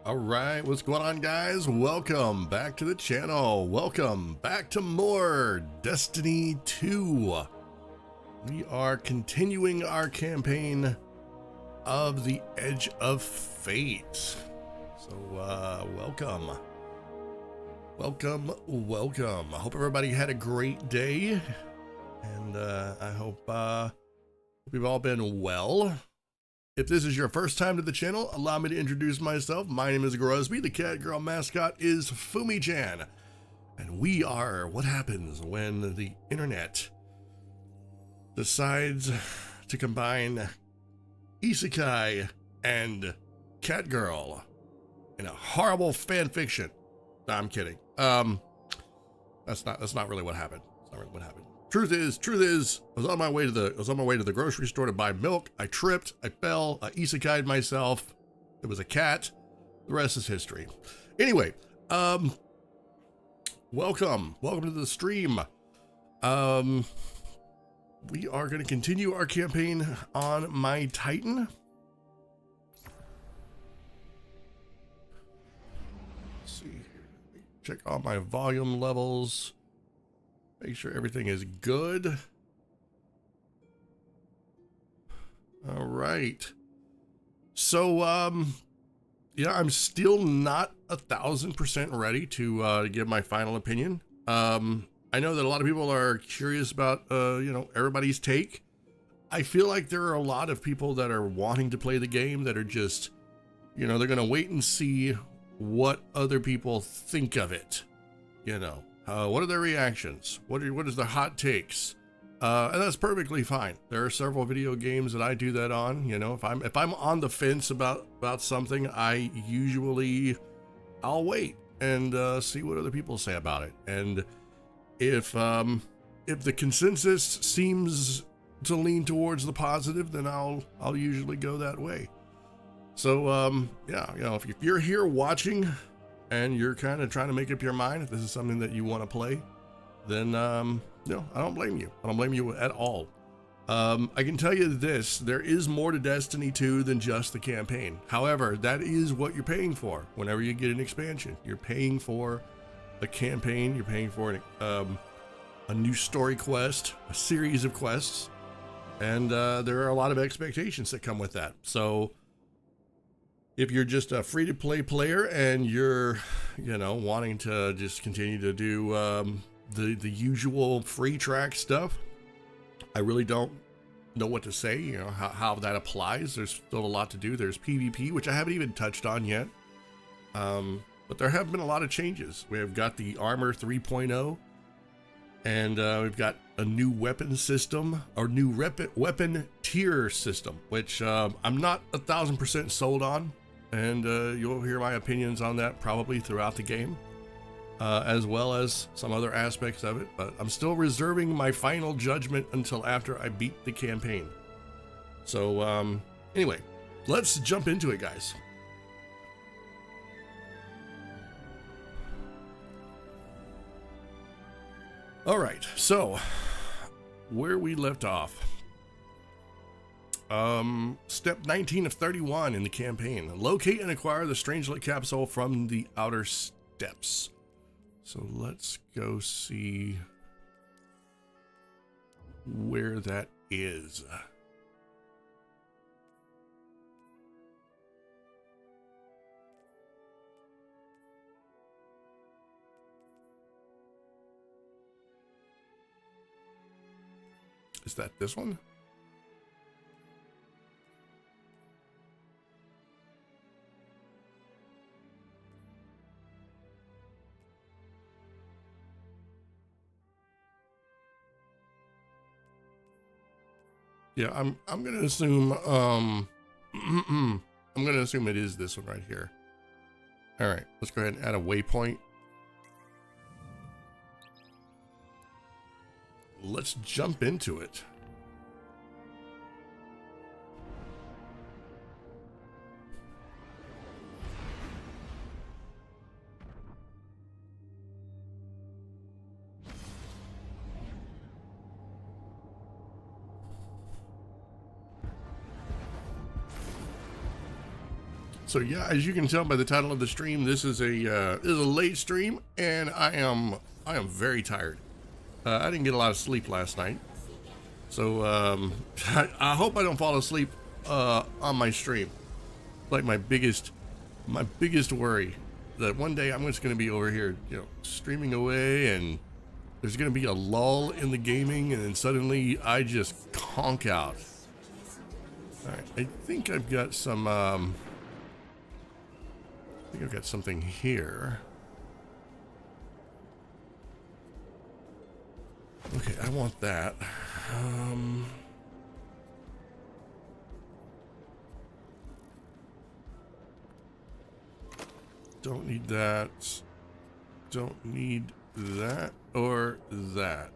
All right, what's going on, guys? Welcome back to the channel. Welcome back to more Destiny 2. We are continuing our campaign of the Edge of Fate. So, welcome. Welcome. I hope everybody had a great day, and I hope you've all been well. If this is your first time to the channel, allow me to introduce myself. My name is Gruzbee. The Catgirl mascot is Fumi-chan. And we are what happens when the internet decides to combine isekai and Catgirl in a horrible fan fiction. No, I'm kidding. That's not really what happened. That's not really what happened. Truth is, I was on my way to the grocery store to buy milk. I tripped, I fell, I isekai'd myself. It was a cat. The rest is history. Anyway, welcome to the stream. We are going to continue our campaign on my Titan. Let's see. Check all my volume levels. Make sure everything is good. All right. So, yeah, I'm still not 1,000% ready to give my final opinion. I know that a lot of people are curious about, everybody's take. I feel like there are a lot of people that are wanting to play the game that are just, they're going to wait and see what other people think of it, what are their reactions? What is their hot takes? And that's perfectly fine. There are several video games that I do that on. If I'm on the fence about something, I'll wait and see what other people say about it. And if the consensus seems to lean towards the positive, then I'll usually go that way. So if you're here watching and you're kind of trying to make up your mind if this is something that you want to play, then I don't blame you. I don't blame you at all. I can tell you this: there is more to Destiny 2 than just the campaign. However, that is what you're paying for whenever you get an expansion. You're paying for a campaign. You're paying for a new story quest, a series of quests, and there are a lot of expectations that come with that. So if you're just a free-to-play player and you're, wanting to just continue to do the usual free track stuff, I really don't know what to say, how that applies. There's still a lot to do. There's PvP, which I haven't even touched on yet. But there have been a lot of changes. We've got the Armor 3.0, and we've got a new weapon system, or new weapon tier system, which I'm not 1,000% sold on. And you'll hear my opinions on that probably throughout the game, as well as some other aspects of it, but I'm still reserving my final judgment until after I beat the campaign. So anyway, let's jump into it, guys. All right, so where we left off. Step 19 of 31 in the campaign. Locate and acquire the Strangelet capsule from the outer steps. So let's go see where that is. Is that this one? Yeah, I'm gonna assume I'm gonna assume it is this one right here. All right, let's go ahead and add a waypoint. Let's jump into it. So yeah, as you can tell by the title of the stream, this is a late stream, and I am very tired. I didn't get a lot of sleep last night, so I hope I don't fall asleep on my stream. Like my biggest worry, that one day I'm just going to be over here, you know, streaming away, and there's going to be a lull in the gaming, and then suddenly I just conk out. All right, I think I've got some. I think I've got something here. Okay, I want that. Don't need that. Don't need that or that.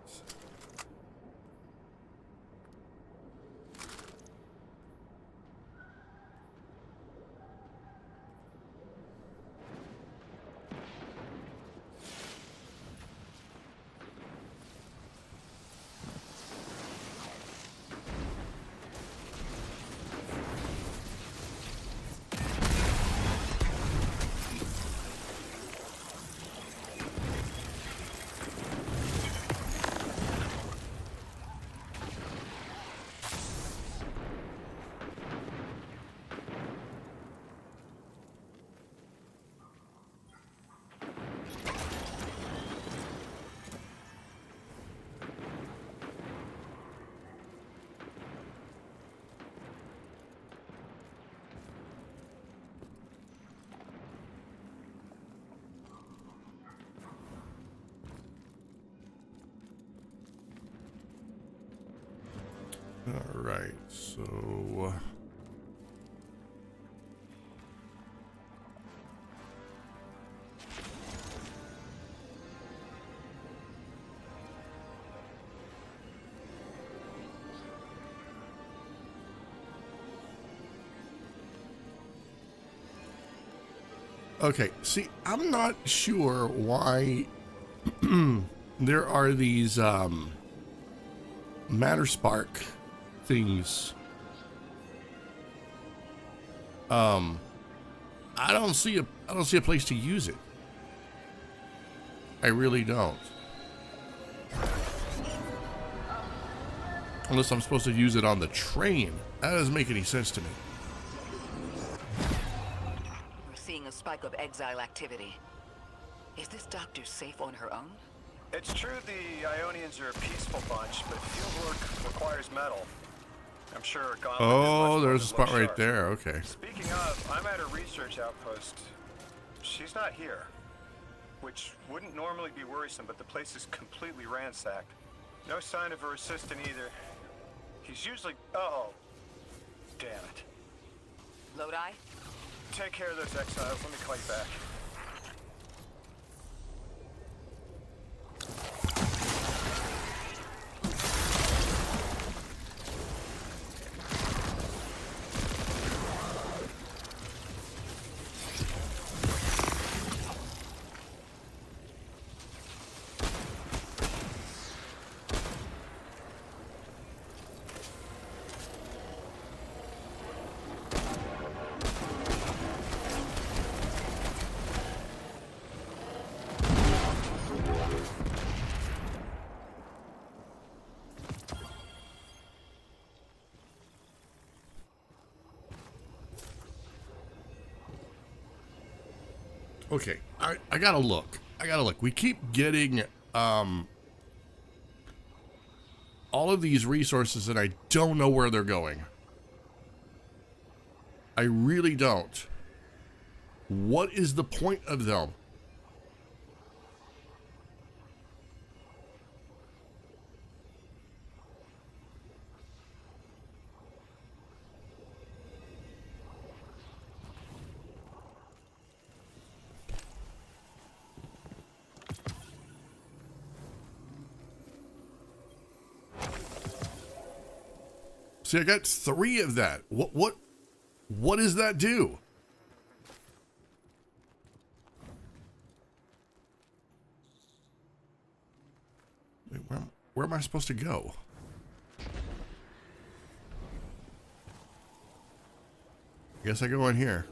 All right, so okay, see, I'm not sure why there are these matter spark things. I don't see a place to use it. I really don't. Unless I'm supposed to use it on the train. That doesn't make any sense to me. We're seeing a spike of exile activity. Is this doctor safe on her own? It's true the Ionians are a peaceful bunch, but fieldwork requires metal. I'm sure Gauntlet Oh, is there's a much spot more right sharp. there. Okay. Speaking of, I'm at a research outpost. She's not here, which wouldn't normally be worrisome, but the place is completely ransacked. No sign of her assistant either. He's usually... Oh, damn it. Lodi? Take care of those exiles. Let me call you back. Okay, I gotta look. We keep getting all of these resources, and I don't know where they're going. I really don't. What is the point of them? See, I got 3 of that. What does that do? Wait, where am I supposed to go? I guess I go in here.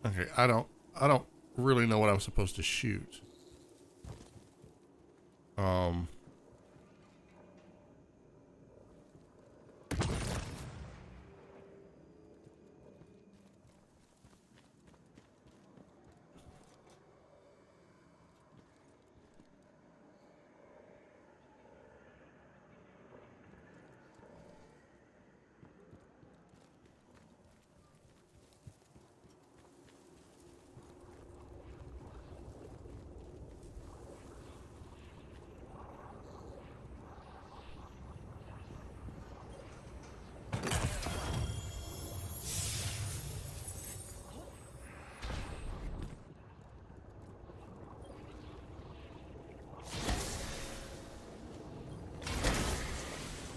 Okay, I don't really know what I'm supposed to shoot.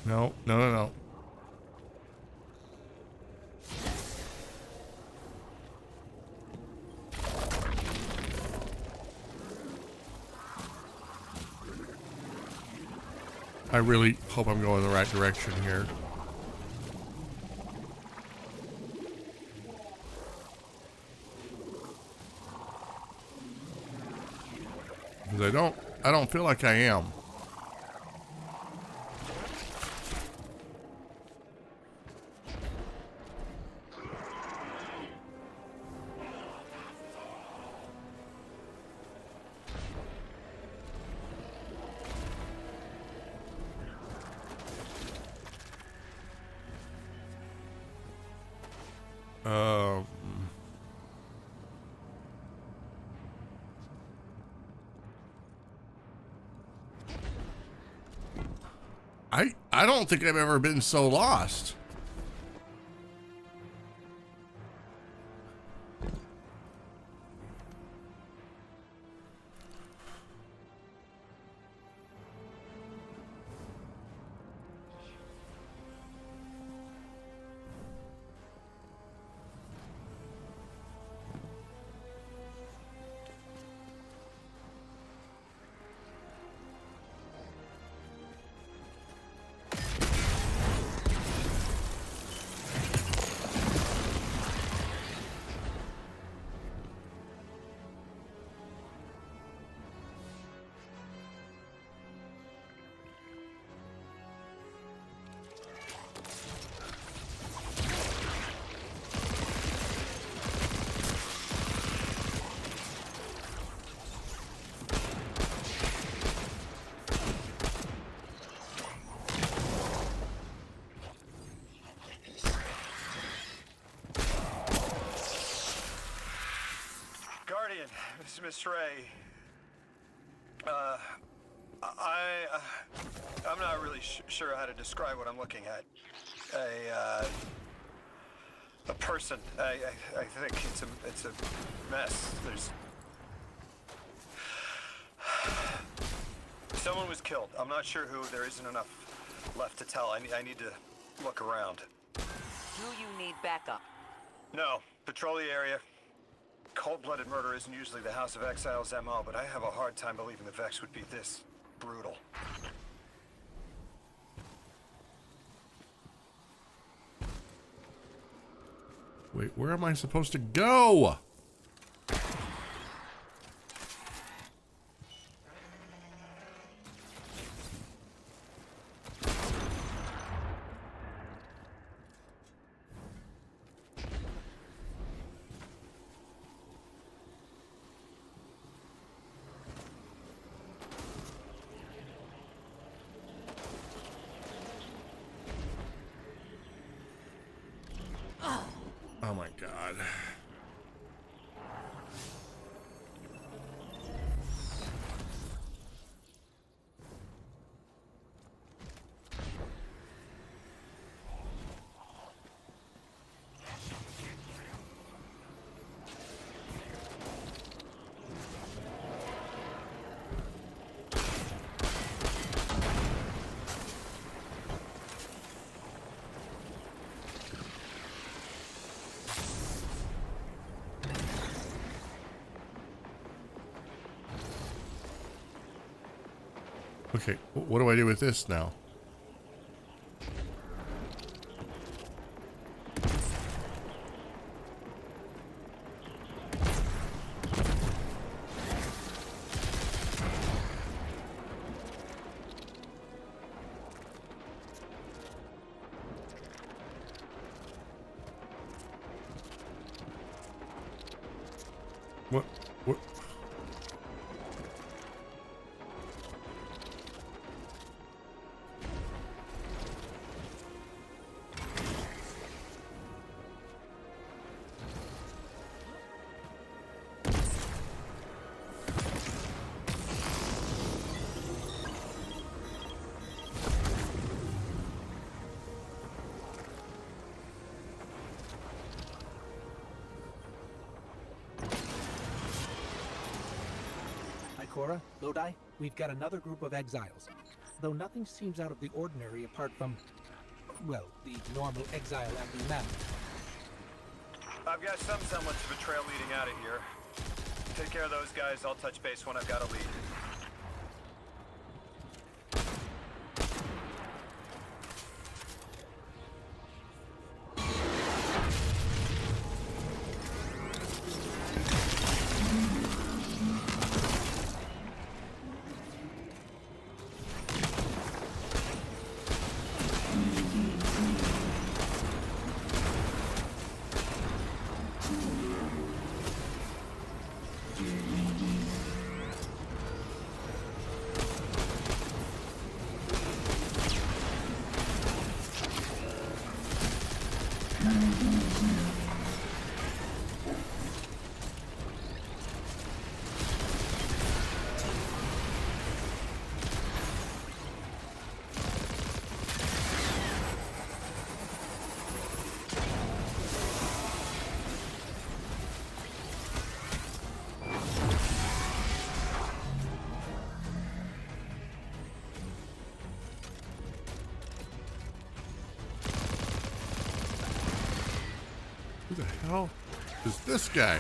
No, no, no, no. I really hope I'm going the right direction here. Because I don't feel like I am. I don't think I've ever been so lost. Miss Ray, I'm not really sure how to describe what I'm looking at. A person. I think it's a mess. Someone was killed. I'm not sure who. There isn't enough left to tell. I need to look around. Do you need backup? No. Patrol the area. Cold-blooded murder isn't usually the House of Exile's MO, but I have a hard time believing the Vex would be this brutal. Wait, where am I supposed to go? Oh my God. Okay, what do I do with this now? What? Cora, Lodi, we've got another group of exiles. Though nothing seems out of the ordinary apart from, well, the normal exile after map. I've got some semblance of a trail leading out of here. Take care of those guys. I'll touch base when I've got a lead. Who the hell is this guy?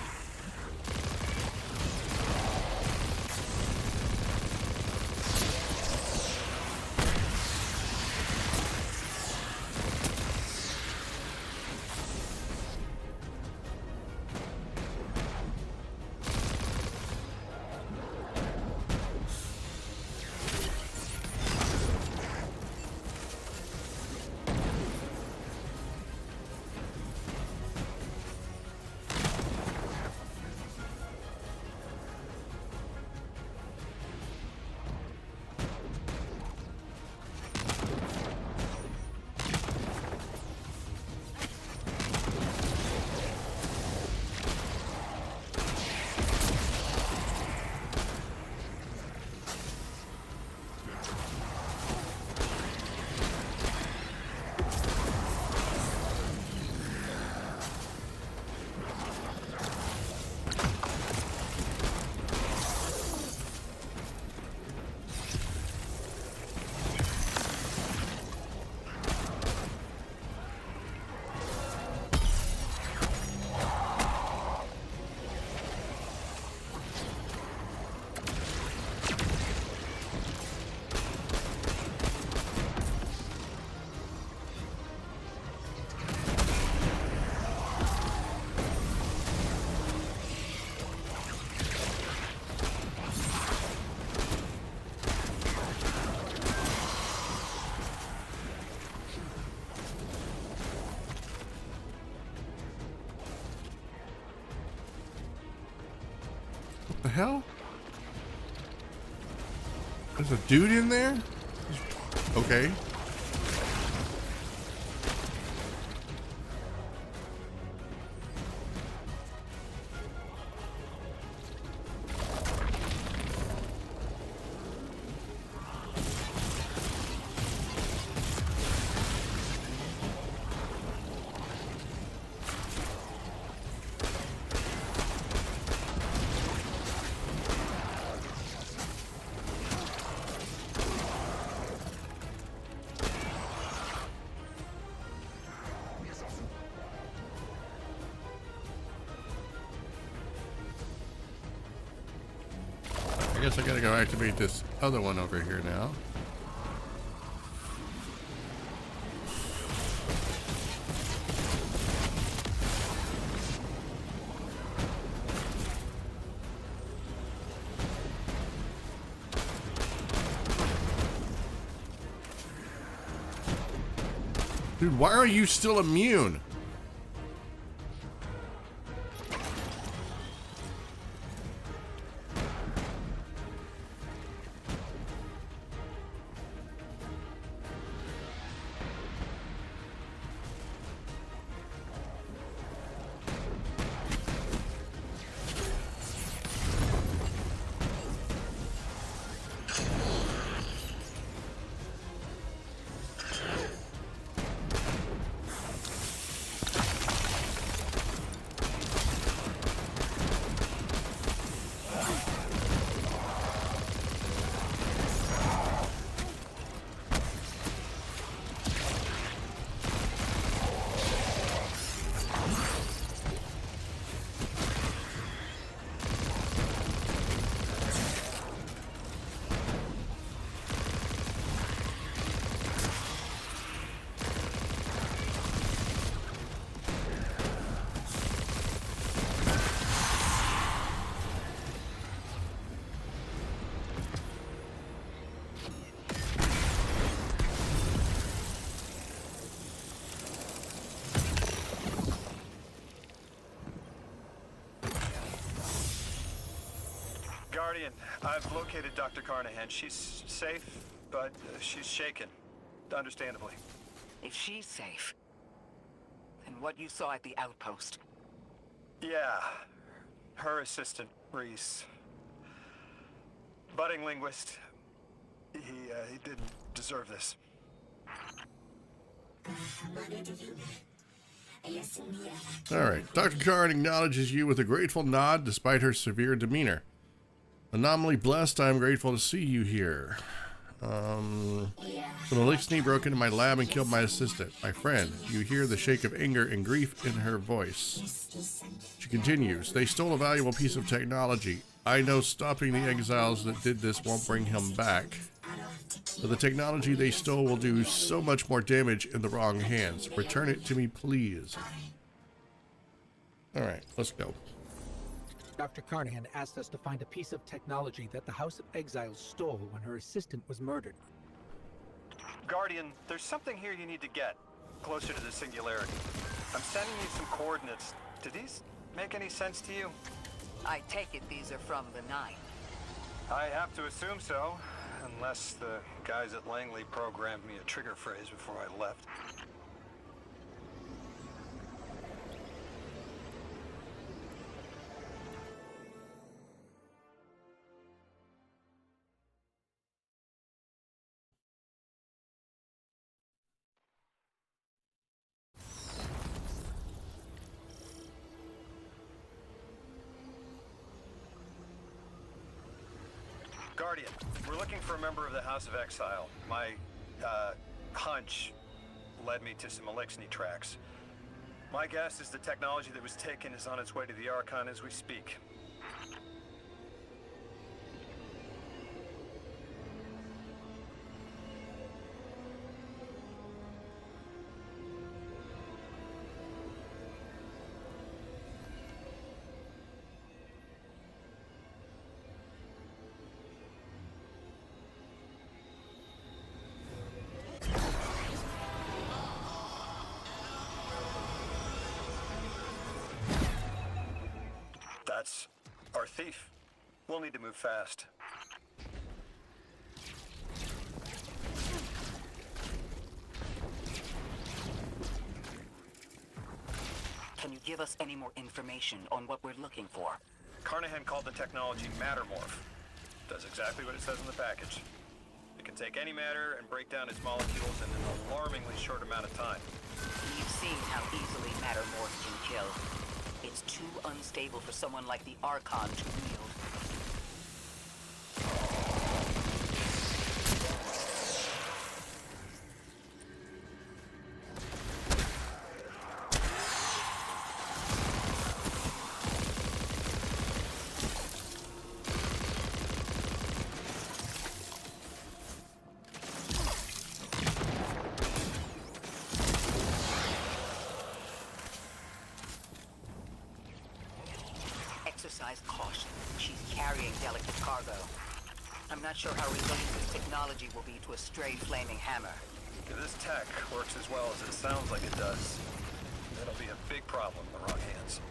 What the hell? There's a dude in there? Okay. I guess I gotta go activate this other one over here now. Dude, why are you still immune? Guardian, I've located Dr. Carnahan. She's safe, but she's shaken. Understandably. If she's safe, then what you saw at the outpost. Yeah. Her assistant, Reese. Budding linguist. He didn't deserve this. Alright, Dr. Karn acknowledges you with a grateful nod despite her severe demeanor. Anomaly blessed, I am grateful to see you here. So Elixni broke into my lab and killed my assistant, my friend. You hear the shake of anger and grief in her voice. She continues, they stole a valuable piece of technology. I know stopping the exiles that did this won't bring him back. But the technology they stole will do so much more damage in the wrong hands. Return it to me, please. Alright, let's go. Dr. Carnahan asked us to find a piece of technology that the House of Exiles stole when her assistant was murdered. Guardian, there's something here you need to get. Closer to the singularity. I'm sending you some coordinates. Do these make any sense to you? I take it these are from the Nine. I have to assume so. Unless the guys at Langley programmed me a trigger phrase before I left. Guardian, we're looking for a member of the House of Exile. My, hunch led me to some Elixni tracks. My guess is the technology that was taken is on its way to the Archon as we speak. That's our thief. We'll need to move fast. Can you give us any more information on what we're looking for? Carnahan called the technology Mattermorph. Does exactly what it says in the package. It can take any matter and break down its molecules in an alarmingly short amount of time. We've seen how easily Mattermorph can kill. It's too unstable for someone like the Archon to wield. Exercise caution. She's carrying delicate cargo. I'm not sure how resilient this technology will be to a stray flaming hammer. If this tech works as well as it sounds like it does, that'll be a big problem in the wrong hands.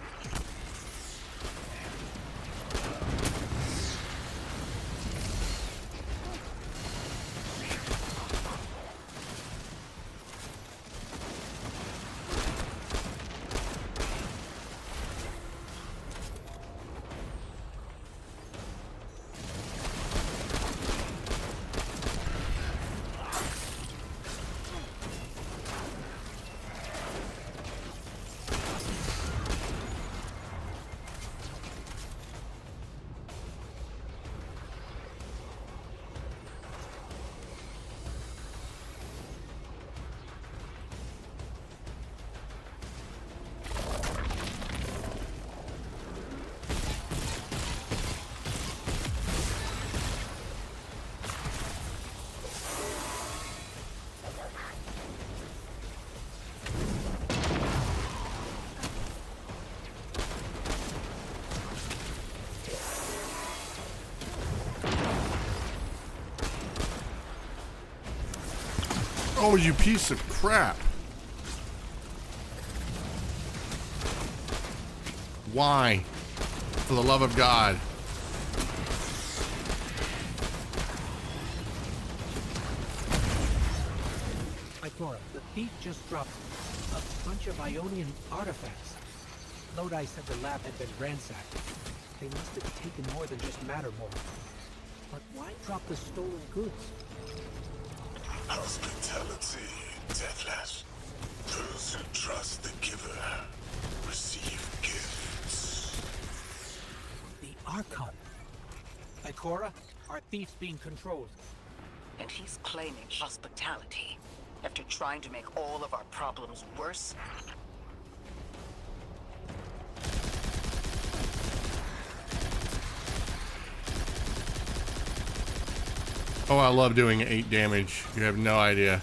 Oh, you piece of crap. Why? For the love of God. Cora, the thief just dropped a bunch of Ionian artifacts. Lodi said the lab had been ransacked. They must have taken more than just matter more. But why drop the stolen goods? Hospitality, Deathless. Those who trust the giver receive gifts. The Archon. Ikora, our thief's being controlled. And he's claiming hospitality after trying to make all of our problems worse? Oh, I love doing 8 damage. You have no idea.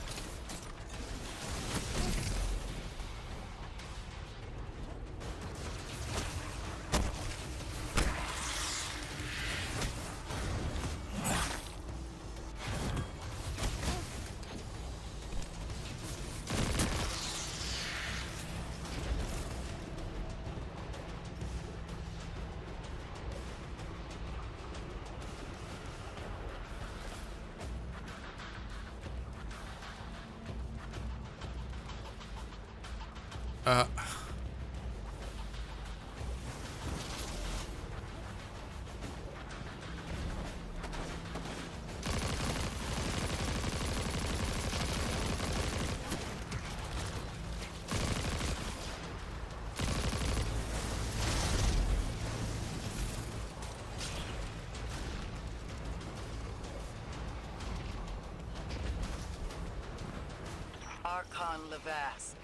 Archon Levask.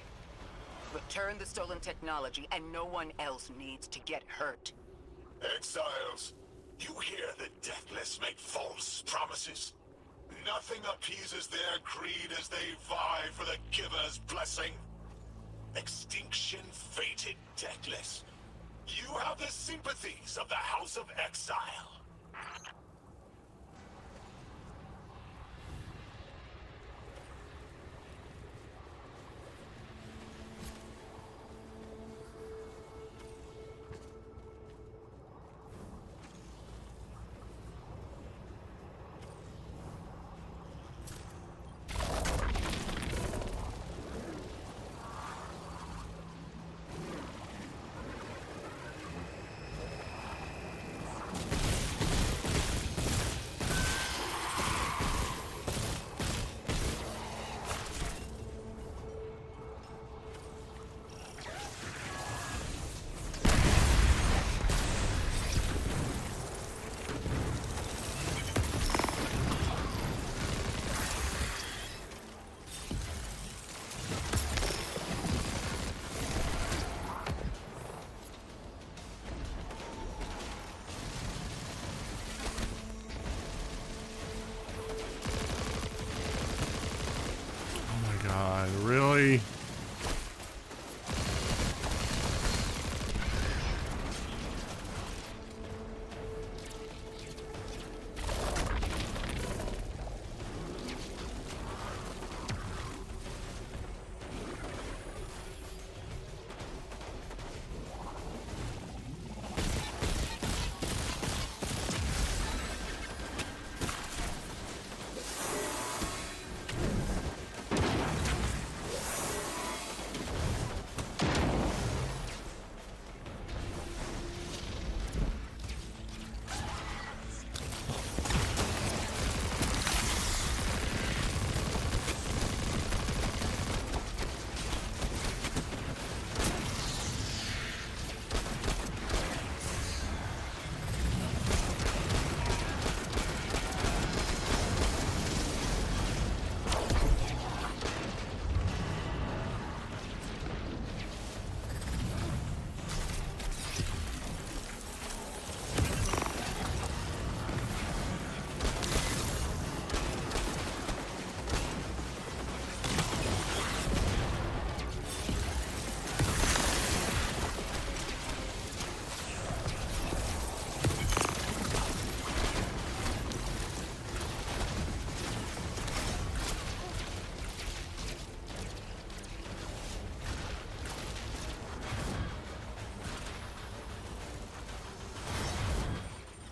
Return the stolen technology, and no one else needs to get hurt. Exiles, you hear the Deathless make false promises? Nothing appeases their greed as they vie for the giver's blessing. Extinction fated, Deathless. You have the sympathies of the House of Exile. Really?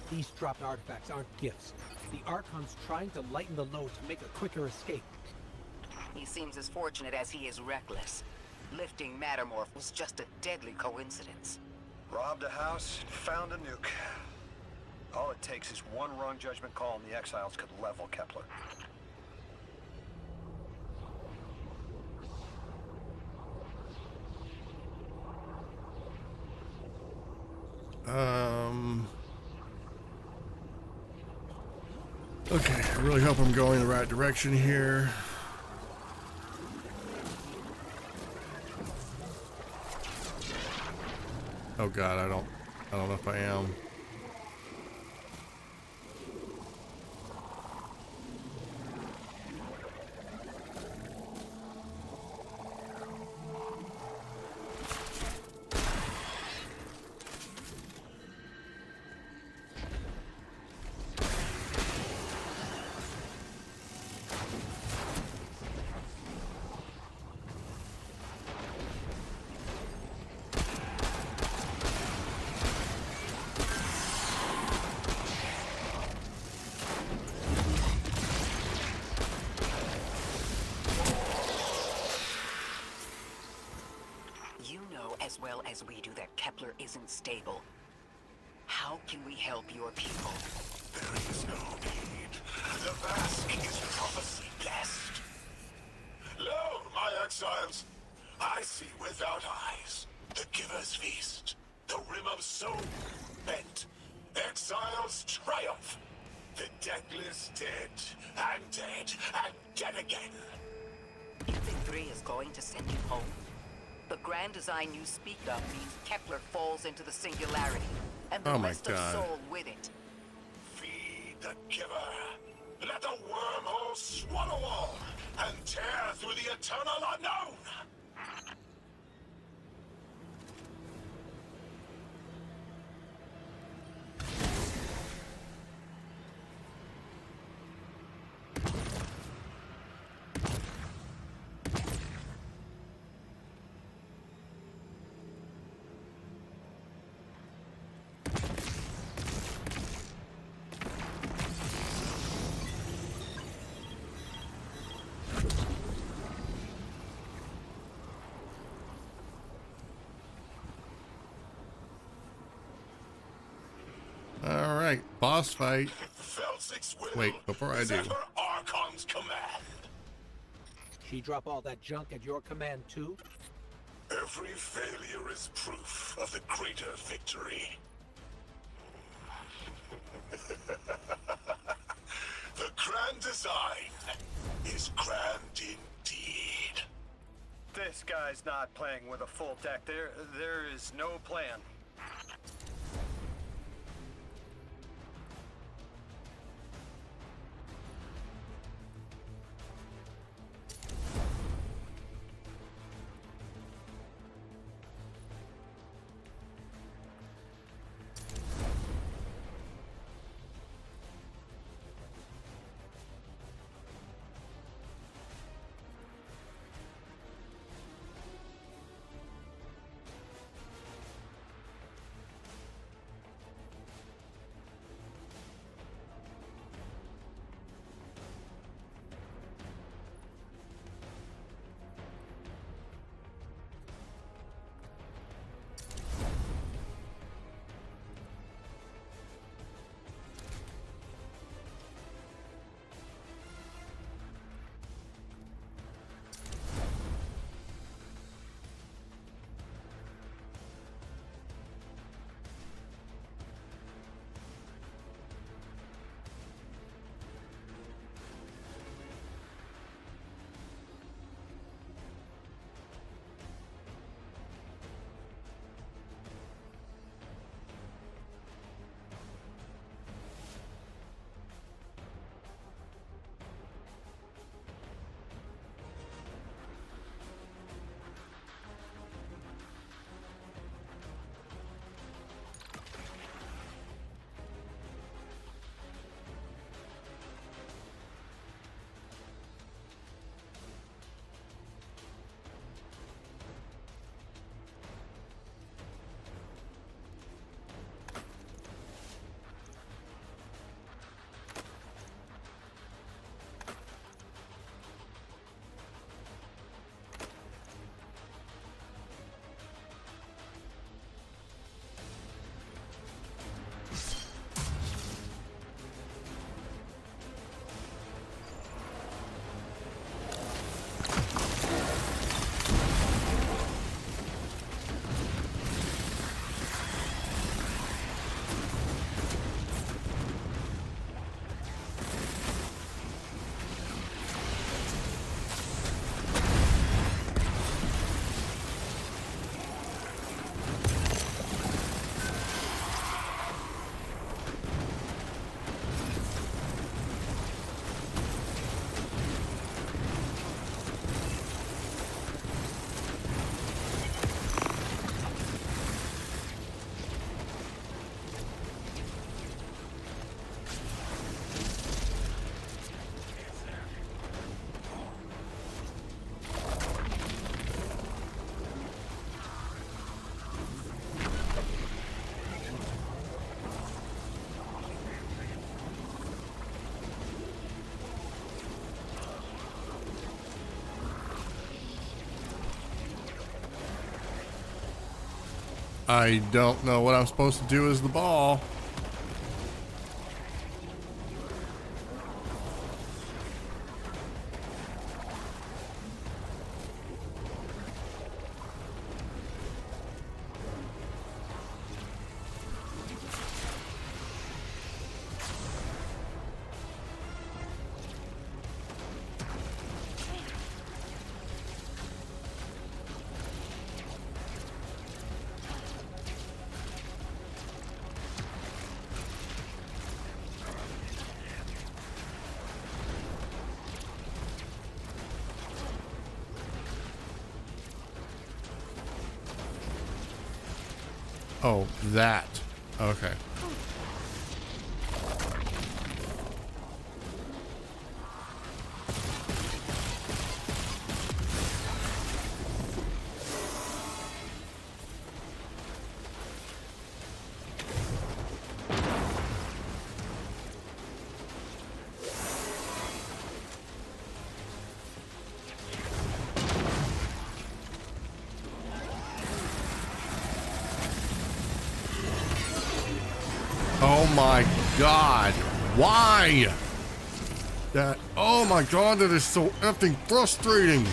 These dropped artifacts aren't gifts. The Archon's trying to lighten the load to make a quicker escape. He seems as fortunate as he is reckless. Lifting Mattermorph was just a deadly coincidence. Robbed a house, found a nuke. All it takes is one wrong judgment call and the Exiles could level Kepler. Okay, I really hope I'm going the right direction here. Oh God, I don't know if I am. You know as well as we do that Kepler isn't stable. How can we help your people? There is no need. The mask is prophecy blessed. Lo, my exiles, I see without eyes. The giver's feast. The rim of soul bent. Exiles triumph. The deathless dead, and dead, and dead again. You think 3 is going to send you home? The grand design you speak of means Kepler falls into the singularity, and the Oh my rest of God. Soul with it. Feed the giver. Let the wormhole swallow all, and tear through the eternal unknown. All right, boss fight. Felsic's will Wait, before I is do. at her Archon's command. She drop all that junk at your command too? Every failure is proof of the greater victory. The grand design is grand indeed. This guy's not playing with a full deck. There is no plan. I don't know what I'm supposed to do as the ball. Oh, that. Okay. Oh my god. Why? That, oh my god, that is so effing frustrating.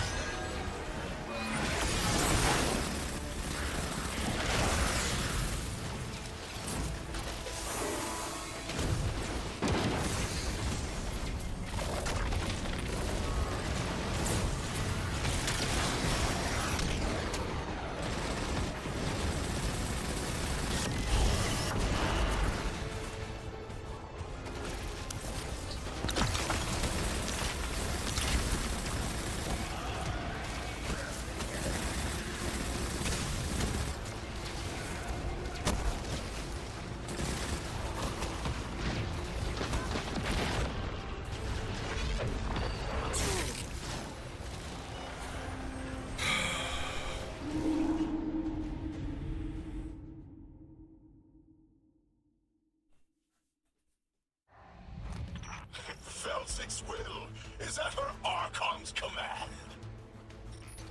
Felsic's will is at her Archon's command.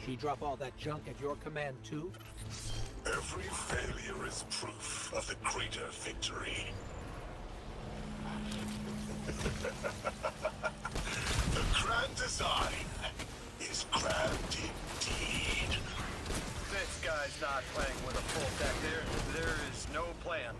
She drop all that junk at your command too? Every failure is proof of the greater victory. The grand design is grand indeed. This guy's not playing with a full deck. There is no plan.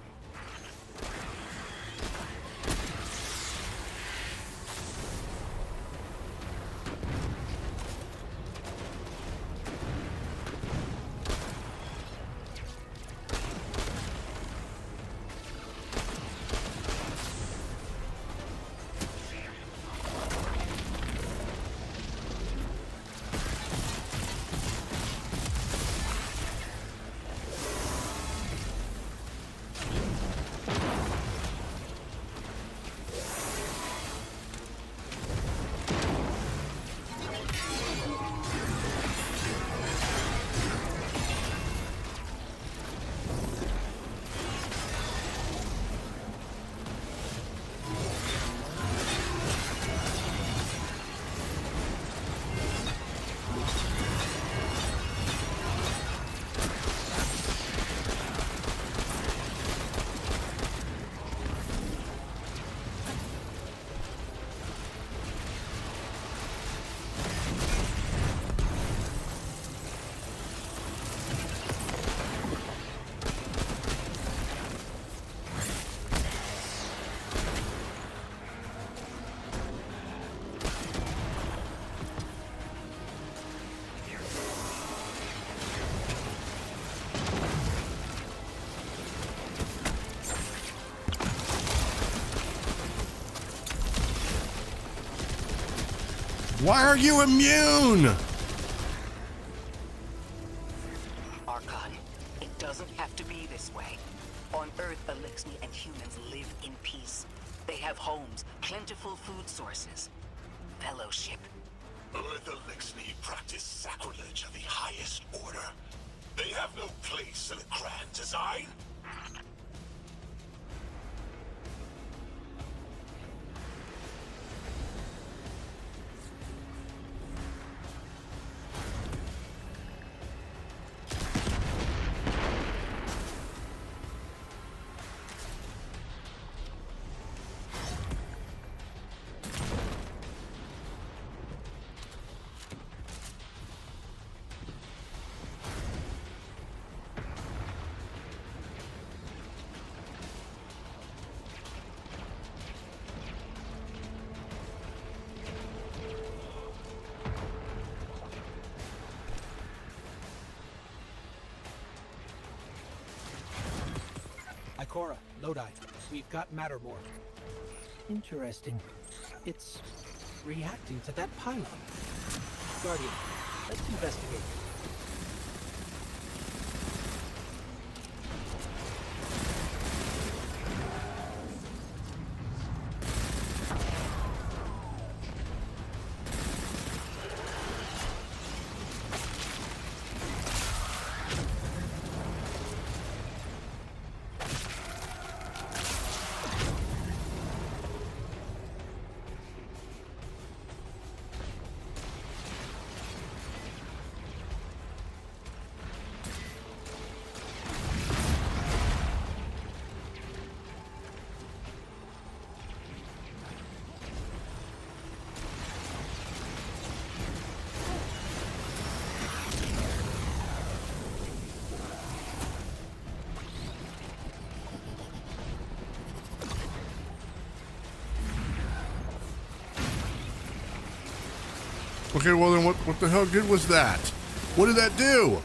Why are you immune? Archon, it doesn't have to be this way. On Earth, Elixni and humans live in peace. They have homes, plentiful food sources, fellowship. Earth Elixni practice sacrilege of the highest order. They have no place in a grand design. Cora, Lodi, we've got Mattermore. Interesting. It's reacting to that pylon. Guardian, let's investigate. Okay, well then what the hell good was that? What did that do?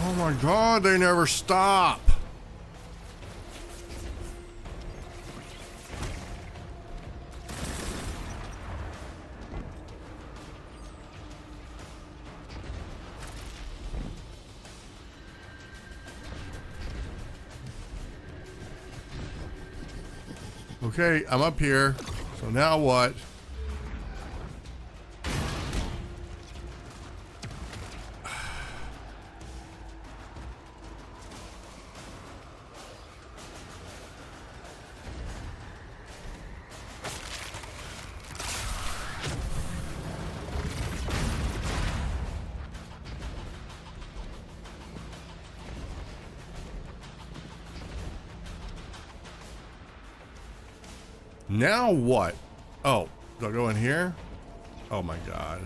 Oh my god, they never stop. Okay, I'm up here. So now what? Now what? Oh, do I go in here? Oh my god.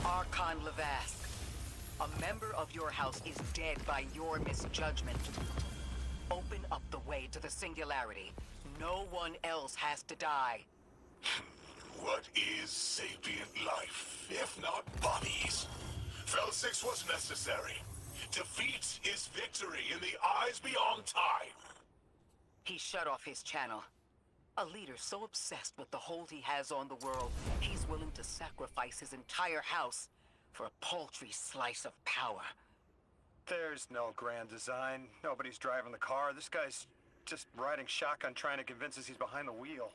Archon Levask, a member of your house is dead by your misjudgment. Open up the way to the singularity. No one else has to die. What is sapient life, if not bodies? Fel 6 was necessary. Defeat is victory in the eyes beyond time. He shut off his channel. A leader so obsessed with the hold he has on the world, he's willing to sacrifice his entire house for a paltry slice of power. There's no grand design. Nobody's driving the car. This guy's just riding shotgun trying to convince us he's behind the wheel.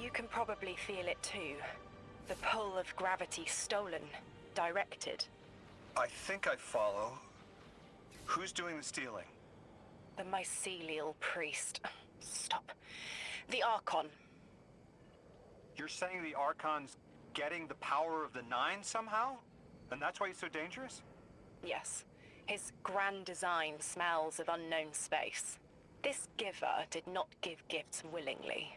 You can probably feel it too. The pull of gravity stolen, directed. I think I follow. Who's doing the stealing? The mycelial priest. Stop. The Archon. You're saying the Archon's getting the power of the Nine somehow? And that's why he's so dangerous? Yes. His grand design smells of unknown space. This giver did not give gifts willingly.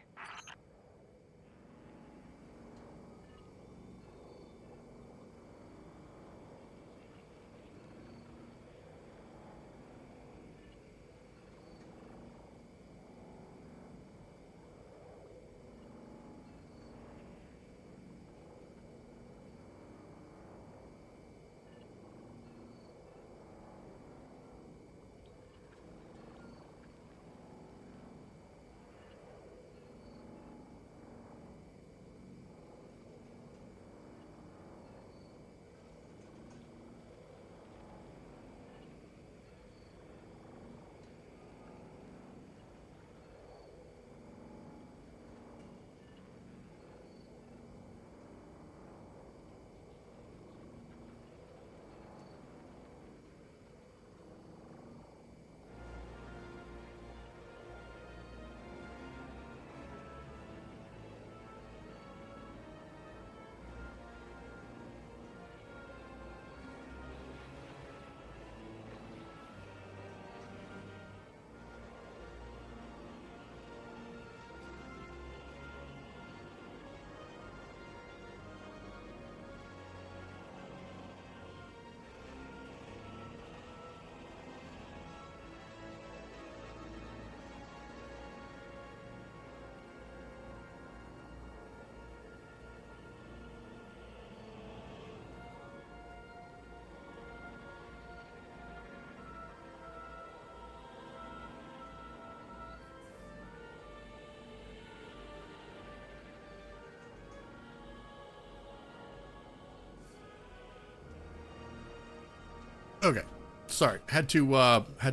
Okay, sorry. Had to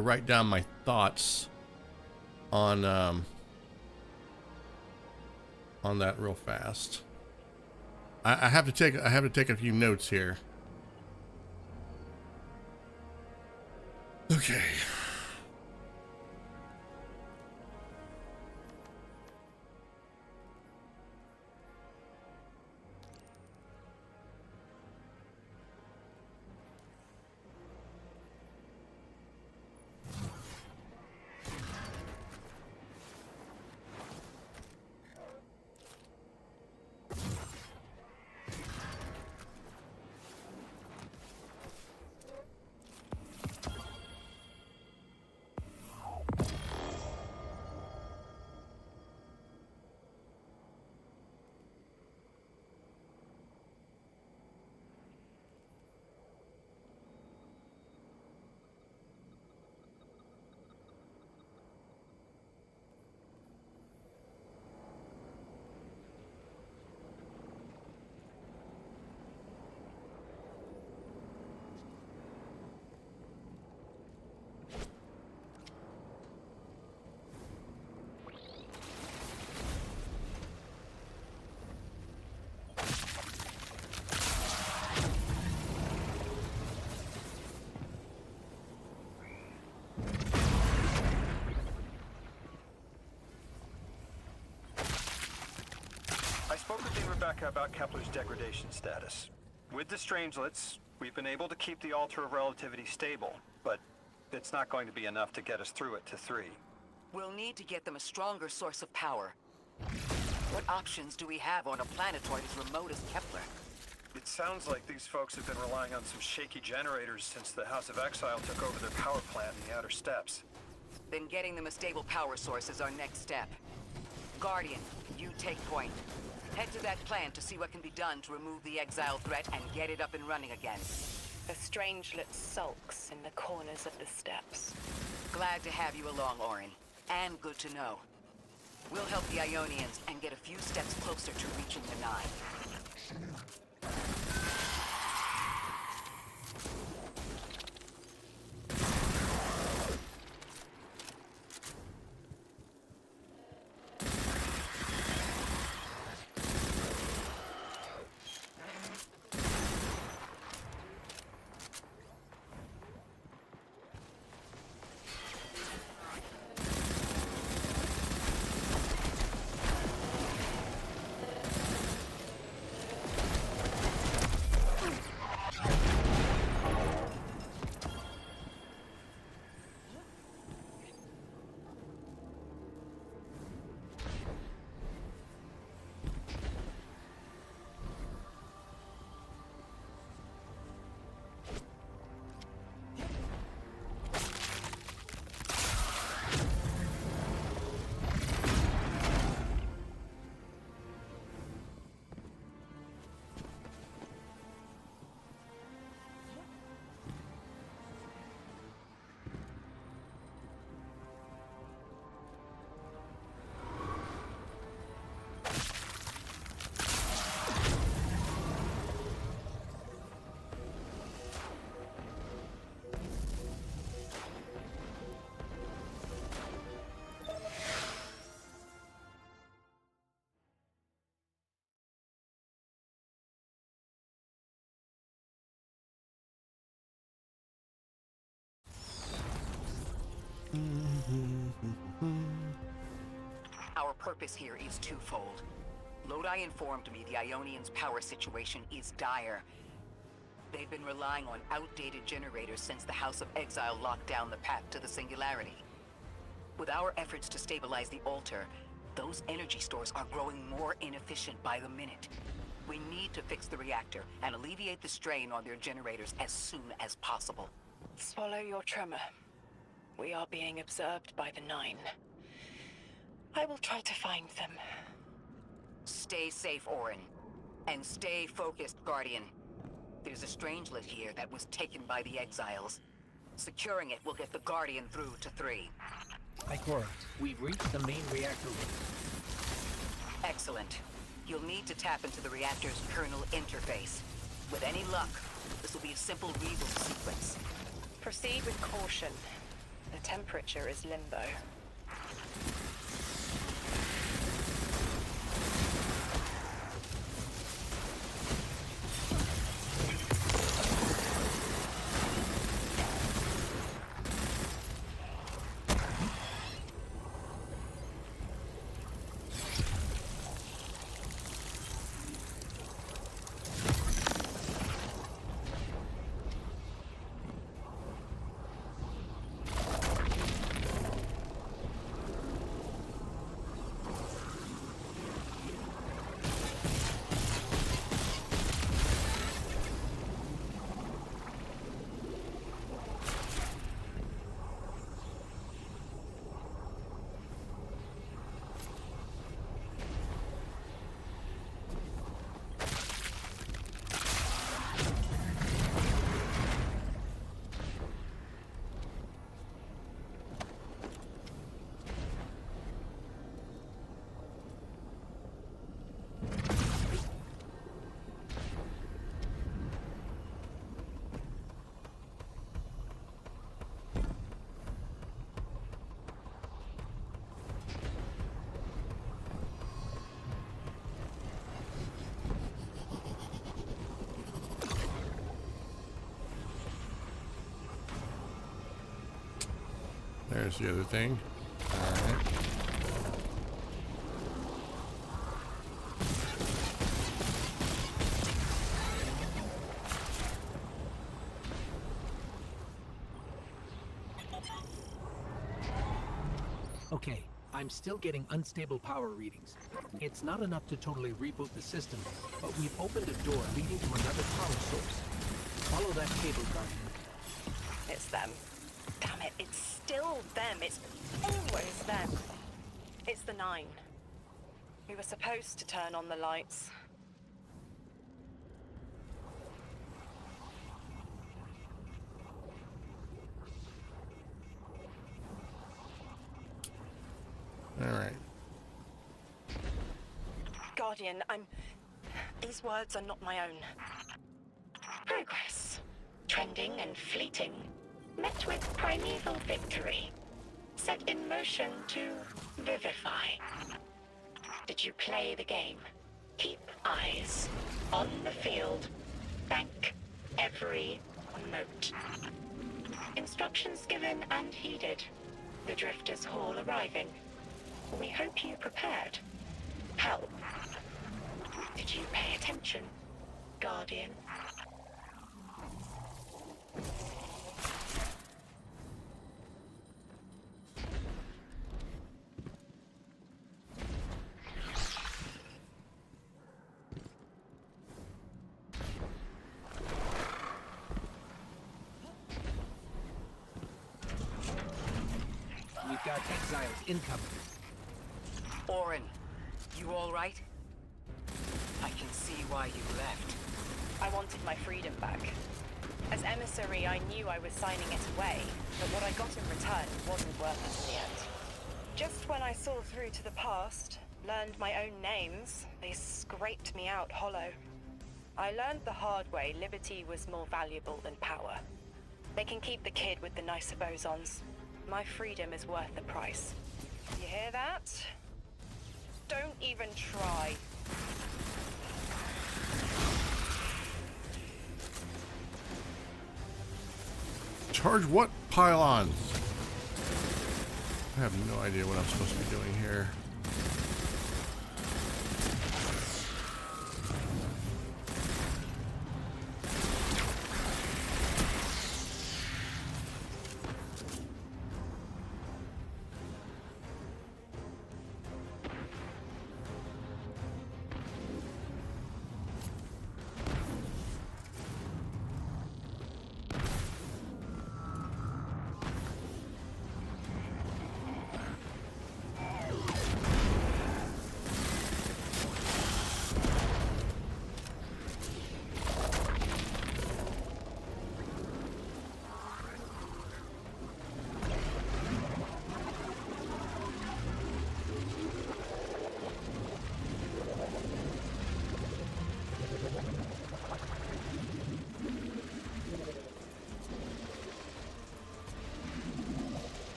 write down my thoughts on that real fast. I have to take a few notes here. Okay. I spoke with Rebecca about Kepler's degradation status. With the strangelets, we've been able to keep the altar of relativity stable, but it's not going to be enough to get us through it to 3. We'll need to get them a stronger source of power. What options do we have on a planetoid as remote as Kepler? It sounds like these folks have been relying on some shaky generators since the House of Exile took over their power plant in the outer steppes. Then getting them a stable power source is our next step. Guardian, you take point. Head to that plant to see what can be done to remove the exile threat and get it up and running again. The strangelet sulks in the corners of the steppes. Glad to have you along, Orin. And good to know. We'll help the Ionians and get a few steps closer to reaching the 9. purpose here is twofold. Lodi informed me the Ionians' power situation is dire. They've been relying on outdated generators since the House of Exile locked down the path to the Singularity. With our efforts to stabilize the altar, those energy stores are growing more inefficient by the minute. We need to fix the reactor and alleviate the strain on their generators as soon as possible. Swallow your tremor. We are being observed by the Nine. I will try to find them. Stay safe, Orin. And stay focused, Guardian. There's a strangelet here that was taken by the Exiles. Securing it will get the Guardian through to 3. Ikora, we've reached the main reactor room. Excellent. You'll need to tap into the reactor's kernel interface. With any luck, this will be a simple rebuild sequence. Proceed with caution. The temperature is limbo. There's the other thing. Alright. Okay, I'm still getting unstable power readings. It's not enough to totally reboot the system, but we've opened a door leading to another power source. Follow that cable, Guardian. It's them. Damn it, it's still them. It's always them. It's the Nine. We were supposed to turn on the lights. Alright. Guardian, these words are not my own. Progress. Trending and fleeting. Met with primeval victory. Set in motion to vivify. Did you play the game? Keep eyes on the field. Bank every note. Instructions given and heeded. The Drifters' Hall arriving. We hope you prepared. Help. Did you pay attention, Guardian? We've got exiles incoming. Orin, you all right? I can see why you left. I wanted my freedom back. As emissary, I knew I was signing it away, but what I got in return wasn't worth it in the end. Just when I saw through to the past, learned my own names, they scraped me out hollow. I learned the hard way liberty was more valuable than power. They can keep the kid with the nicer bosons. My freedom is worth the price. You hear that? Don't even try. Charge what pylons? I have no idea what I'm supposed to be doing here.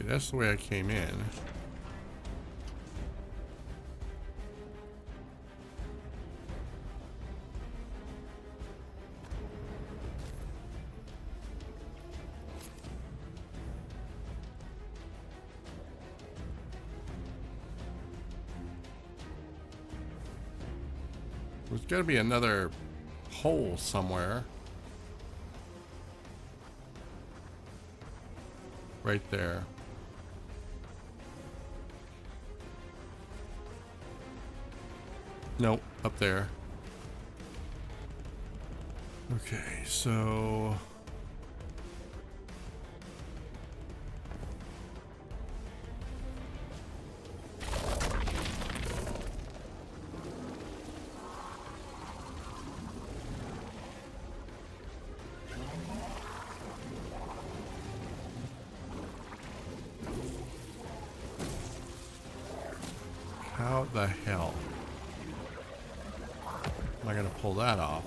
that's the way I came in. There's got to be another hole somewhere. Right there. Nope, up there. Okay, so... How the hell am I gonna pull that off?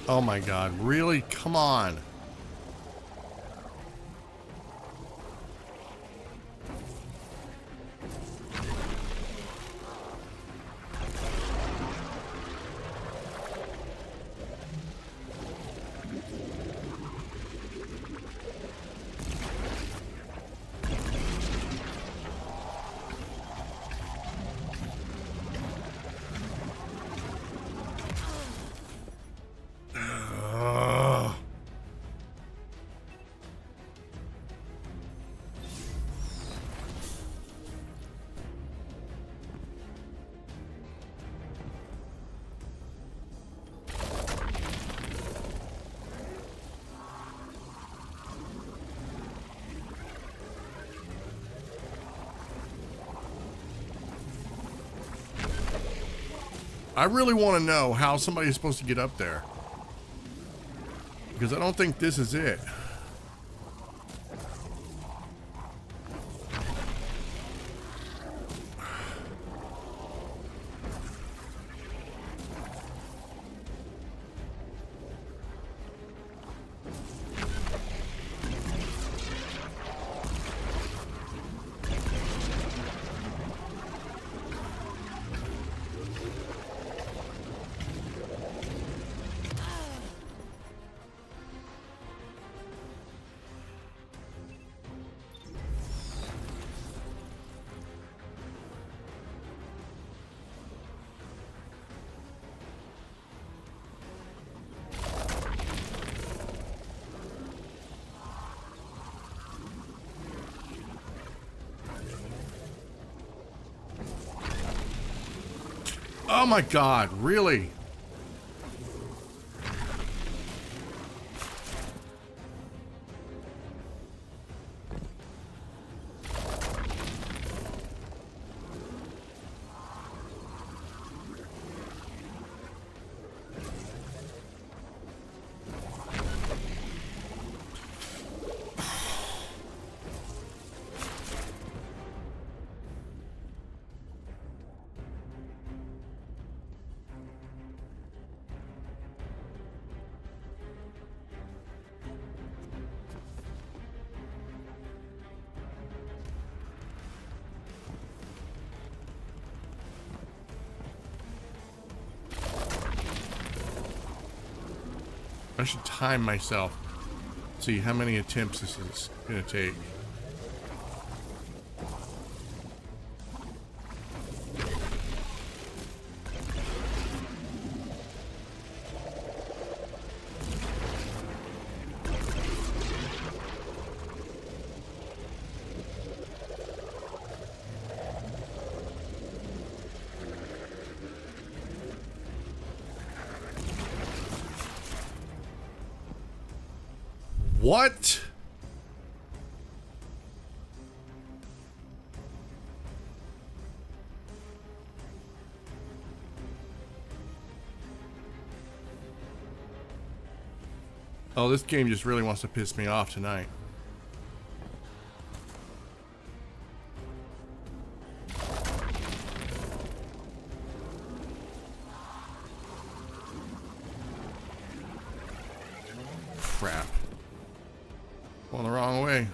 Oh my god, really? Come on. I really want to know how somebody's supposed to get up there. Because I don't think this is it. Oh my god, really? I should time myself. See how many attempts this is gonna take. What? Oh, this game just really wants to piss me off tonight. Crap. Going the wrong way.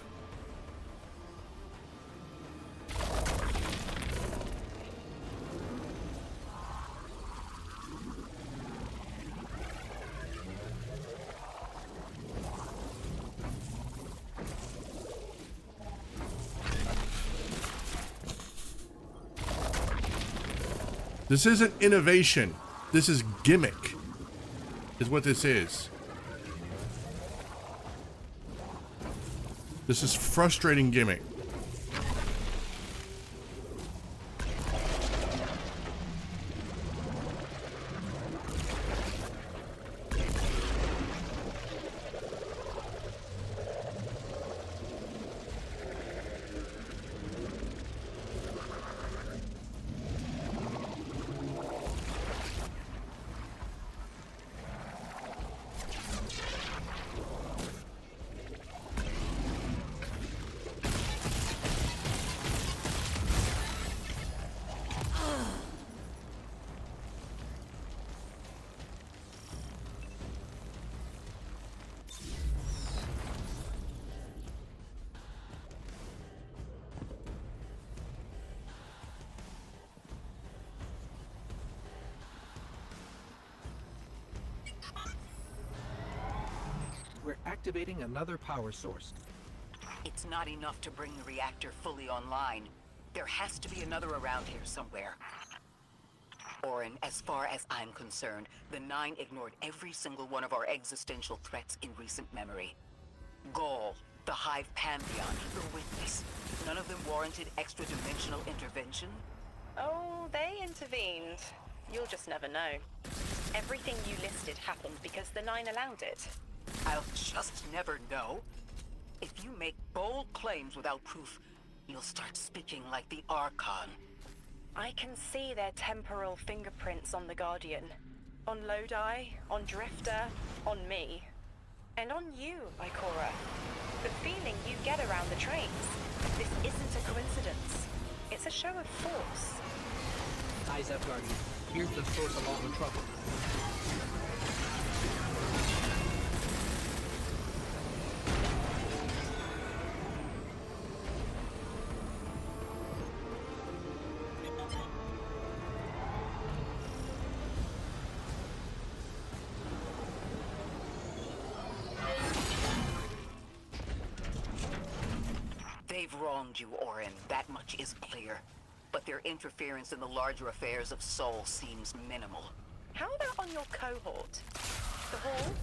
This isn't innovation. This is gimmick, is what this is. This is frustrating gimmick. We're activating another power source. It's not enough to bring the reactor fully online. There has to be another around here somewhere. Orin, as far as I'm concerned, the Nine ignored every single one of our existential threats in recent memory. Gaul, the Hive Pantheon, the Witness. None of them warranted extra-dimensional intervention? Oh, they intervened. You'll just never know. Everything you listed happened because the Nine allowed it. I'll just never know. If you make bold claims without proof, you'll start speaking like the Archon. I can see their temporal fingerprints on the Guardian. On Lodi, on Drifter, on me. And on you, Ikora. The feeling you get around the trains. This isn't a coincidence. It's a show of force. Eyes up, Guardian. Here's the source of all the trouble. They've wronged you, Orin. That much is clear. But their interference in the larger affairs of Sol seems minimal. How about on your cohort? The Hall?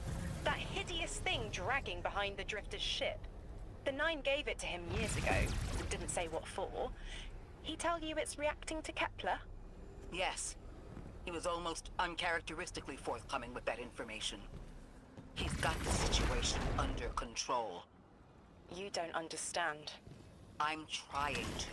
That hideous thing dragging behind the Drifter's ship. The Nine gave it to him years ago. Didn't say what for. He tell you it's reacting to Kepler? Yes. He was almost uncharacteristically forthcoming with that information. He's got the situation under control. You don't understand. I'm trying to.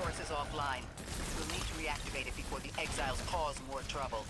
Source is offline. We'll need to reactivate it before the exiles cause more trouble.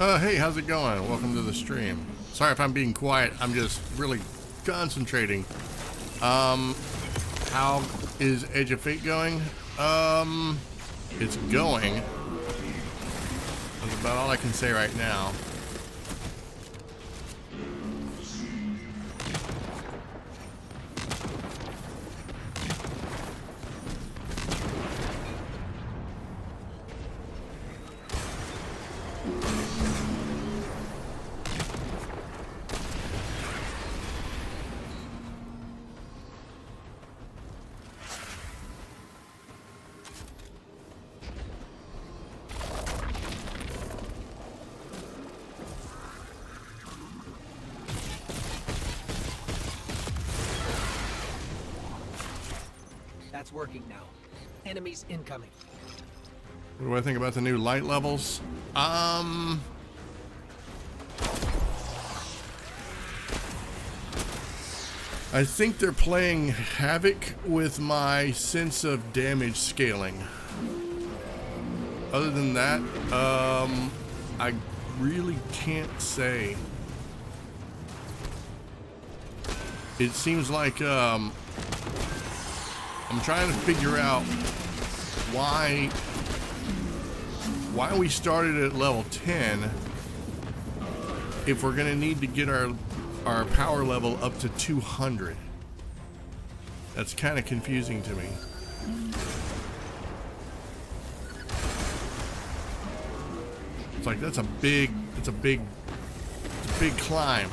Hey, how's it going? Welcome to the stream. Sorry if I'm being quiet. I'm just really concentrating. How is Edge of Fate going? It's going. That's about all I can say right now. That's working now. Enemies incoming. What do I think about the new light levels? I think they're playing havoc with my sense of damage scaling. Other than that, I really can't say. It seems like, I'm trying to figure out why we started at level 10 if we're gonna need to get our power level up to 200. That's kind of confusing to me. It's like that's a big climb.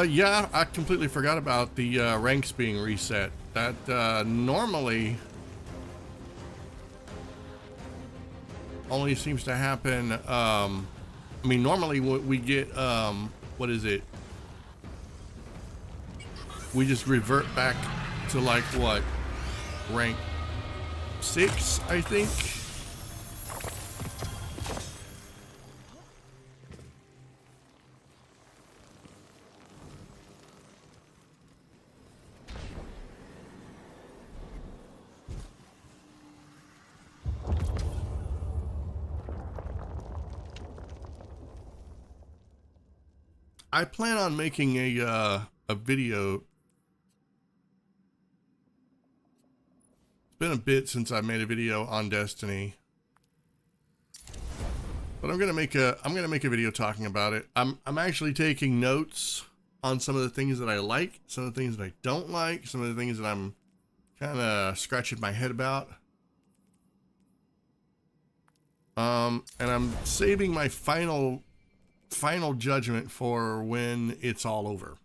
Yeah, I completely forgot about the ranks being reset. That normally only seems to happen. I mean, normally we get what is it? We just revert back to like what, rank 6, I think. I plan on making a video. It's been a bit since I made a video on Destiny, but I'm gonna make a video talking about it. I'm actually taking notes on some of the things that I like, some of the things that I don't like, some of the things that I'm kind of scratching my head about. And I'm saving my final judgment for when it's all over.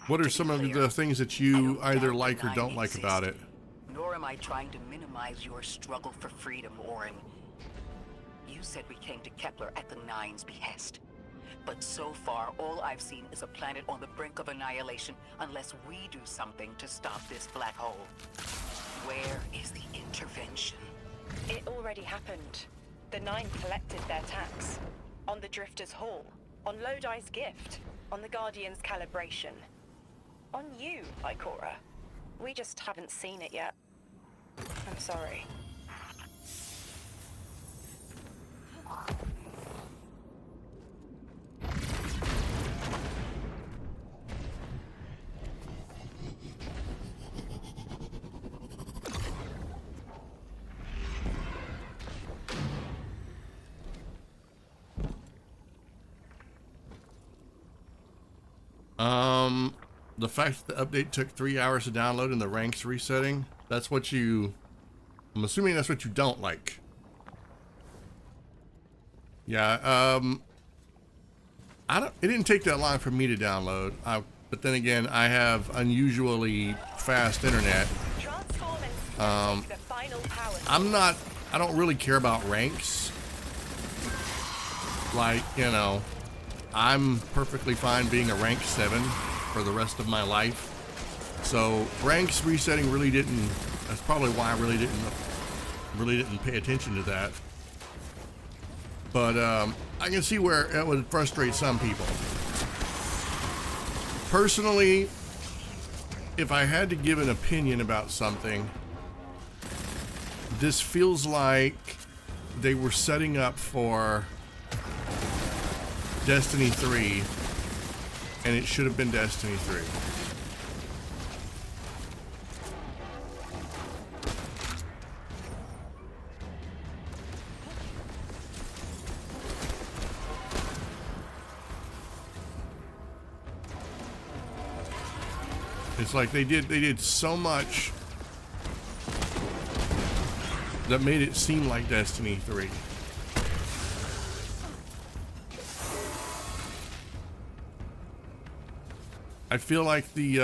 What are some of the things that you either like or don't like about it? Nor am I trying to minimize your struggle for freedom, Orin. You said we came to Kepler at the Nine's behest. but so far all I've seen is a planet on the brink of annihilation unless we do something to stop this black hole. Where is the intervention? It already happened. The Nine collected their tax. On the Drifter's Hall. On Lodi's gift. On the Guardian's calibration. On you, Ikora. We just haven't seen it yet. I'm sorry. The fact that the update took 3 hours to download and the ranks resetting, that's what you, I'm assuming that's what you don't like. Yeah, it didn't take that long for me to download, but then again, I have unusually fast internet. I don't really care about ranks. Like, you know, I'm perfectly fine being a rank 7 for the rest of my life. So ranks resetting really didn't, that's probably why I really didn't pay attention to that. But I can see where it would frustrate some people. Personally, if I had to give an opinion about something, this feels like they were setting up for Destiny 3, and it should have been Destiny 3. It's like they did so much that made it seem like Destiny 3. I feel like the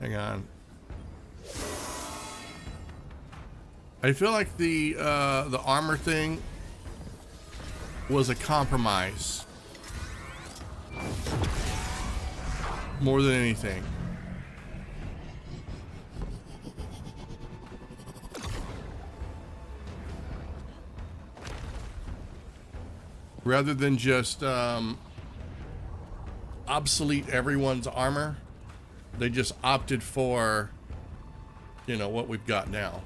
hang on. I feel like the armor thing was a compromise more than anything. Rather than just obsolete everyone's armor, they just opted for, you know, what we've got now.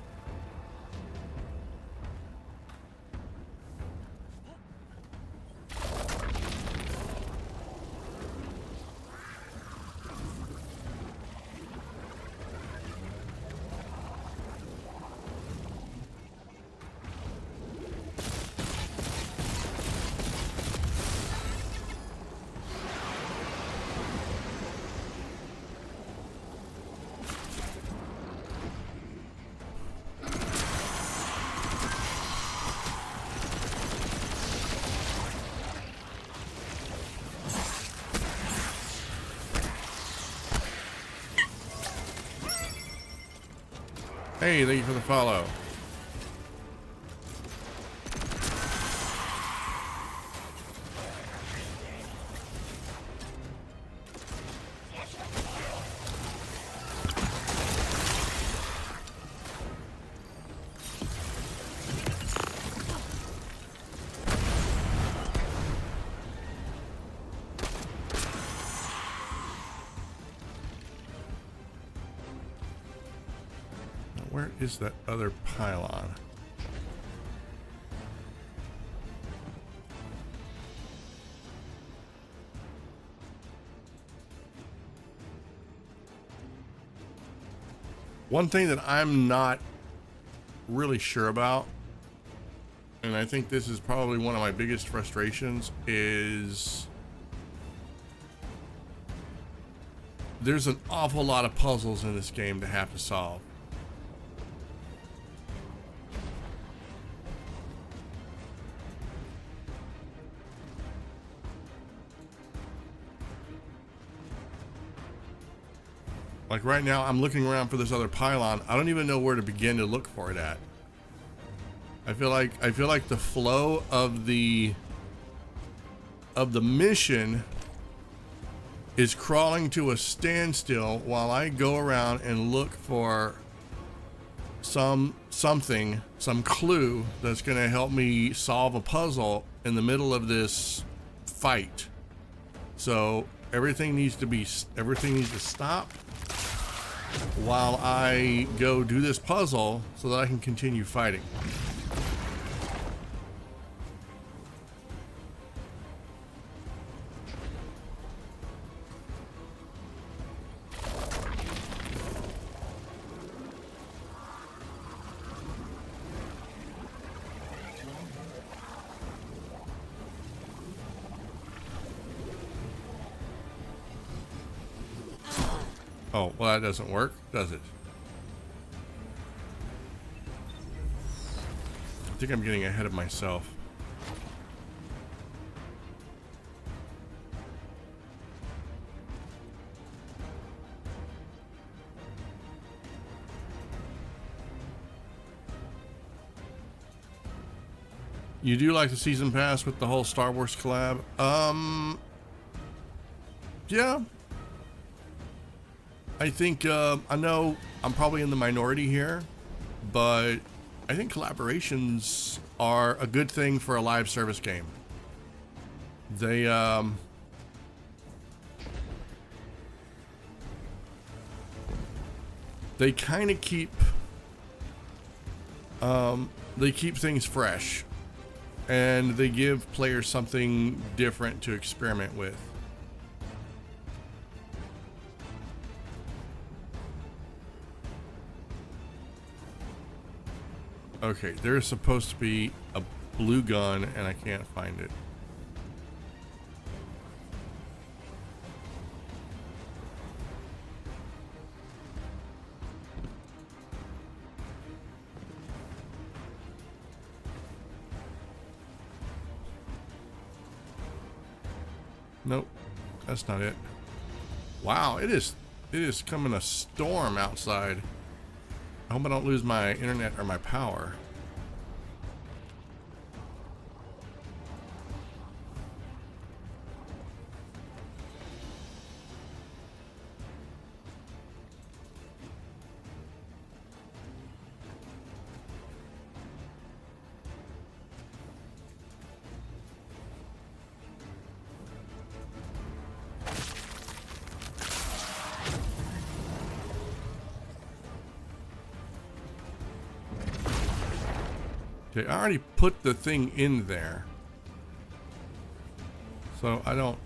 Hey, thank you for the follow. Where is that other pylon? One thing that I'm not really sure about, and I think this is probably one of my biggest frustrations, is there's an awful lot of puzzles in this game to have to solve. Like right now, I'm looking around for this other pylon. I don't even know where to begin to look for it at. I feel like the flow of the mission is crawling to a standstill while I go around and look for some clue that's going to help me solve a puzzle in the middle of this fight. So everything needs to stop while I go do this puzzle so that I can continue fighting. Oh, well, that doesn't work, does it? I think I'm getting ahead of myself. You do like the season pass with the whole Star Wars collab? Yeah. I think, I know I'm probably in the minority here, but I think collaborations are a good thing for a live service game. They kind of keep, they keep things fresh, and they give players something different to experiment with. Okay, there's supposed to be a blue gun and I can't find it. Nope, that's not it. Wow, it is coming a storm outside. I hope I don't lose my internet or my power. Okay, I already put the thing in there, so I don't.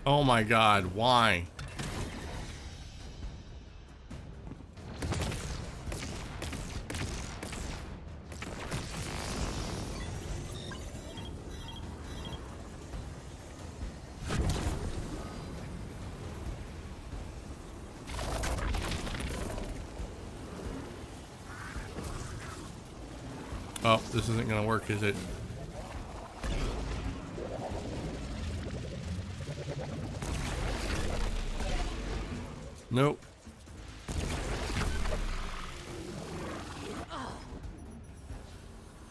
Oh my God, why? Oh, this isn't gonna work, is it? Nope.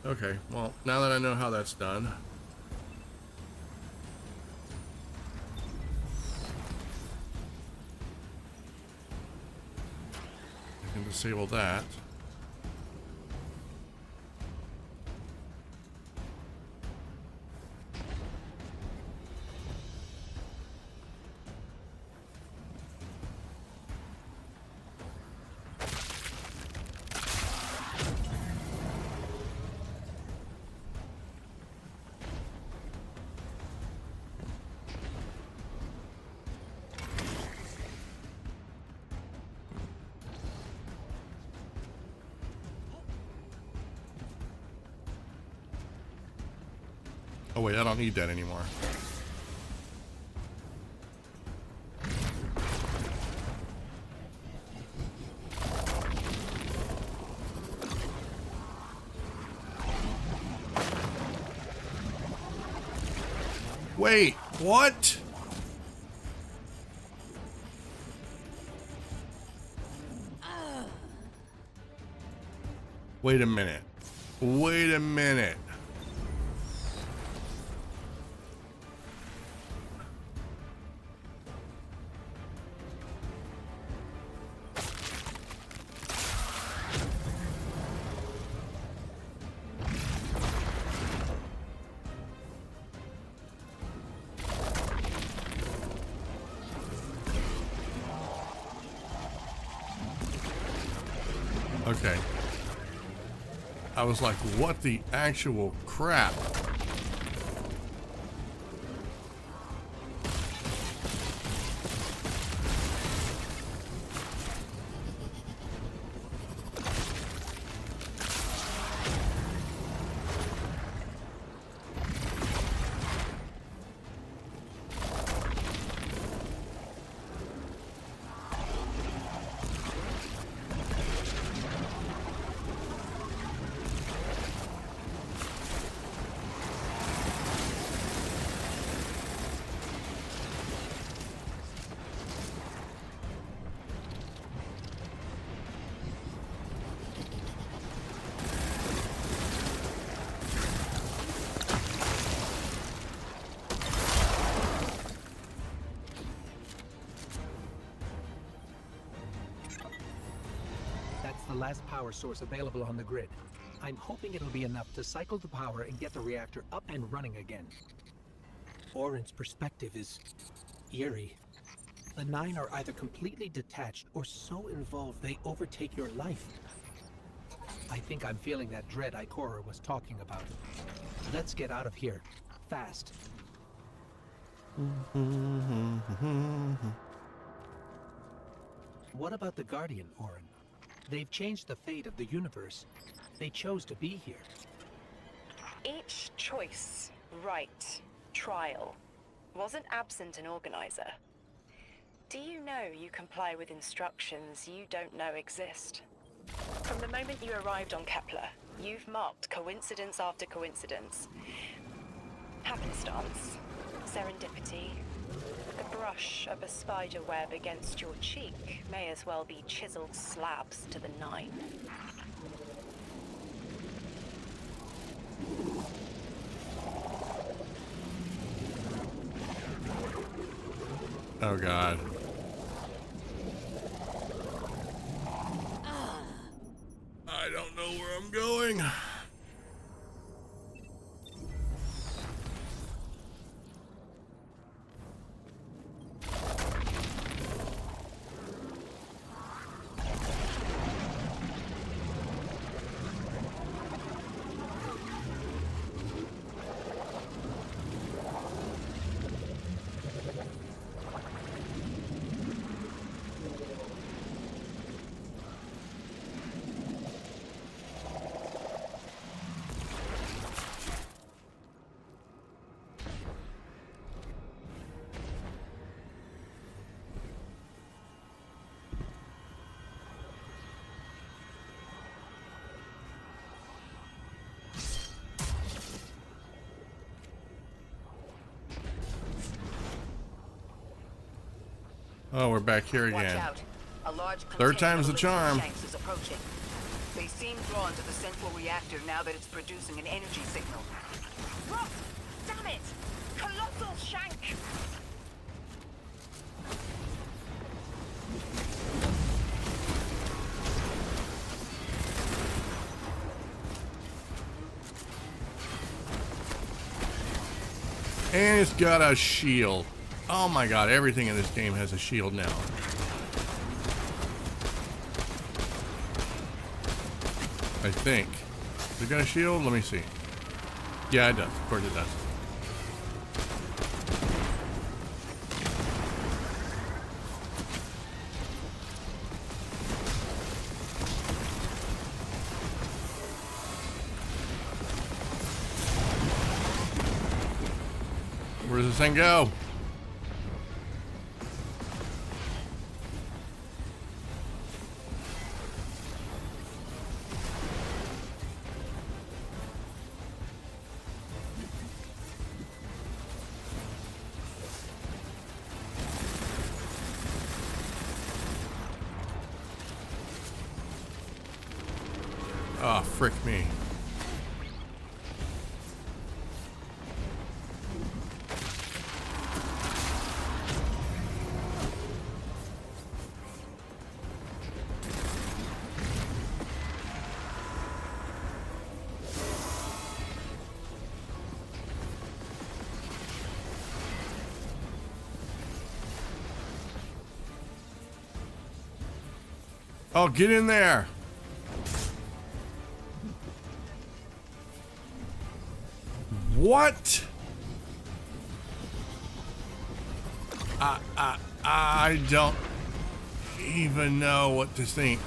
Okay, well, now that I know how that's done, I can disable that. Oh wait, I don't need that anymore. Wait, what? Wait a minute. Wait a minute. Okay. I was like, what the actual crap? The last power source available on the grid. I'm hoping it'll be enough to cycle the power and get the reactor up and running again. Orin's perspective is eerie. The 9 are either completely detached or so involved they overtake your life. I think I'm feeling that dread Ikora was talking about. Let's get out of here. Fast. What about the Guardian, Orin? They've changed the fate of the universe. They chose to be here. Each choice, right, trial, wasn't absent an organizer. Do you know you comply with instructions you don't know exist? From the moment you arrived on Kepler, you've marked coincidence after coincidence. Happenstance, serendipity. The brush of a spider web against your cheek may as well be chiseled slabs to the 9. Oh God. I don't know where I'm going. Oh, we're back here Watch again. out. A large Third time's the container of charm. shanks is approaching. They seem drawn to the central reactor now that it's producing an energy signal. Rot! Damn it! Colossal shank! And it's got a shield. Oh my god, everything in this game has a shield now. I think. Has it got a shield? Let me see. Yeah, it does. Of course it does. Where does this thing go? Oh, frick me. Oh, get in there. What? I don't even know what to think.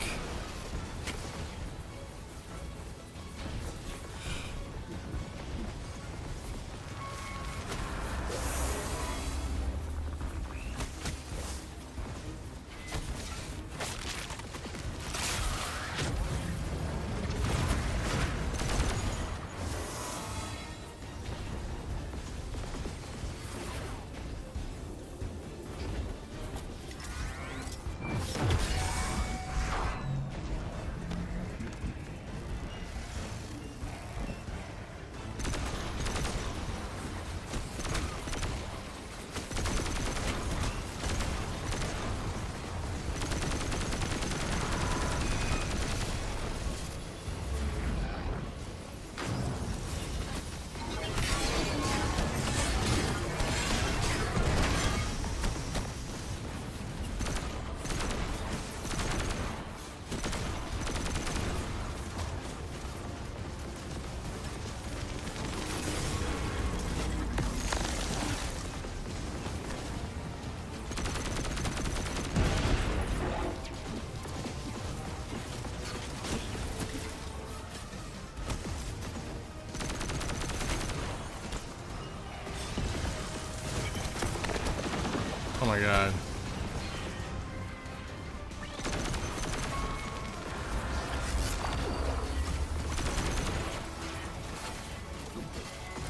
Oh my god.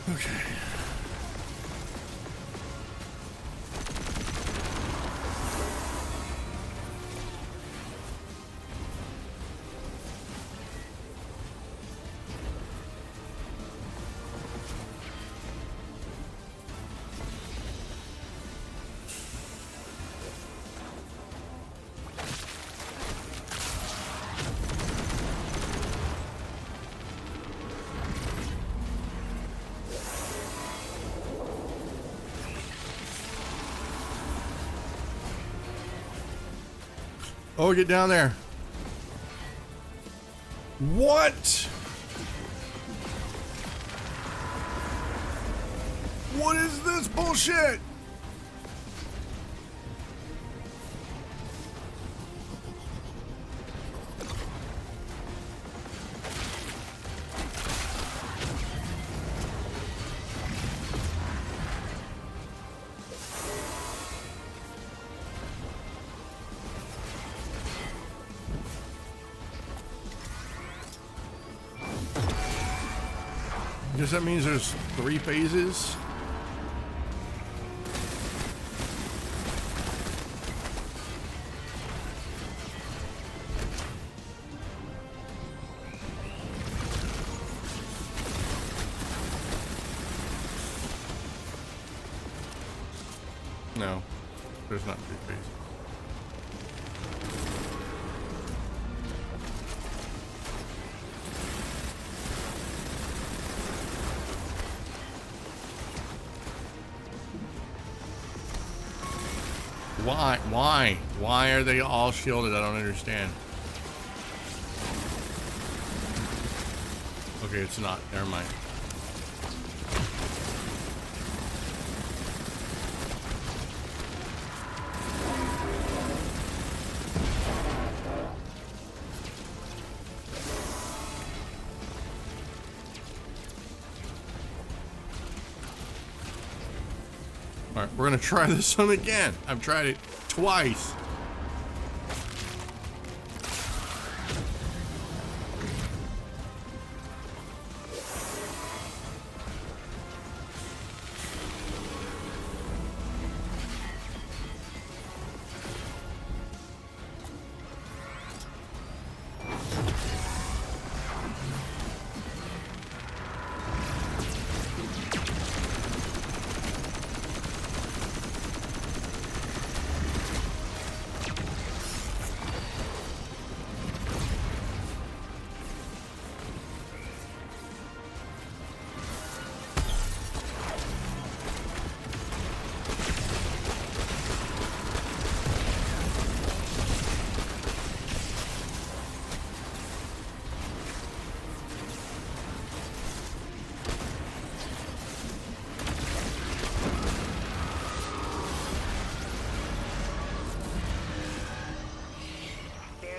Okay. Oh, get down there. What? What is this bullshit? Guess that means there's 3 phases. No, there's not toothpaste. Why are they all shielded? I don't understand. Okay, it's not. Never mind. All right, we're gonna try this one again. I've tried it twice.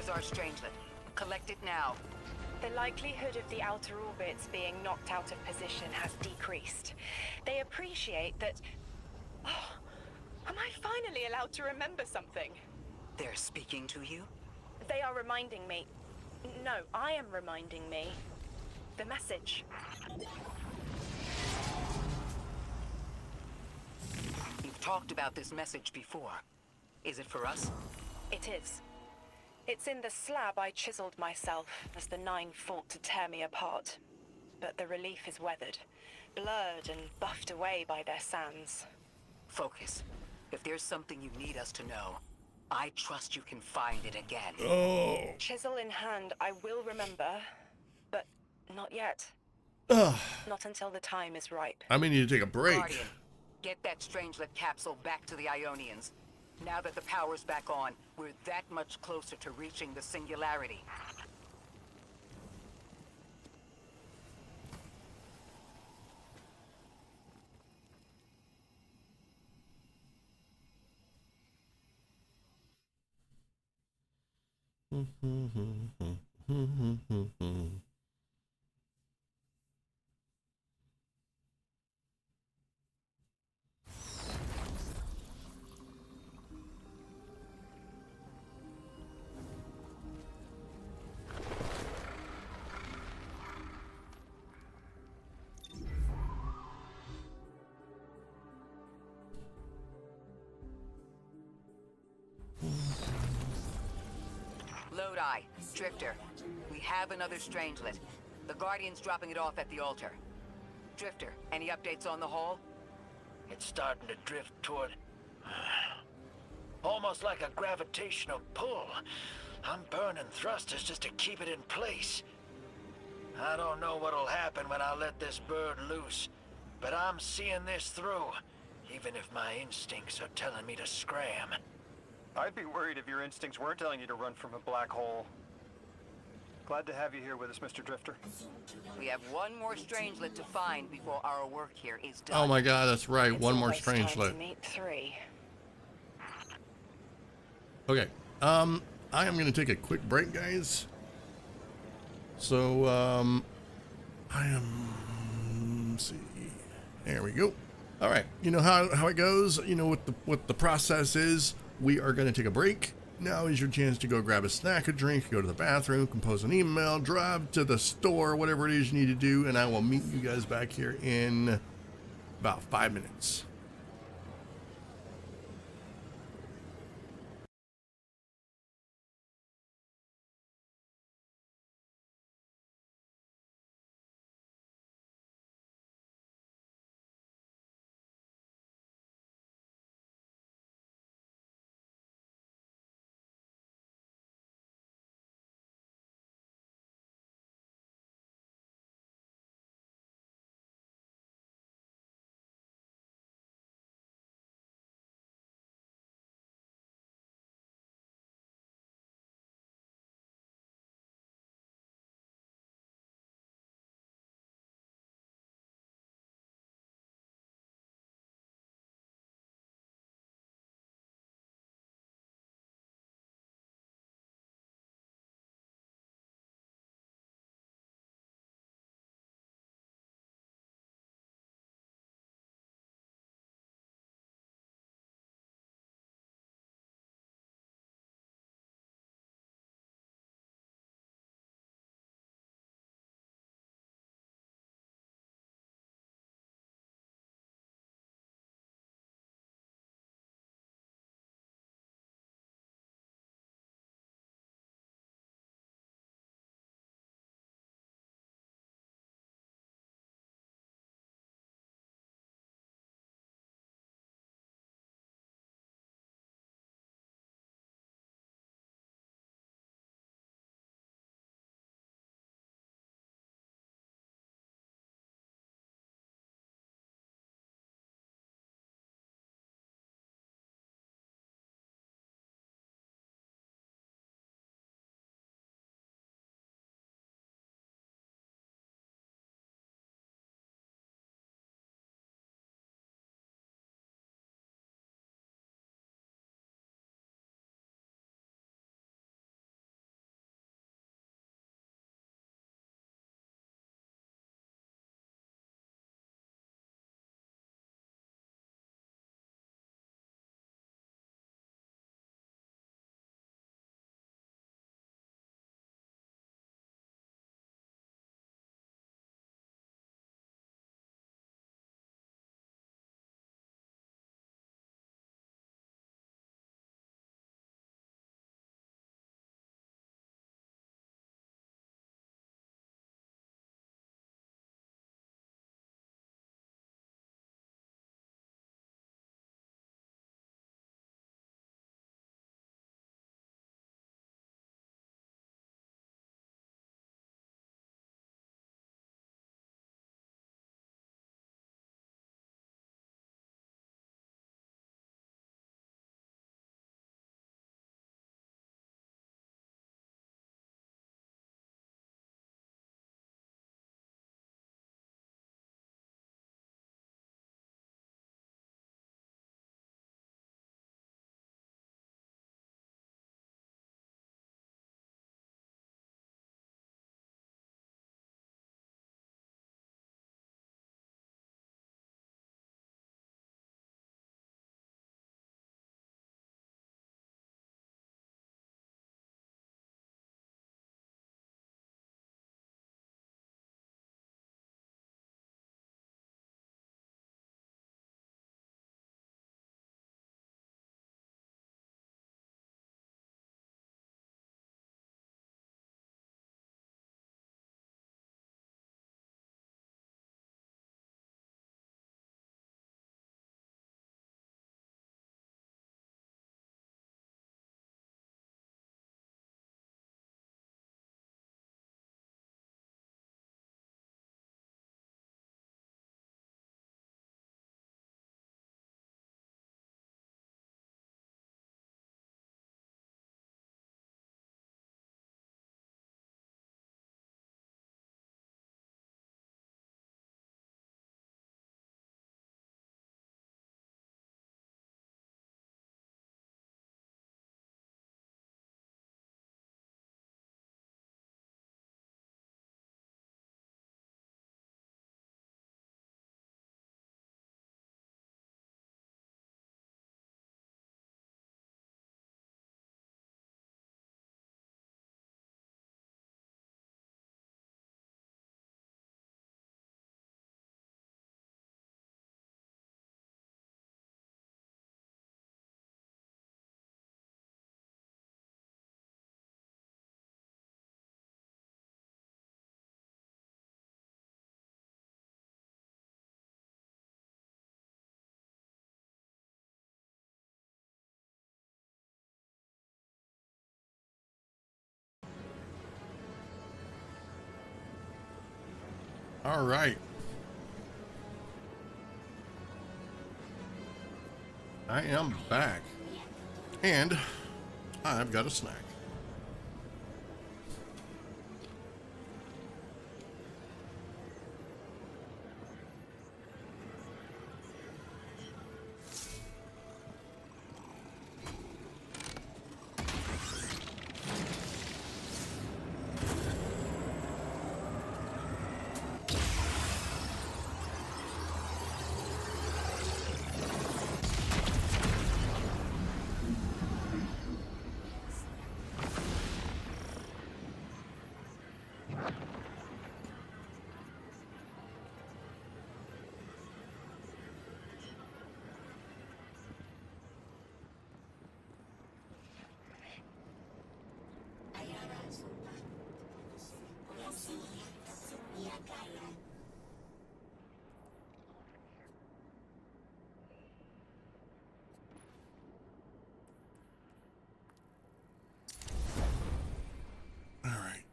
Our strangelet. Collect it now. The likelihood of the outer orbits being knocked out of position has decreased. They appreciate that... Oh, am I finally allowed to remember something? They're speaking to you? They are reminding me... No, I am reminding me. The message. You've talked about this message before. Is it for us? It is. It's in the slab I chiseled myself as the Nine fought to tear me apart. But the relief is weathered, blurred and buffed away by their sands. Focus. If there's something you need us to know, I trust you can find it again. Oh. Chisel in hand, I will remember, but not yet. Ugh. Not until the time is ripe. I may need to take a break. Guardian, get that strangelet capsule back to the Ionians. Now that the power's back on, we're that much closer to reaching the singularity. Lodi, Drifter, we have another strangelet. The Guardian's dropping it off at the altar. Drifter, any updates on the haul? It's starting to drift toward... almost like a gravitational pull. I'm burning thrusters just to keep it in place. I don't know what'll happen when I let this bird loose, but I'm seeing this through, even if my instincts are telling me to scram. I'd be worried if your instincts weren't telling you to run from a black hole. Glad to have you here with us, Mr. Drifter. We have one more strangelet to find before our work here is done. Oh my god, that's right. It's One more almost time strangelet. to meet three. Okay. I am going to take a quick break, guys. So, I am... Let's see. There we go. All right. You know how it goes. You know what the process is. We are going to take a break. Now is your chance to go grab a snack, a drink, go to the bathroom, compose an email, drive to the store, whatever it is you need to do, and I will meet you guys back here in about 5 minutes. All right. I am back. And I've got a snack.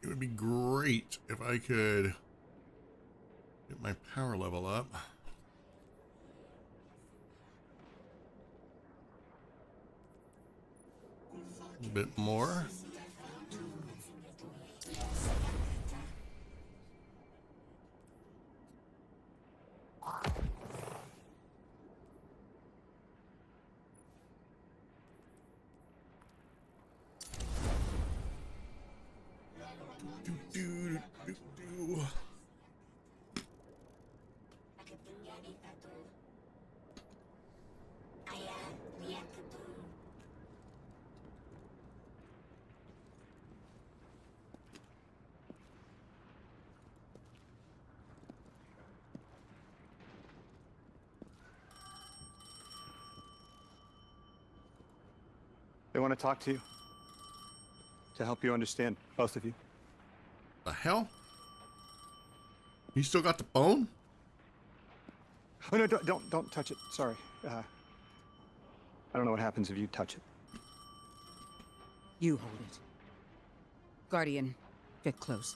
It would be great if I could get my power level up. A bit more. They want to talk to you. To help you understand, both of you. The hell? You still got the bone? Oh no, don't touch it. Sorry. I don't know what happens if you touch it. You hold it. Guardian, get close.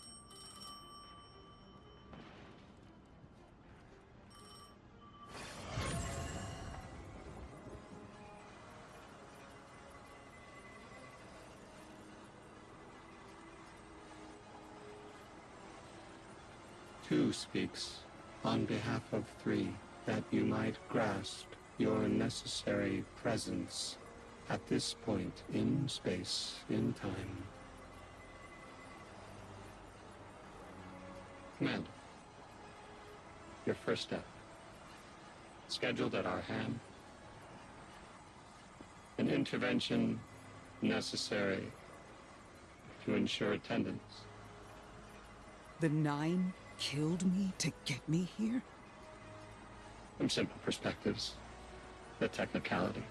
Two speaks on behalf of three, that you might grasp your necessary presence at this point in space, in time. Commander, your first step, scheduled at our hand. An intervention necessary to ensure attendance. The 9 killed me to get me here? From simple perspectives, the technicality.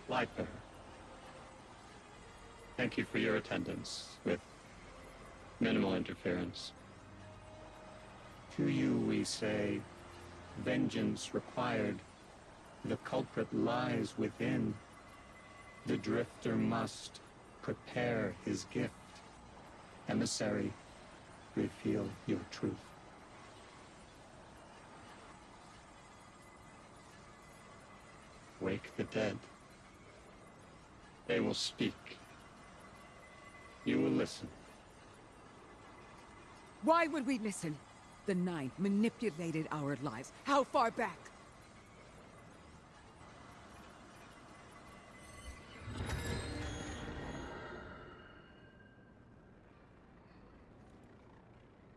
Lightbearer, thank you for your attendance with minimal interference. To you we say, vengeance required. The culprit lies within. The drifter must prepare his gift. Emissary, reveal your truth. Wake the dead. They will speak. You will listen. Why would we listen? The 9 manipulated our lives. How far back?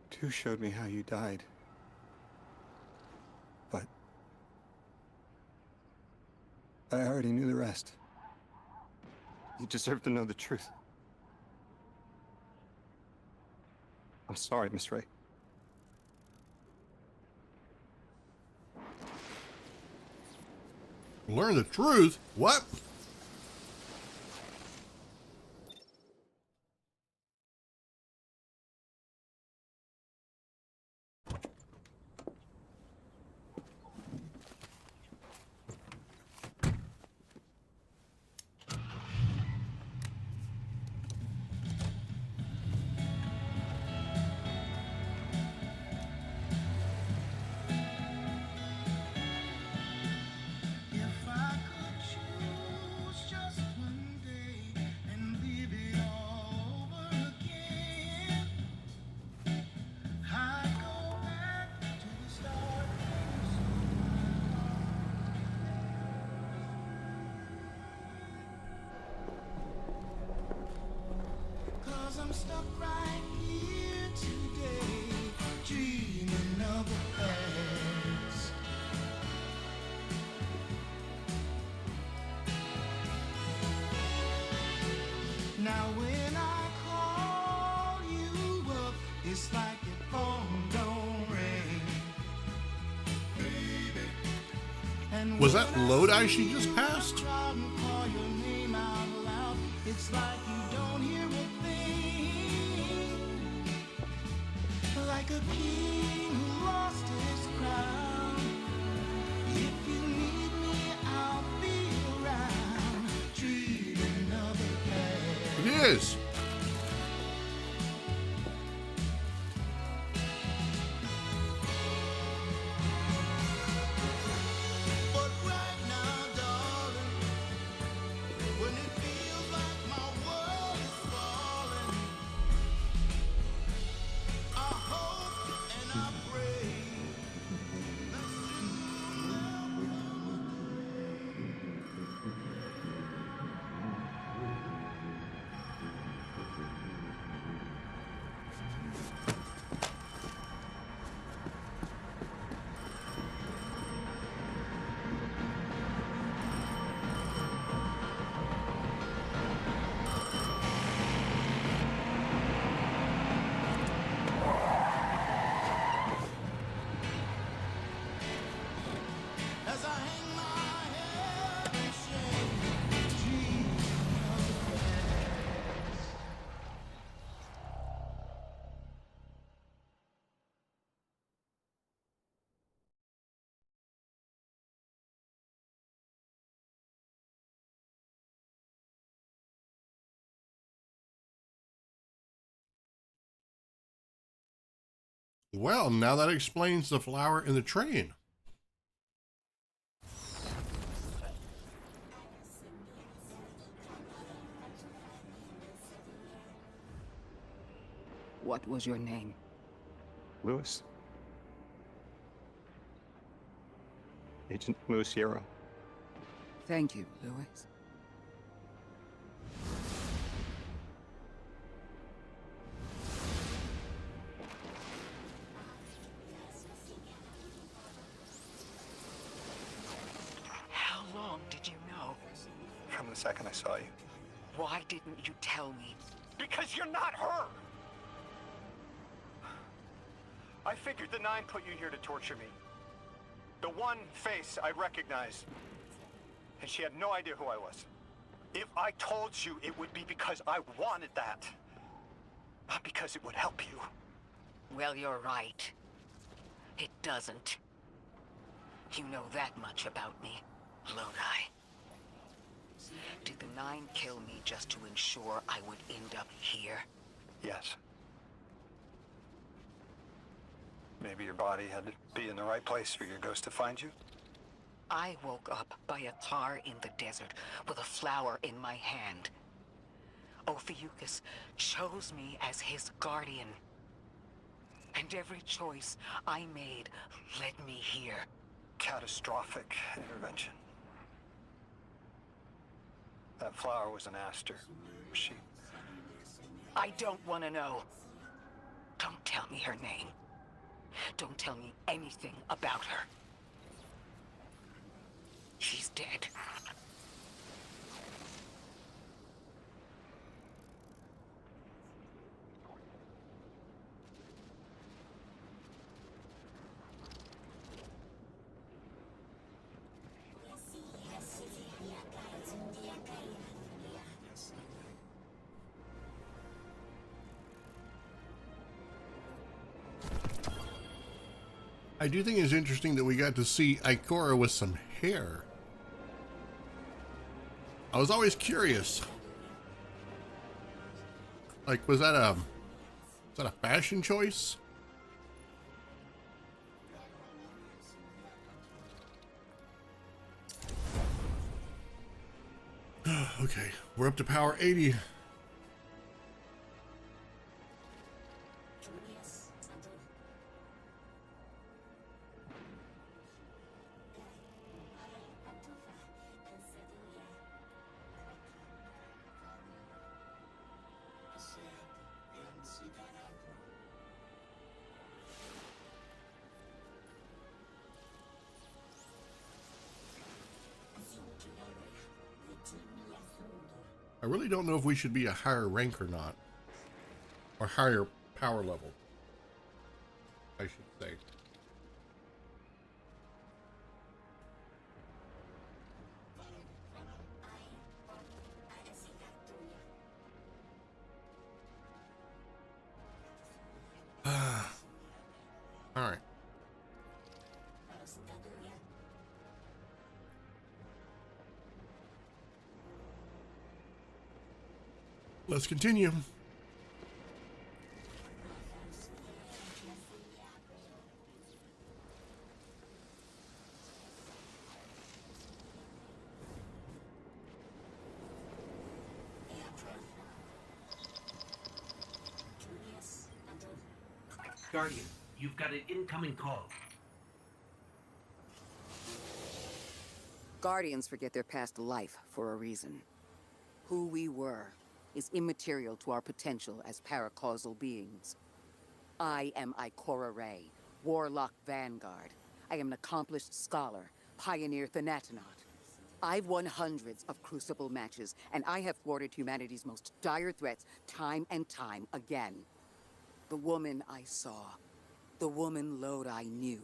Tu showed me how you died. But I already knew the rest. You deserve to know the truth. I'm sorry, Miss Ray. Learn the truth? What? I'm stuck right here today, dreaming of the past. Now when I call you up, it's like your phone don't ring. Baby. And Was that Lodi she just passed? call your name out loud, it's like you don't hear a thing. Like a king who lost his crown. If you need me, I'll be around, dreaming of the past. It is. But right now, darling, when it feels like my world is falling, I hope and I pray that soon there'll come as I hang my head in shame, dreaming of the past. Well, now that explains the flower in the train. What was your name? Lewis. Agent Lewis Sierra. Thank you, Lewis. How long did you know? From the second I saw you. Why didn't you tell me? Because you're not her! I figured the Nine put you here to torture me. The one face I recognize. And she had no idea who I was. If I told you, it would be because I wanted that. Not because it would help you. Well, you're right. It doesn't. You know that much about me, Lodi. Did the Nine kill me just to ensure I would end up here? Yes. Maybe your body had to be in the right place for your ghost to find you. I woke up by a tar in the desert with a flower in my hand. Ophiuchus chose me as his guardian. And every choice I made led me here. Catastrophic intervention. That flower was an aster. She... I don't want to know. Don't tell me her name. Don't tell me anything about her. She's dead. I do think it's interesting that we got to see Ikora with some hair. I was always curious. Like, was that a fashion choice? Okay, we're up to power 80. really don't know if we should be a higher rank or not. Or higher power level, I should say. All right. Let's continue. Guardian, you've got an incoming call. Guardians forget their past life for a reason. Who we were is immaterial to our potential as paracausal beings. I am Ikora Ray, Warlock Vanguard. I am an accomplished scholar, pioneer Thanatonaut. I've won hundreds of Crucible matches, and I have thwarted humanity's most dire threats time and time again. The woman I saw, the woman Lodi knew,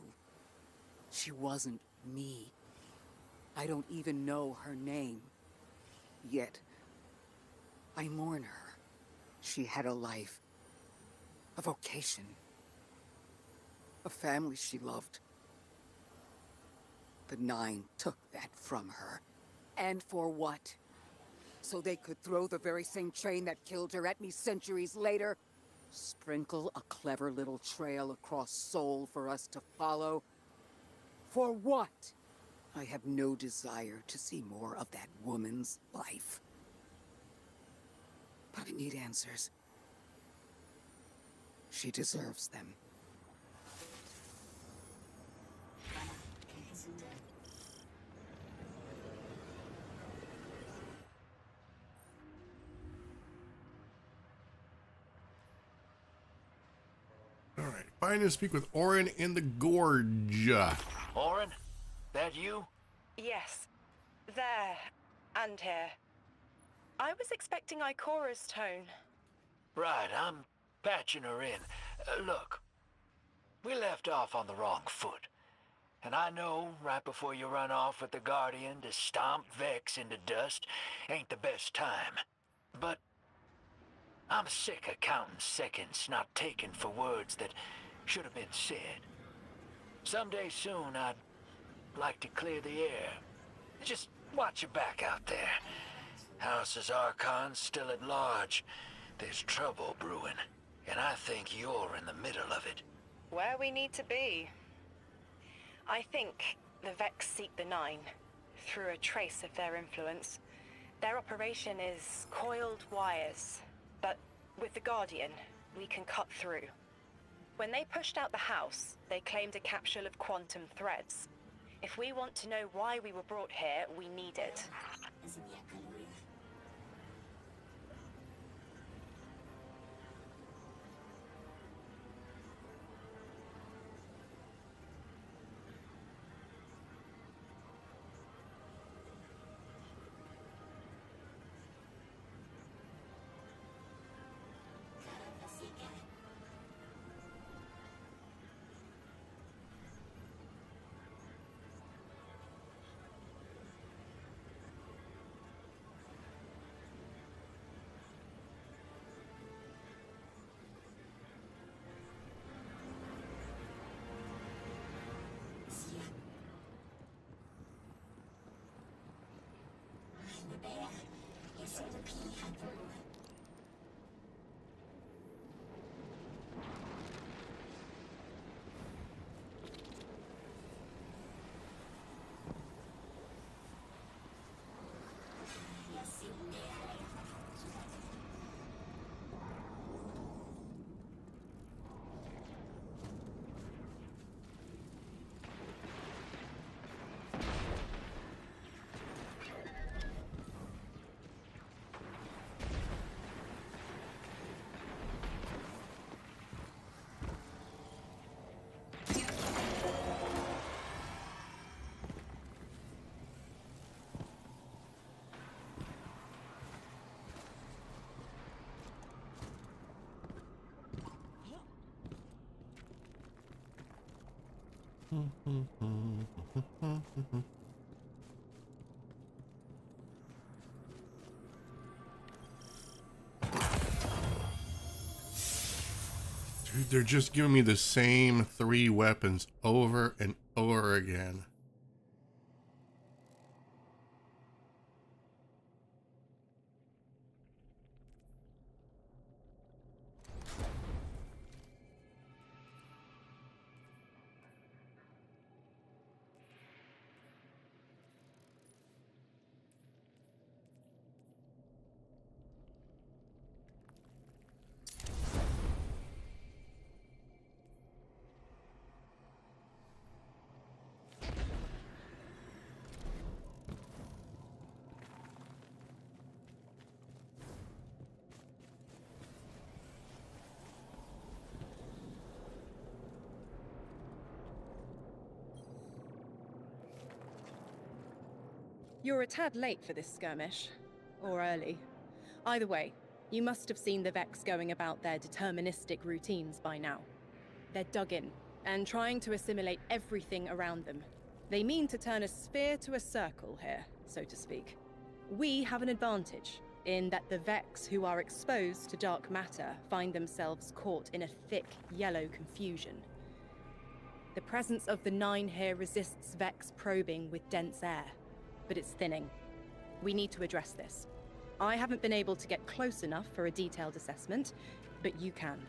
she wasn't me. I don't even know her name. Yet, I mourn her. She had a life, a vocation, a family she loved. The Nine took that from her. And for what? So they could throw the very same train that killed her at me centuries later? Sprinkle a clever little trail across Seoul for us to follow? For what? I have no desire to see more of that woman's life. But I need answers. She deserves them. All right. Find and speak with Orin in the Gorge. Orin? That you? Yes. There. And here. I was expecting Ikora's tone. Right, I'm patching her in. Look, we left off on the wrong foot. And I know right before you run off with the Guardian to stomp Vex into dust ain't the best time. But I'm sick of counting seconds not taken for words that should have been said. Someday soon I'd like to clear the air. Just watch your back out there. House's Archon's still at large. There's trouble brewing, and I think you're in the middle of it. Where we need to be. I think the Vex seek the Nine, through a trace of their influence. Their operation is coiled wires, but with the Guardian, we can cut through. When they pushed out the house, they claimed a capsule of quantum threads. If we want to know why we were brought here, we need it. Dude, they're just giving me the same 3 weapons over and over again. You're a tad late for this skirmish. Or early. Either way, you must have seen the Vex going about their deterministic routines by now. They're dug in, and trying to assimilate everything around them. They mean to turn a sphere to a circle here, so to speak. We have an advantage, in that the Vex who are exposed to dark matter find themselves caught in a thick, yellow confusion. The presence of the Nine here resists Vex probing with dense air, but it's thinning. We need to address this. I haven't been able to get close enough for a detailed assessment, but you can.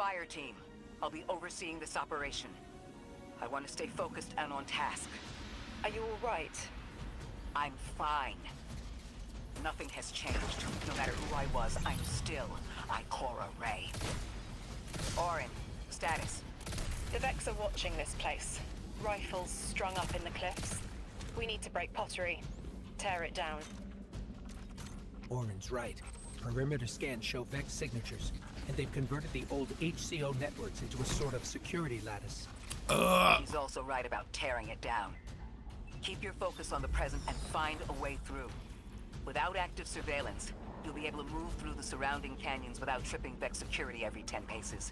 fire team. I'll be overseeing this operation. I want to stay focused and on task. Are you all right? I'm fine. Nothing has changed. No matter who I was, I'm still Ikora Ray. Orin, status. The Vex are watching this place. Rifles strung up in the cliffs. We need to break pottery. Tear it down. Orin's right. Perimeter scans show Vex signatures, and they've converted the old HCO networks into a sort of security lattice. He's also right about tearing it down. Keep your focus on the present and find a way through. Without active surveillance, you'll be able to move through the surrounding canyons without tripping Vex security every 10 paces.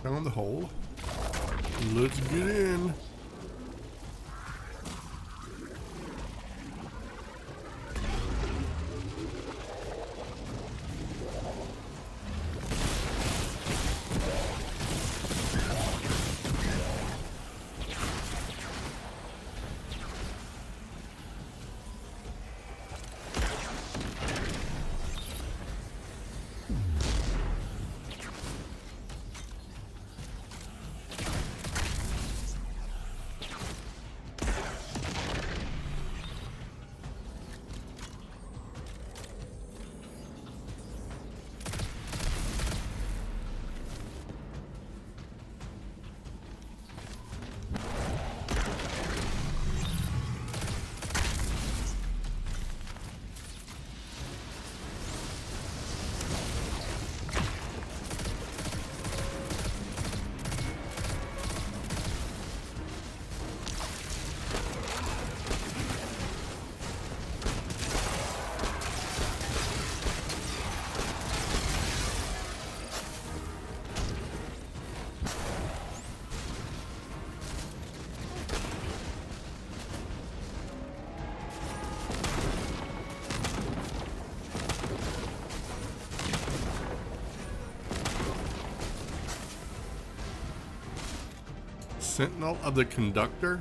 Found the hole. Let's get in. Sentinel of the Conductor?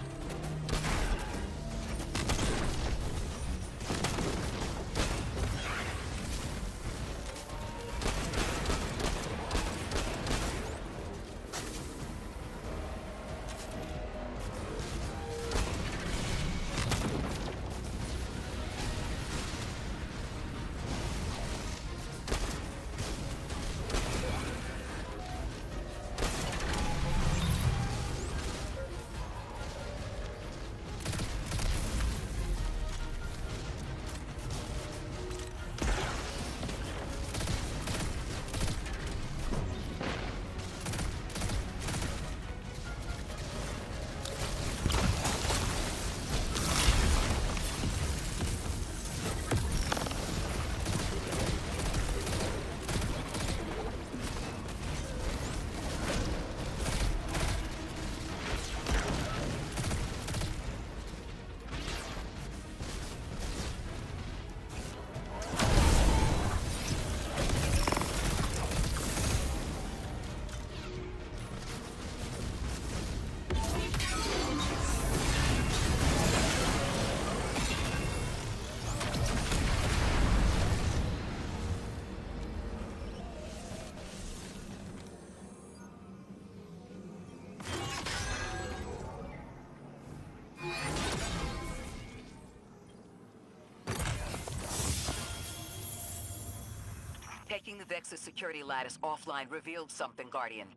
Taking the Vex's security lattice offline revealed something, Guardian.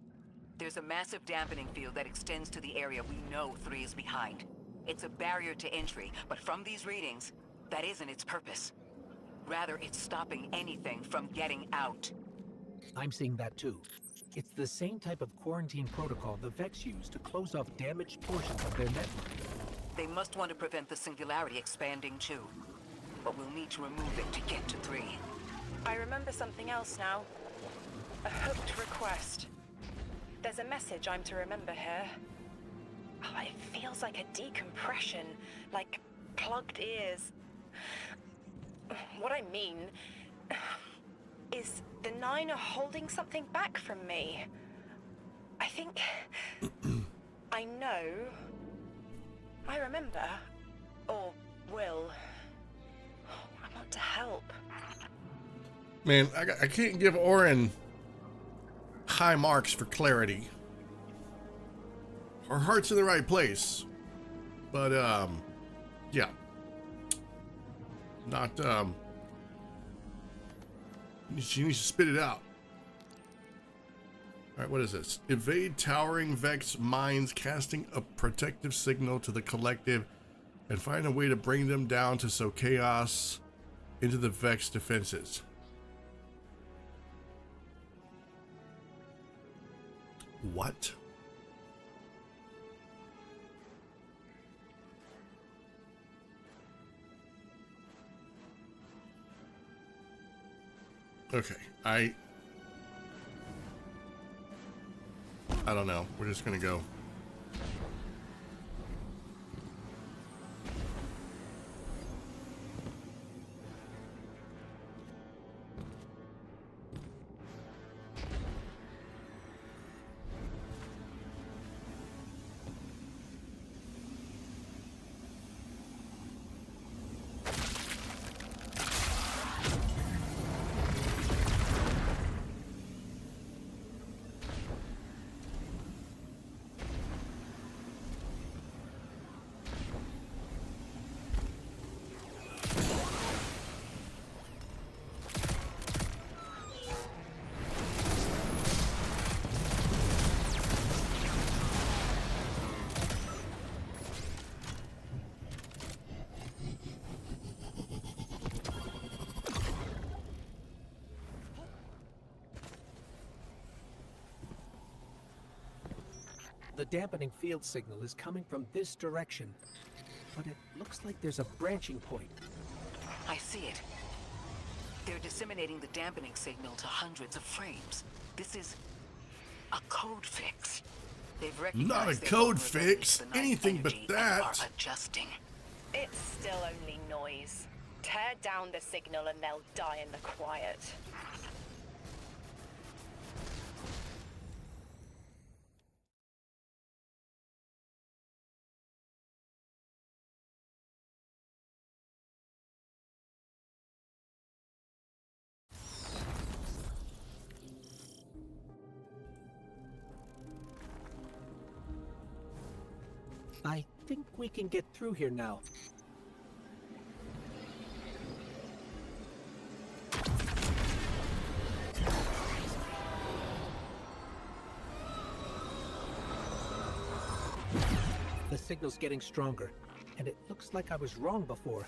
There's a massive dampening field that extends to the area we know 3 is behind. It's a barrier to entry, but from these readings, that isn't its purpose. Rather, it's stopping anything from getting out. I'm seeing that too. It's the same type of quarantine protocol the Vex use to close off damaged portions of their network. They must want to prevent the singularity expanding too. But we'll need to remove it to get to 3. I remember something else now. A hooked request. There's a message I'm to remember here. Oh, it feels like a decompression, like plugged ears. What I mean is the 9 are holding something back from me. I think I know. I remember. Or will. I want to help. Man, I can't give Orin high marks for clarity. Her heart's in the right place. But, yeah. Not, she needs to spit it out. Alright, what is this? Evade towering Vex mines, casting a protective signal to the collective, and find a way to bring them down to sow chaos into the Vex defenses. What? Okay, I don't know. We're just gonna go. The dampening field signal is coming from this direction, but it looks like there's a branching point. I see it. They're disseminating the dampening signal to hundreds of frames. This is a code fix. They've recognized Not a their code vulnerability fix, to the Ninth anything but energy and that. are adjusting. It's still only noise. Tear down the signal and they'll die in the quiet. I think we can get through here now. The signal's getting stronger, and it looks like I was wrong before.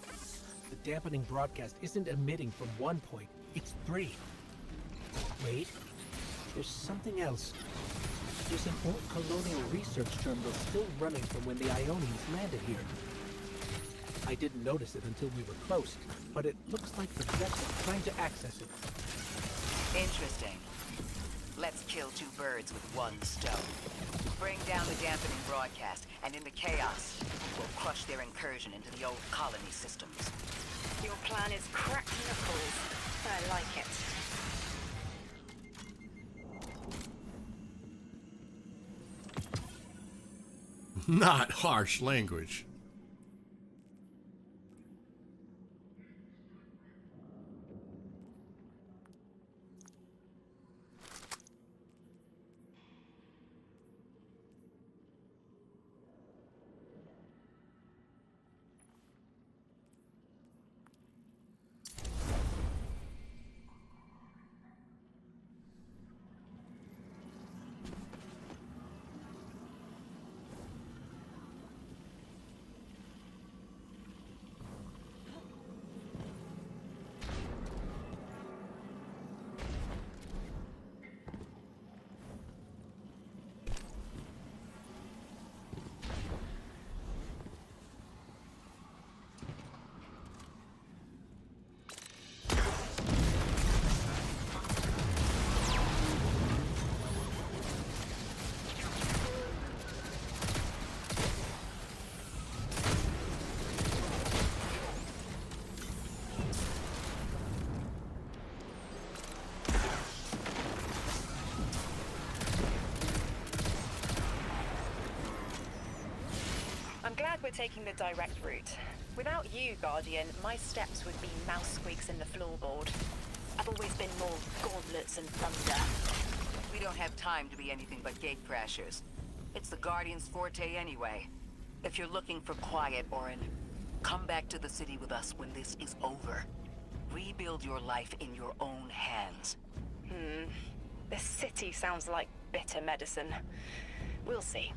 The dampening broadcast isn't emitting from 1 point, it's 3. Wait, there's something else. There's an old colonial research terminal still running from when the Ionians landed here. I didn't notice it until we were close, but it looks like the Vex are trying to access it. Interesting. Let's kill 2 birds with 1 stone. Bring down the dampening broadcast, and in the chaos, we'll crush their incursion into the old colony systems. Your plan is crack knuckles. I like it. Not harsh language. glad we're taking the direct route. Without you, Guardian, my steps would be mouse squeaks in the floorboard. I've always been more gauntlets and thunder. We don't have time to be anything but gate crashers. It's the Guardian's forte anyway. If you're looking for quiet, Orin, come back to the city with us when this is over. Rebuild your life in your own hands. The city sounds like bitter medicine. We'll see.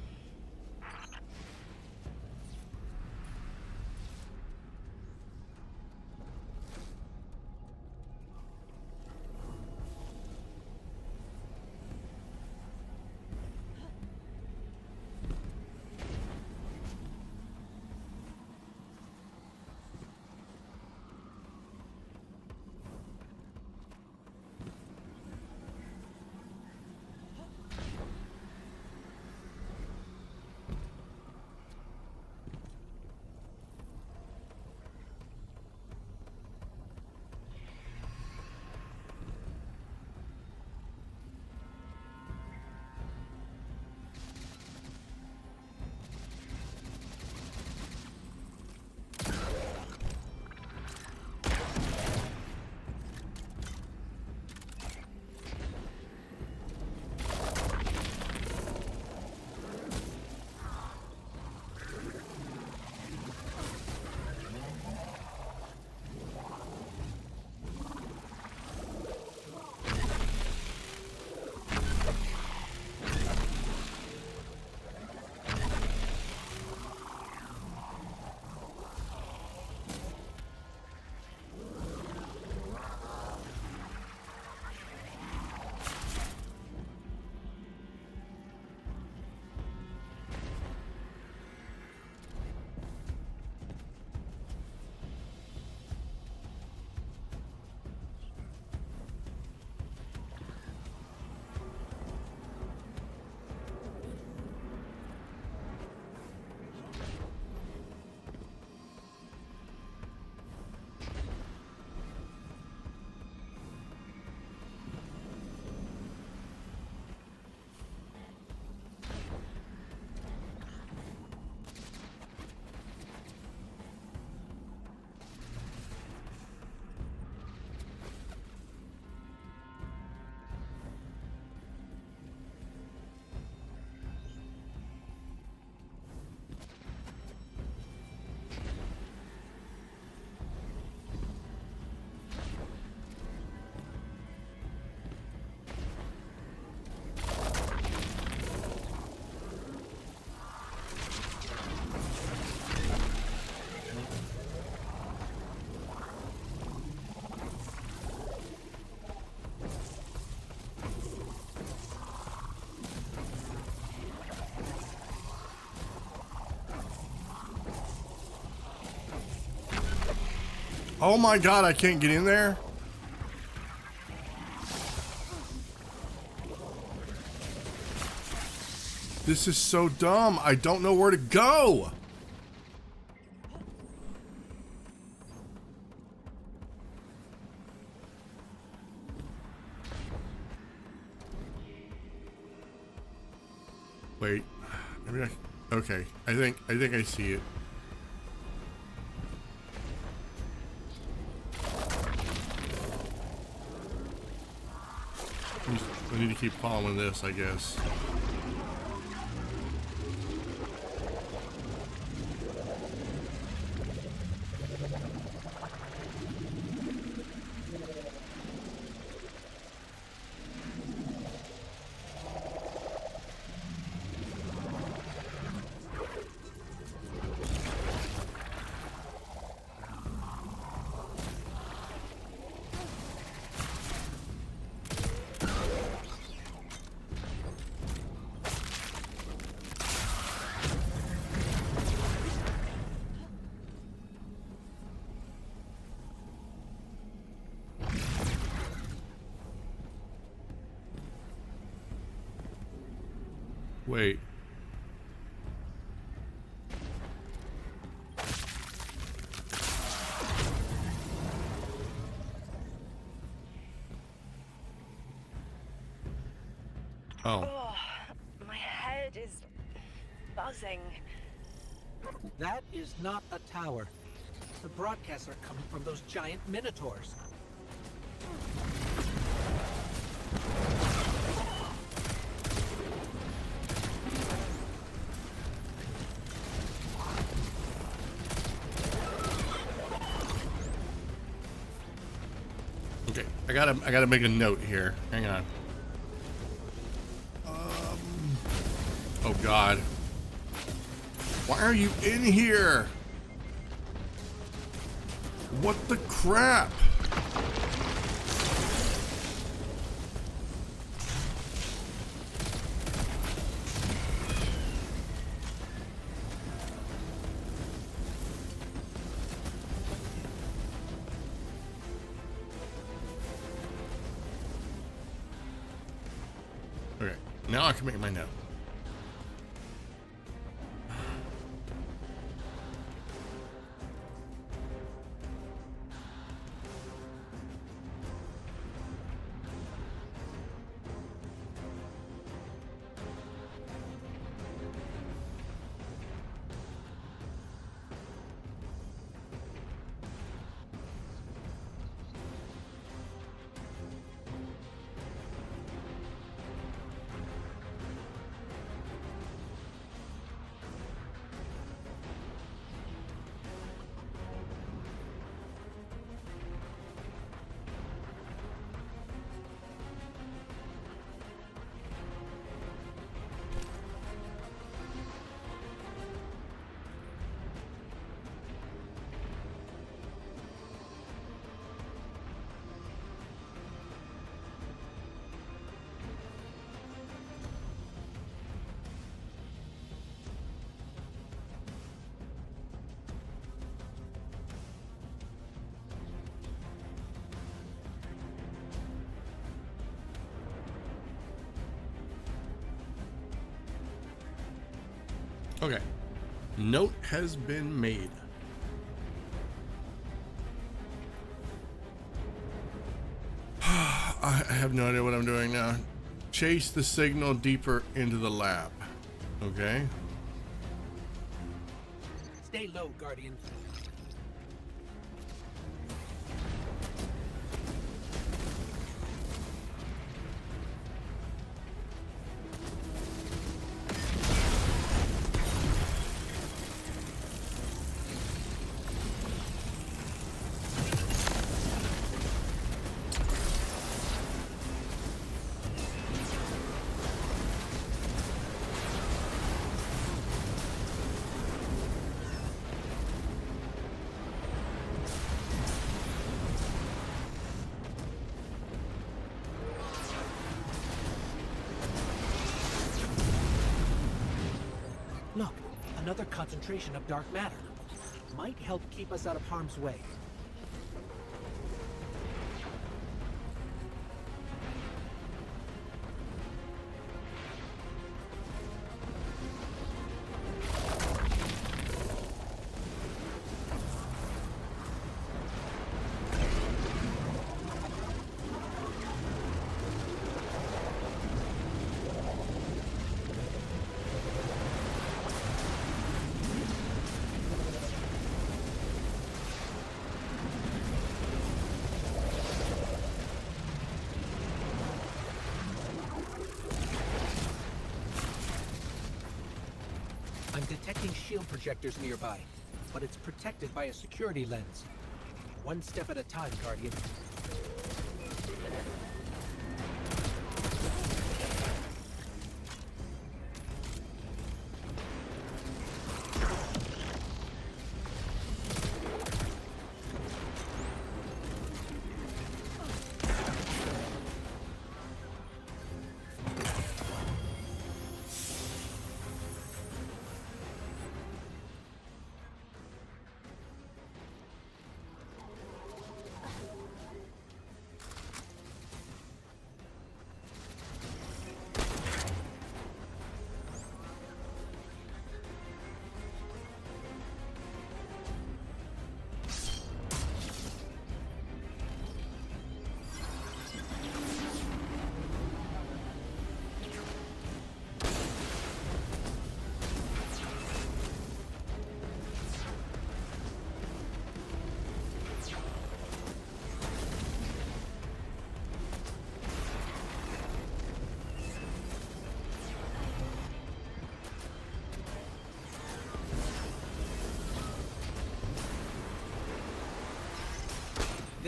Oh my god, I can't get in there? This is so dumb. I don't know where to go. Wait. Maybe I, okay. I think I see it. I need to keep following this, I guess. Wait. Oh, my head is buzzing. That is not a tower. The broadcasts are coming from those giant minotaurs. Okay, I gotta make a note here. Hang on. Oh God. Why are you in here? What the crap? Okay, now I can make my note. Okay. Note has been made. I have no idea what I'm doing now. Chase the signal deeper into the lab. Okay. Stay low, Guardian. Look, another concentration of dark matter. Might help keep us out of harm's way. I'm detecting shield projectors nearby, but it's protected by a security lens. One step at a time, Guardian.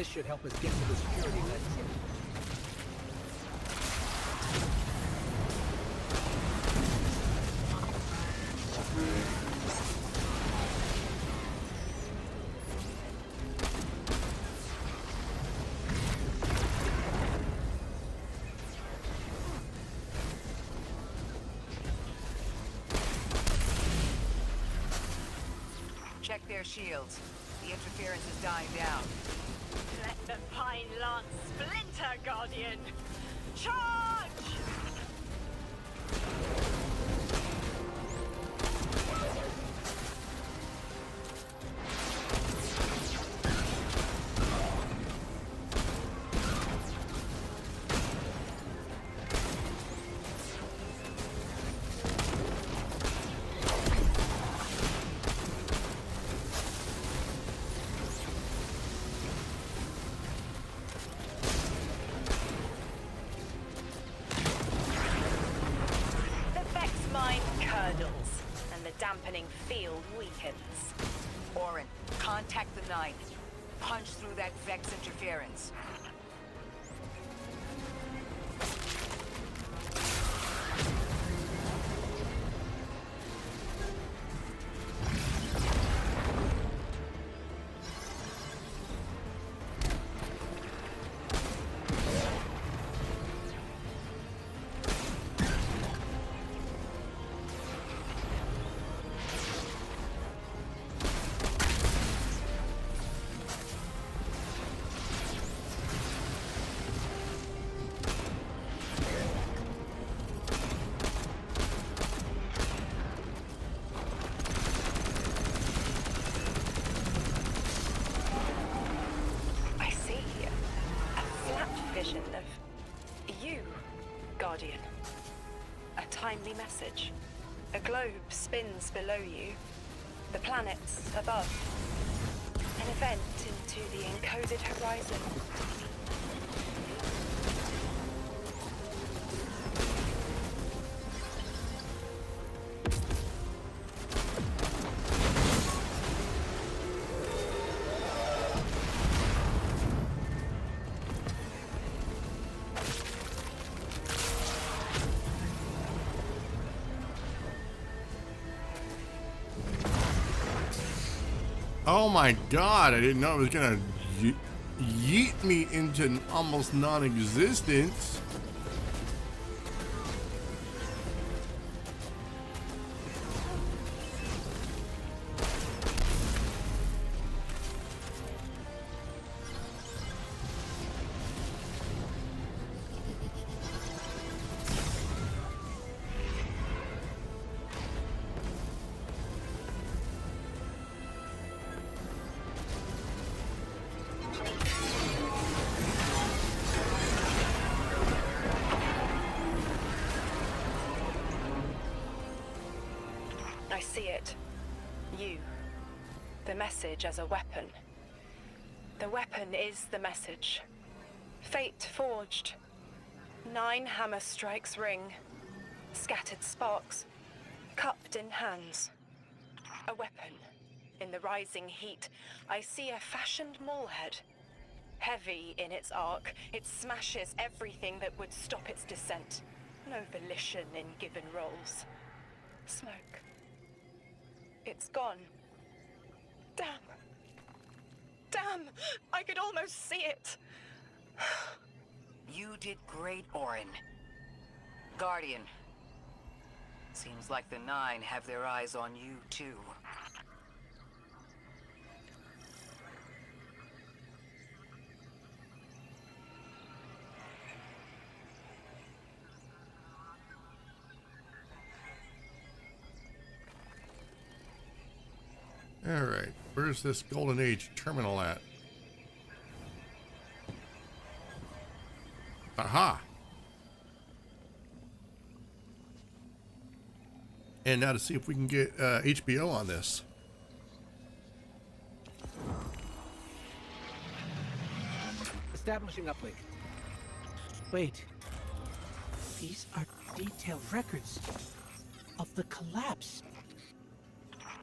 This should help us get to the security lens. Check their shields. The interference is dying down. Let the pine lance splinter, Guardian! Charge! And the dampening field weakens. Orin, contact the Ninth. Punch through that Vex interference. Guardian. A timely message. A globe spins below you. The planets above. An event into the encoded horizon. Oh my god, I didn't know it was gonna yeet me into almost non-existence. I see it. You. The message as a weapon. The weapon is the message. Fate forged. 9 hammer strikes ring. Scattered sparks. Cupped in hands. A weapon. In the rising heat, I see a fashioned mallhead. Heavy in its arc, it smashes everything that would stop its descent. No volition in given roles. Smoke. It's gone. Damn. Damn! I could almost see it. You did great, Orin. Guardian. Seems like the 9 have their eyes on you, too. Alright, where's this Golden Age terminal at? Aha! And now to see if we can get HBO on this. Establishing uplink. Wait. These are detailed records of the collapse.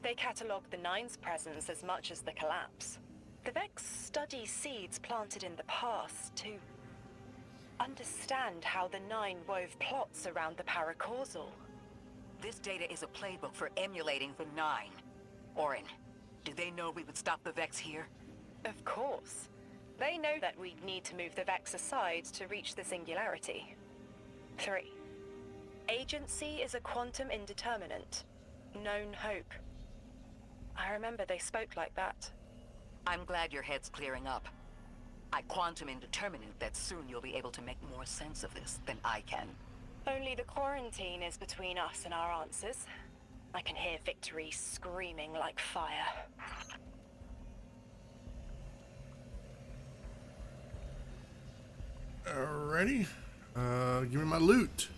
They catalogue the 9's presence as much as the collapse. The Vex study seeds planted in the past, to understand how the Nine wove plots around the paracausal. This data is a playbook for emulating the Nine. Orin, do they know we would stop the Vex here? Of course. They know that we'd need to move the Vex aside to reach the singularity. 3. Agency is a quantum indeterminate. Known hope. I remember they spoke like that. I'm glad your head's clearing up. I quantum indeterminate that soon you'll be able to make more sense of this than I can. Only the quarantine is between us and our answers. I can hear victory screaming like fire. Alrighty. Give me my loot.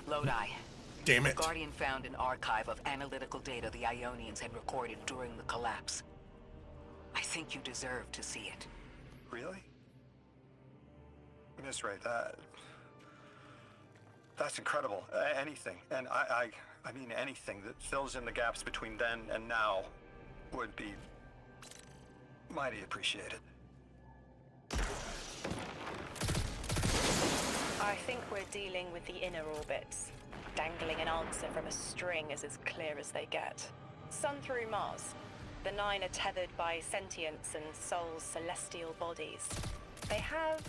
Lodi. Damn it. The Guardian found an archive of analytical data the Ionians had recorded during the collapse. I think you deserve to see it. Really? Miss Ray, that's incredible. Anything, and I mean anything that fills in the gaps between then and now would be mighty appreciated. I think we're dealing with the inner orbits. Dangling an answer from a string is as clear as they get. Sun through Mars. The Nine are tethered by sentience and Sol's celestial bodies. They have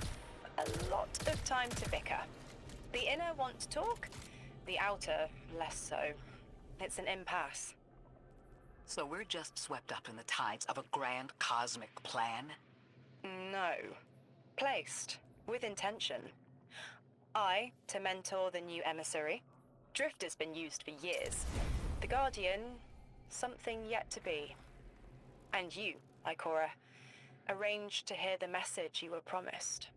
a lot of time to bicker. The inner want to talk, the outer less so. It's an impasse. So we're just swept up in the tides of a grand cosmic plan? No. Placed. With intention. I, to mentor the new emissary. Drifter's been used for years. The Guardian, something yet to be. And you, Ikora, arranged to hear the message you were promised.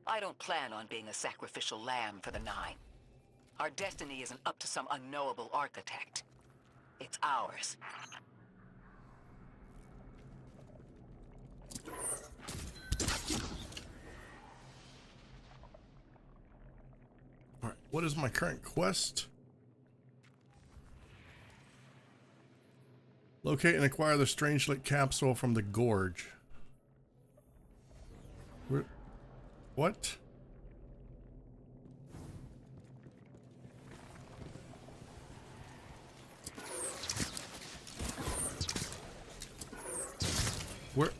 I don't plan on being a sacrificial lamb for the Nine. Our destiny isn't up to some unknowable architect. It's ours. All right, what is my current quest? Locate and acquire the Strangelet capsule from the Gorge. What? Where?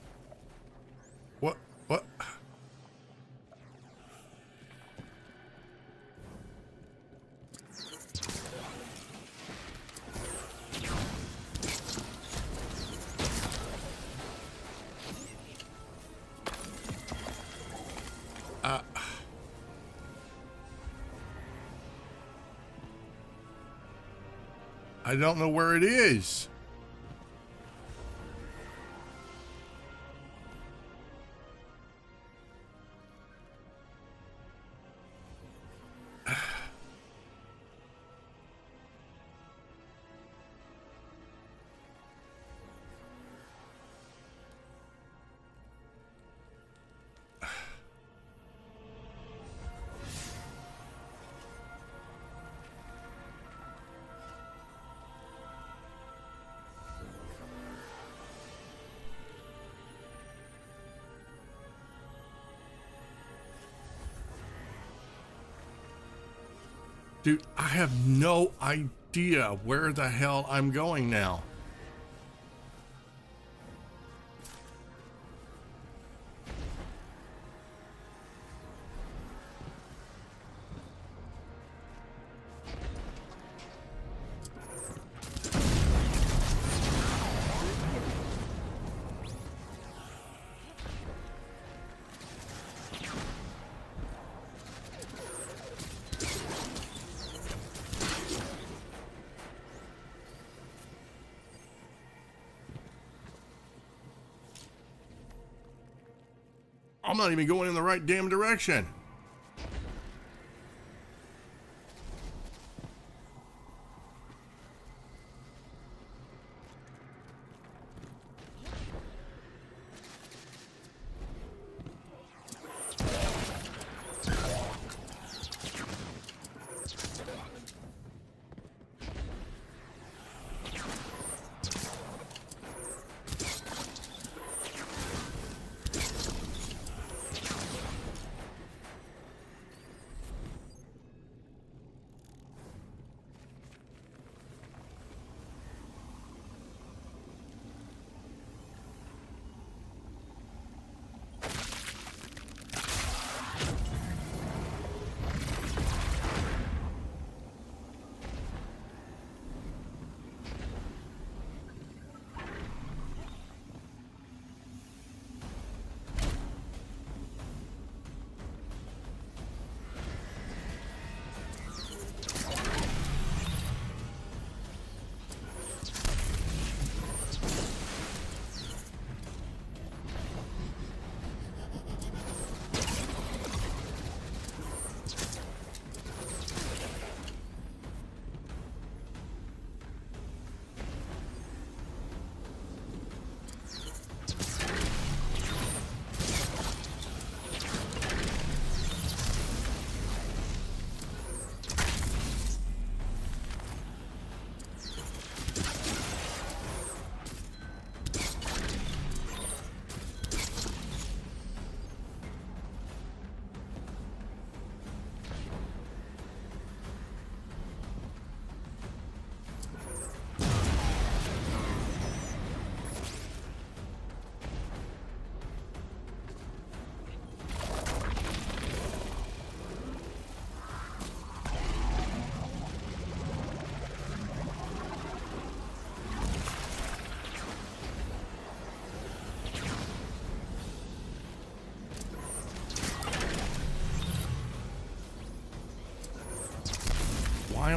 What? What? I don't know where it is. Dude, I have no idea where the hell I'm going now. I'm not even going in the right damn direction.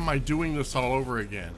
am I doing this all over again?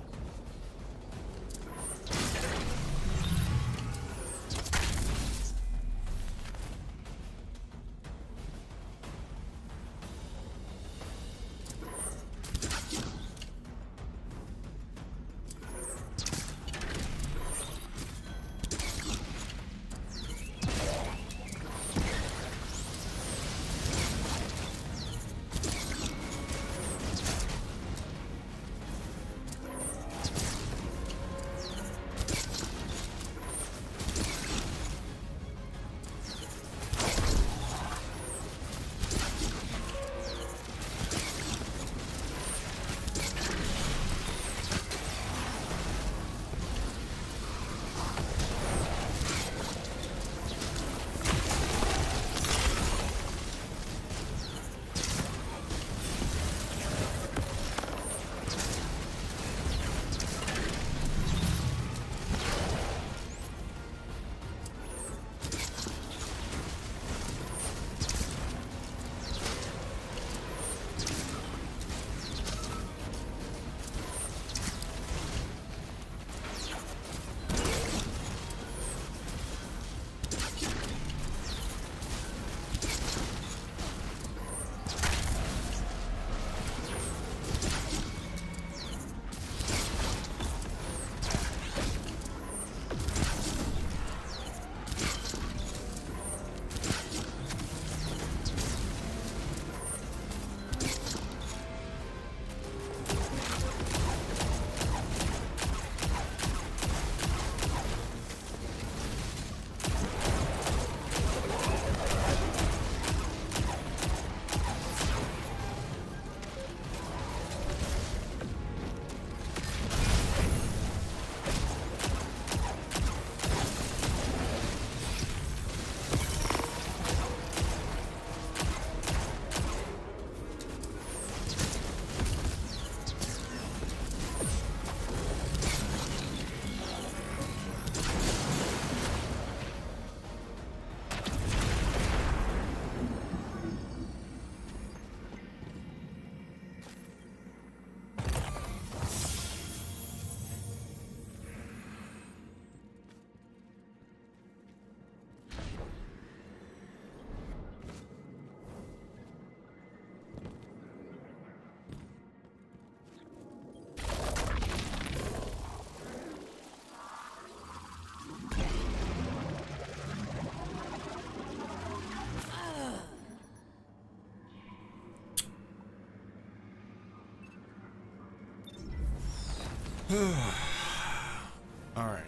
All right.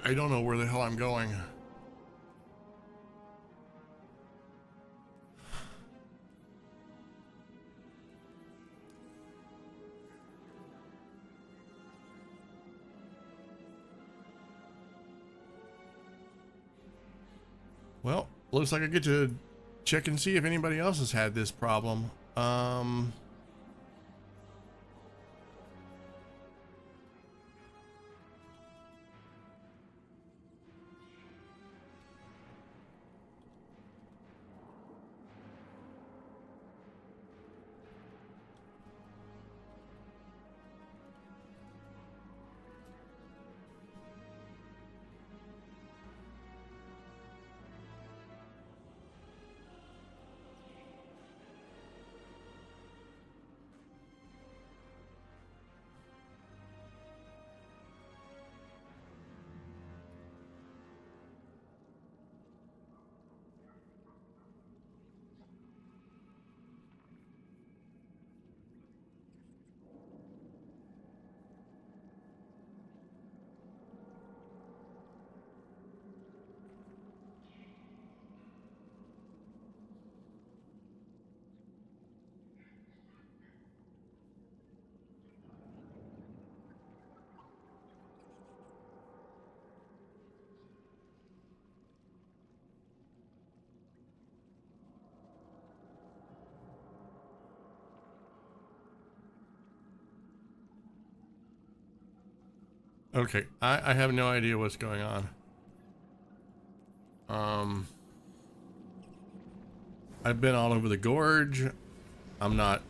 I don't know where the hell I'm going. Well, looks like I get to check and see if anybody else has had this problem. Okay, I have no idea what's going on. I've been all over the gorge. I'm not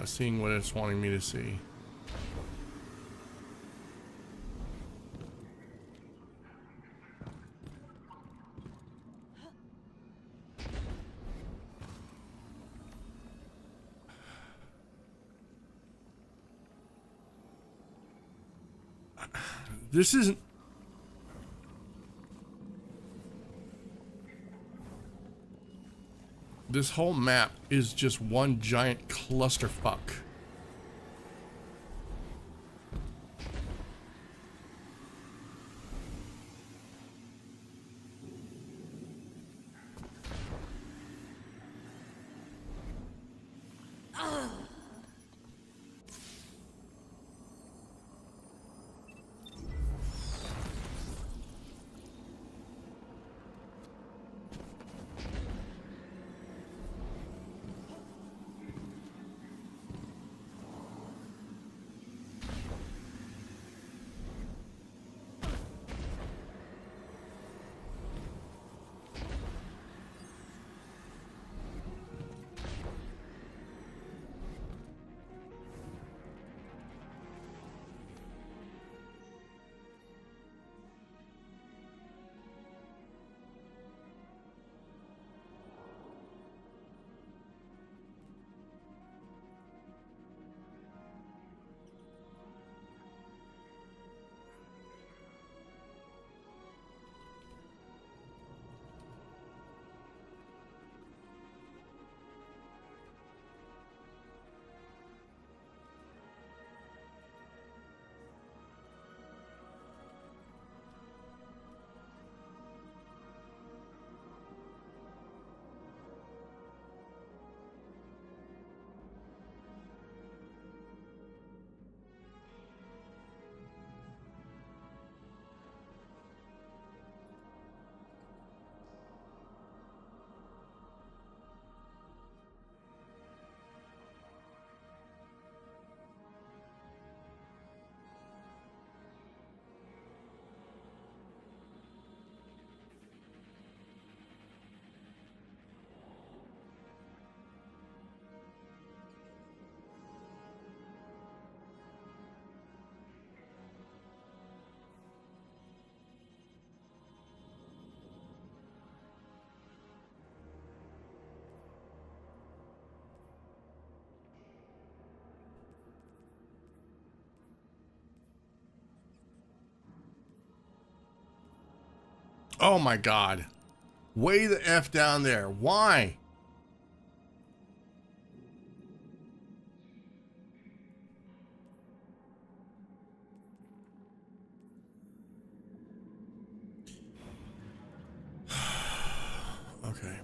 seeing what it's wanting me to see. This isn't... This whole map is just one giant clusterfuck. Oh my god. Way the F down there. Why? Okay.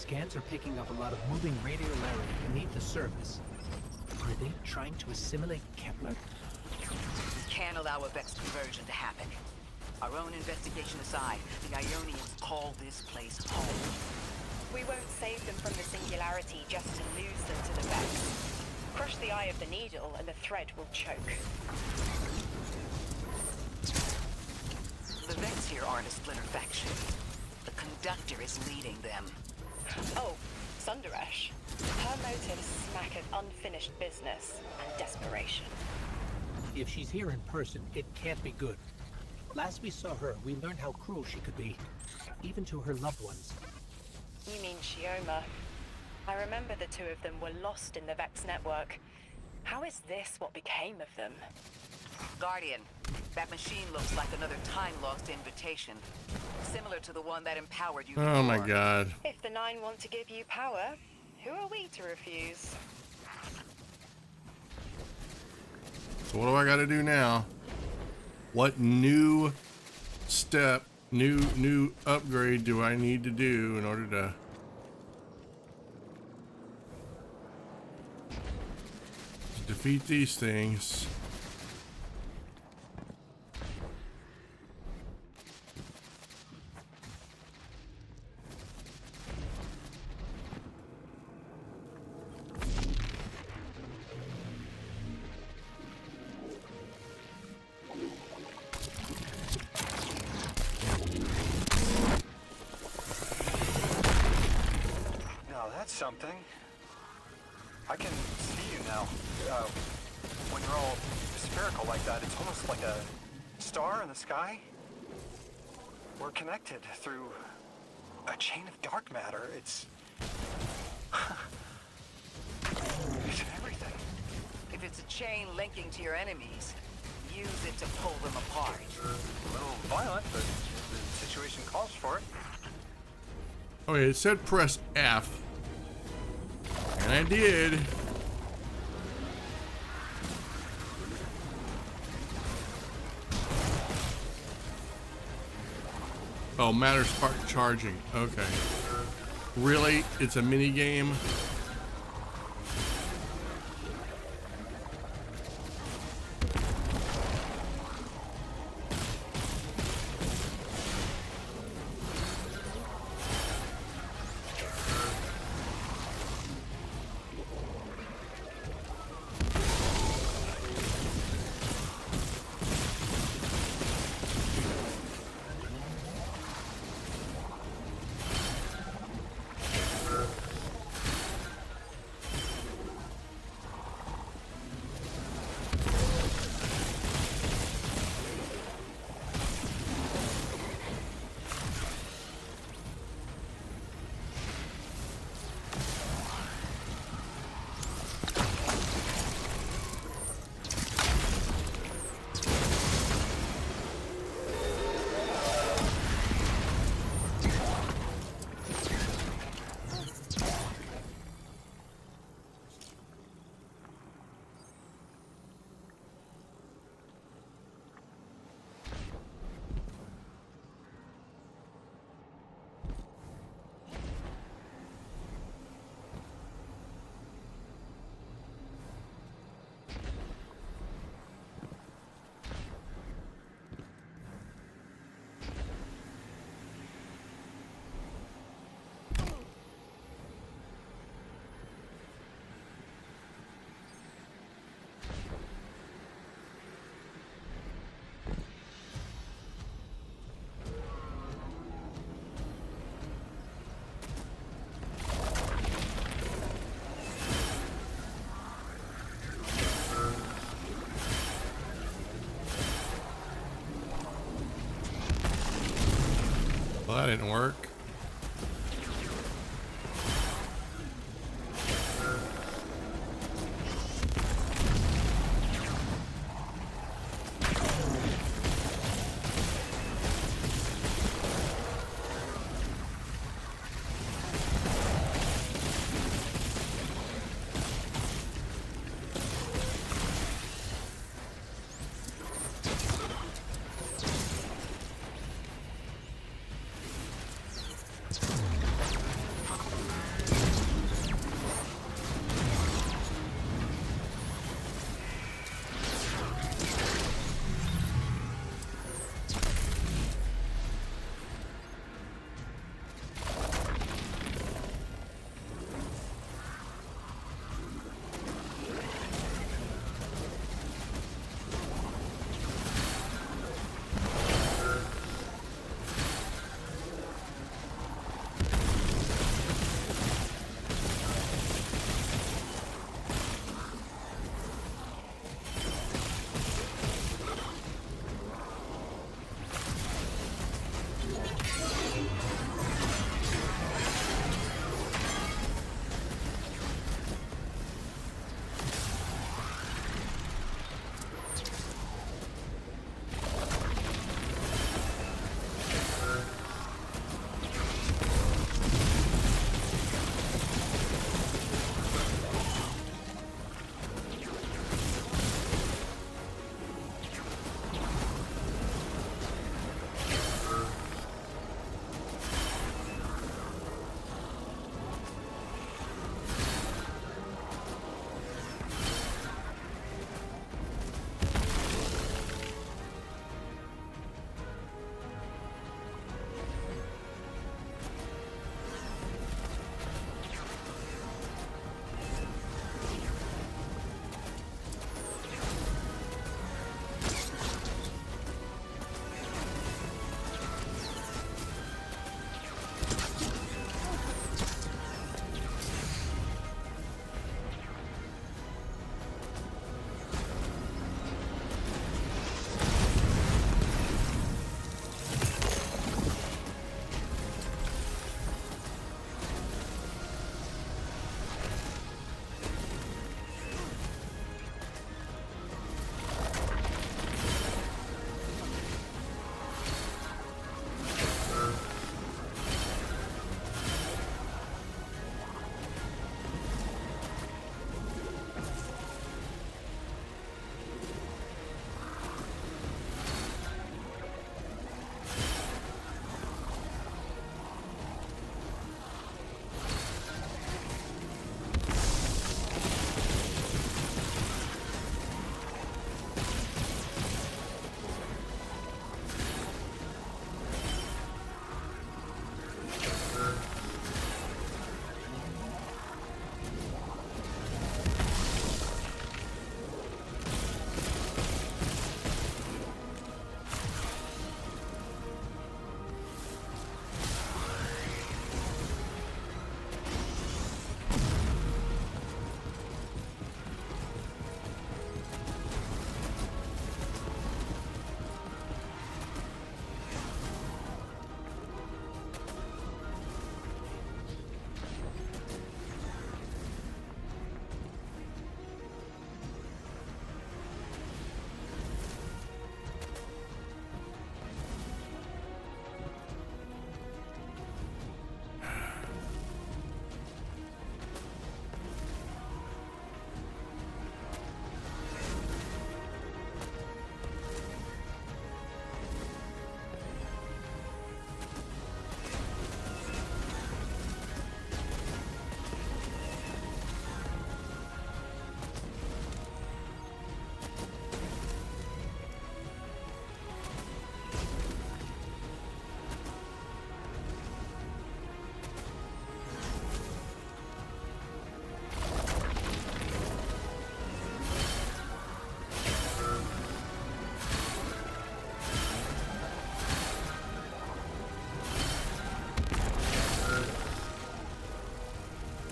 scans are picking up a lot of moving radiolarity beneath the surface. Are they trying to assimilate Kepler? We can't allow a Vex conversion to happen. Our own investigation aside, the Ionians call this place home. We won't save them from the singularity just to lose them to the Vex. Crush the eye of the needle and the thread will choke. The Vex here aren't a splinter faction. The conductor is leading them. Oh, Sundaresh. Her motives smack of unfinished business and desperation. If she's here in person, it can't be good. Last we saw her, we learned how cruel she could be, even to her loved ones. You mean Shioma? I remember the two of them were lost in the Vex network. How is this what became of them? Guardian, that machine looks like another time-lost invitation. Similar to the one that empowered you Oh my before. god. If the Nine want to give you power, who are we to refuse? So what do I gotta do now? What new step, new upgrade do I need to do in order to defeat these things? Something. I can see you now. When you're all spherical like that, it's almost like a star in the sky. We're connected through a chain of dark matter. It's everything. If it's a chain linking to your enemies, use it to pull them apart. A little violent, but the situation calls for it. Okay, it said press F. And I did. Oh, matter spark charging. Okay. Really? It's a mini game? Well, that didn't work.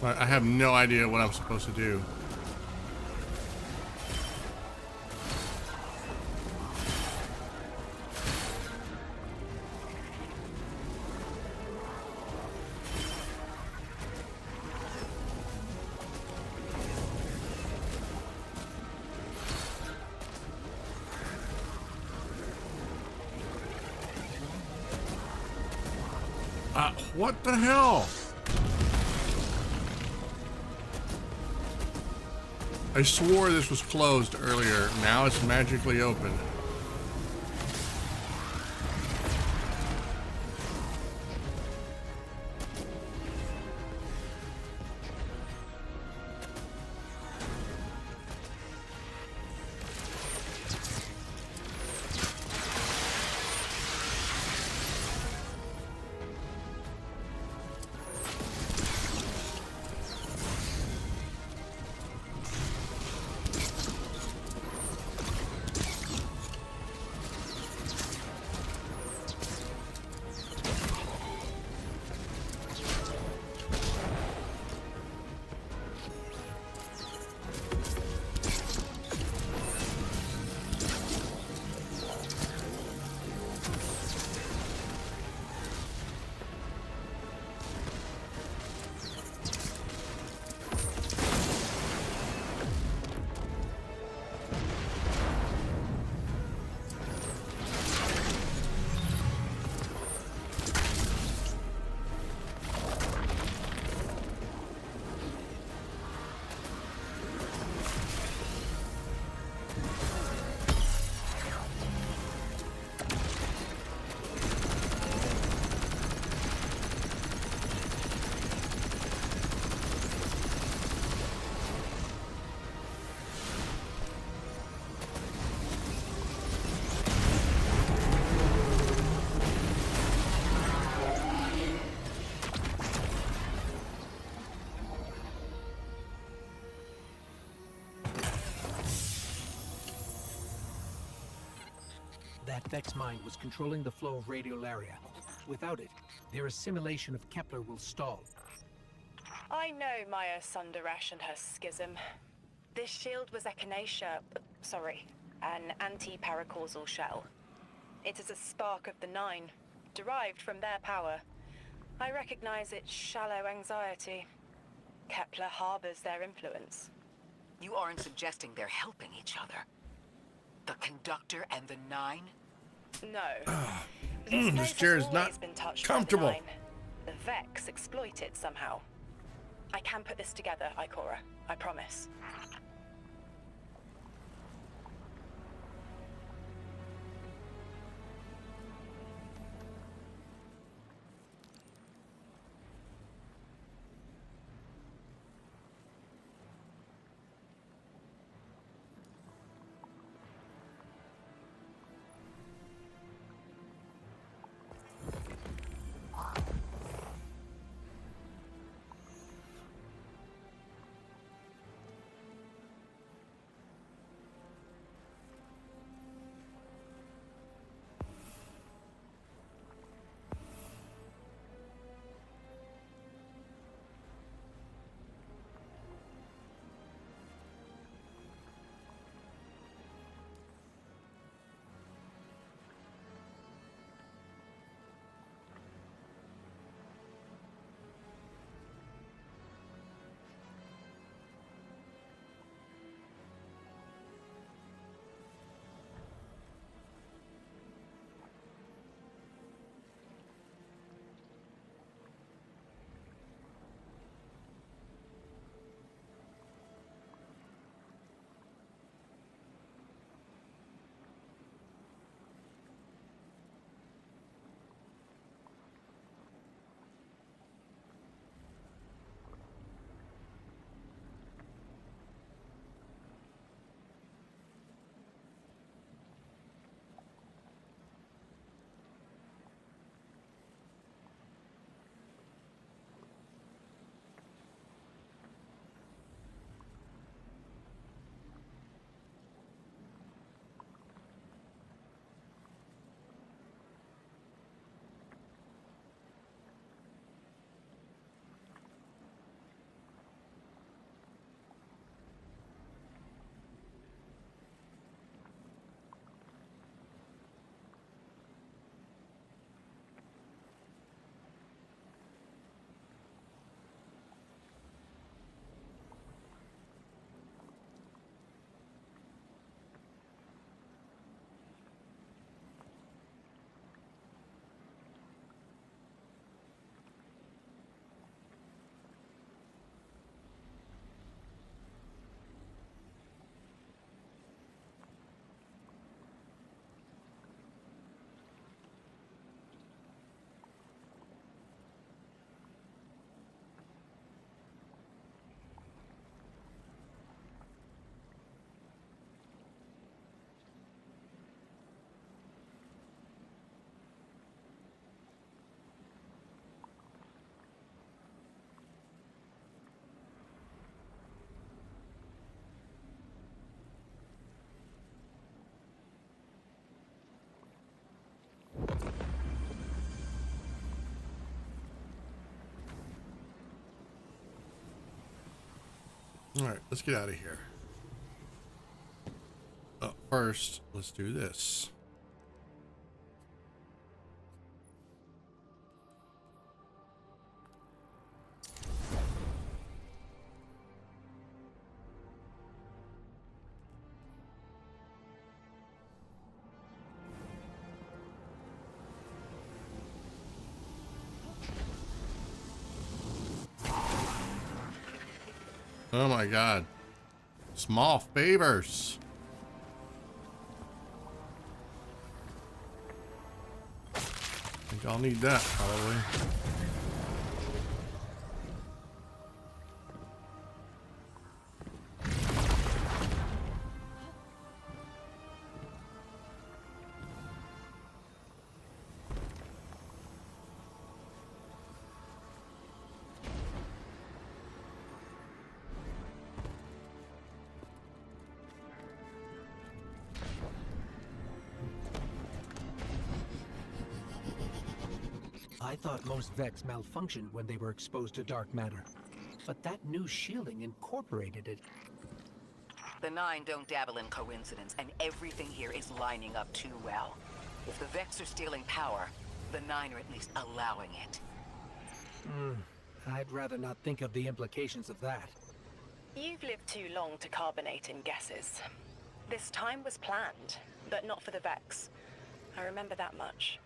I have no idea what I'm supposed to do. What the hell? I swore this was closed earlier. Now it's magically open. That Vex mine was controlling the flow of radiolaria. Without it, their assimilation of Kepler will stall. I know Maya Sundaresh and her schism. This shield was echinacea, an anti-paracausal shell. It is a spark of the Nine, derived from their power. I recognize its shallow anxiety. Kepler harbors their influence. You aren't suggesting they're helping each other? The Conductor and the Nine? No. This chair is not comfortable. The Vex exploit it somehow. I can put this together, Ikora. I promise. Alright, let's get out of here. First, let's do this. Oh my god. Small favors. I think I'll need that probably. I thought most Vex malfunctioned when they were exposed to dark matter, but that new shielding incorporated it. The Nine don't dabble in coincidence, and everything here is lining up too well. If the Vex are stealing power, the Nine are at least allowing it. I'd rather not think of the implications of that. You've lived too long to carbonate in guesses. This time was planned, but not for the Vex. I remember that much.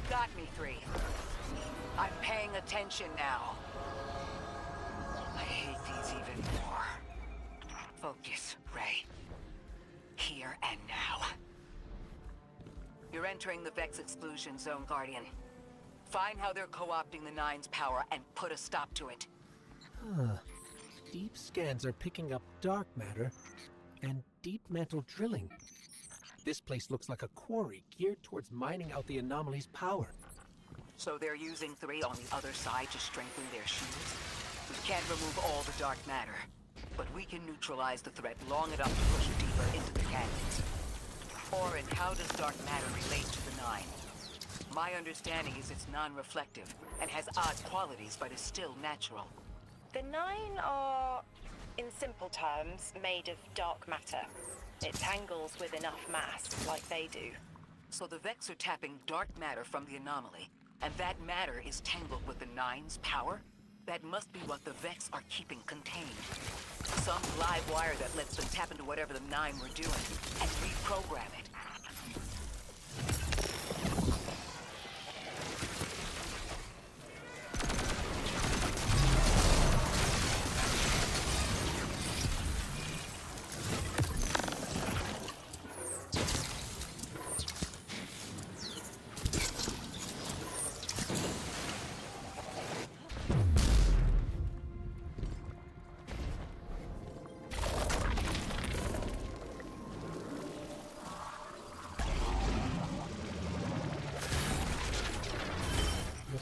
Got me, 3. I'm paying attention now. I hate these even more. Focus, Ray. Here and now. You're entering the Vex exclusion zone, Guardian. Find how they're co-opting the Nine's power and put a stop to it. Deep scans are picking up dark matter and deep mantle drilling. This place looks like a quarry geared towards mining out the anomaly's power. So they're using 3 on the other side to strengthen their shields? We can't remove all the dark matter, but we can neutralize the threat long enough to push deeper into the canyons. Orin, how does dark matter relate to the Nine? My understanding is it's non-reflective and has odd qualities, but is still natural. The Nine are, in simple terms, made of dark matter. It tangles with enough mass, like they do. So the Vex are tapping dark matter from the anomaly, and that matter is tangled with the Nine's power? That must be what the Vex are keeping contained. Some live wire that lets them tap into whatever the Nine were doing, and reprogram it.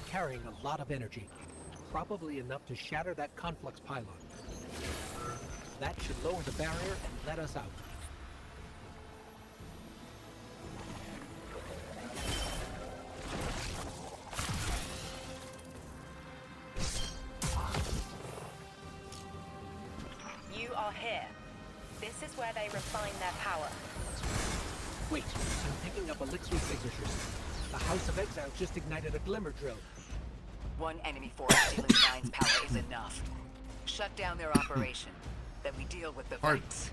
Carrying a lot of energy, probably enough to shatter that conflux pylon. That should lower the barrier and let us out. You are here. This is where they refine their power. Wait, I'm picking up elixir signatures. The House of Exile just ignited a glimmer drill. One enemy force stealing the Nine's power is enough. Shut down their operation. Then we deal with the Vex.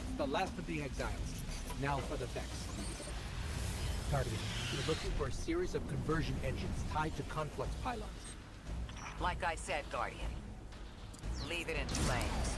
That's the last of the exiles. Now for the Vex. Guardian, we're looking for a series of conversion engines tied to conflux pylons. Like I said, Guardian. Leave it in flames.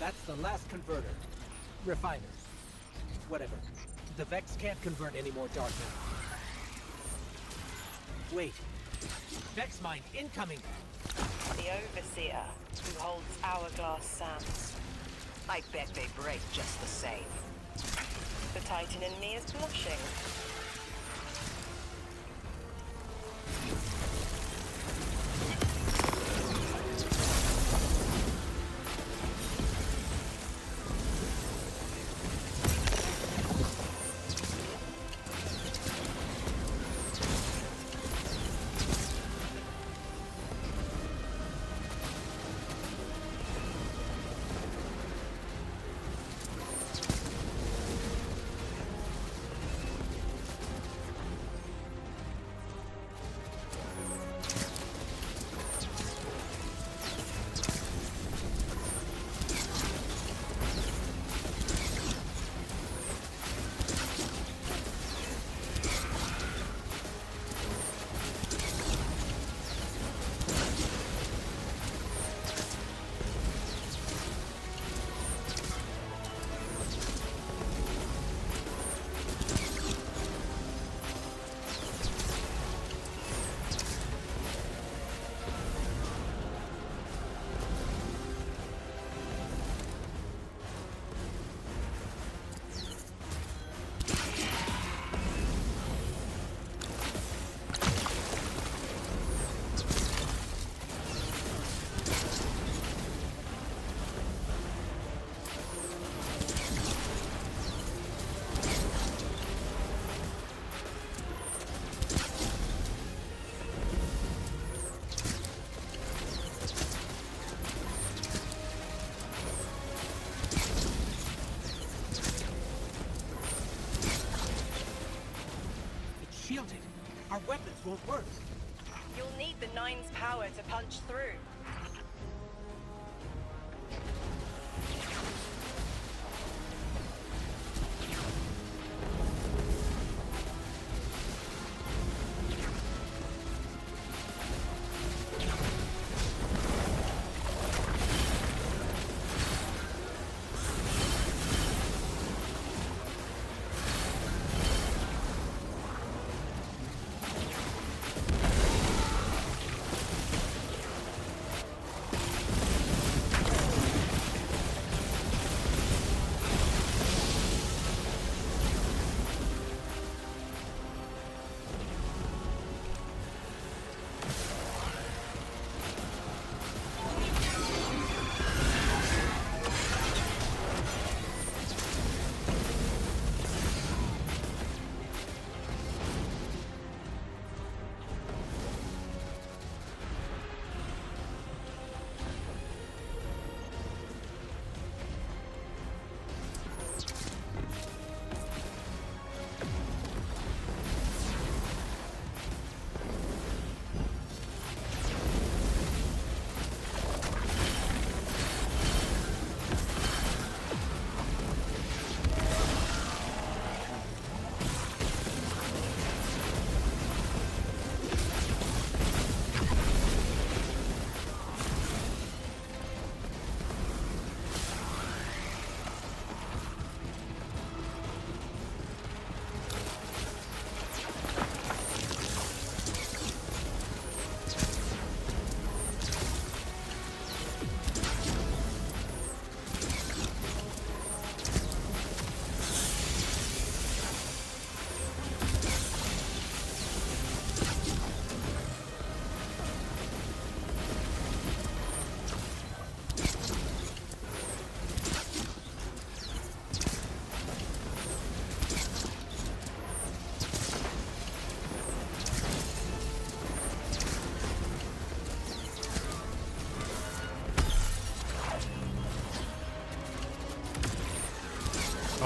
That's the last converter. Refiner. Whatever. The Vex can't convert any more dark matter. Wait. Vex mine incoming! The Overseer, who holds hourglass sands. I bet they break just the same. The Titan in me is blushing. shielded. Our weapons won't work. You'll need the Nine's power to punch through.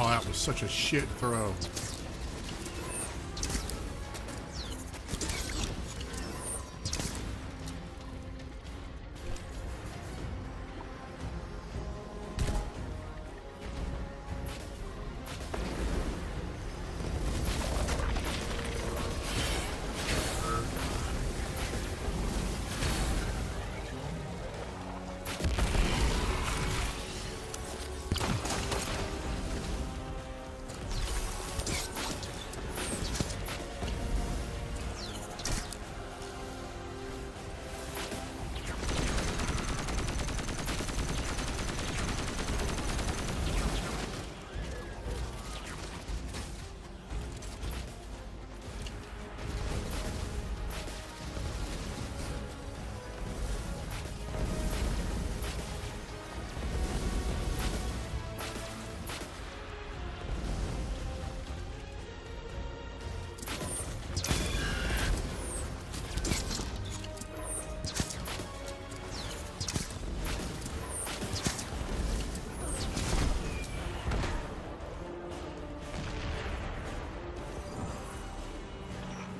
Oh, that was such a shit throw.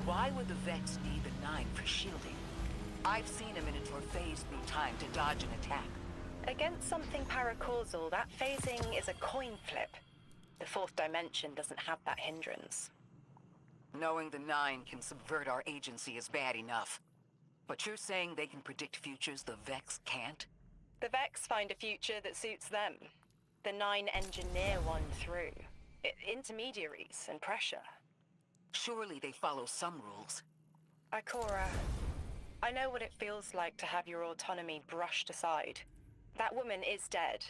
Why would the Vex need the Nine for shielding? I've seen a Minotaur phase through time to dodge an attack. Against something paracausal, that phasing is a coin flip. The fourth dimension doesn't have that hindrance. Knowing the Nine can subvert our agency is bad enough. But you're saying they can predict futures the Vex can't? The Vex find a future that suits them. The Nine engineer one through. Intermediaries and pressure. Surely they follow some rules. Ikora, I know what it feels like to have your autonomy brushed aside. That woman is dead,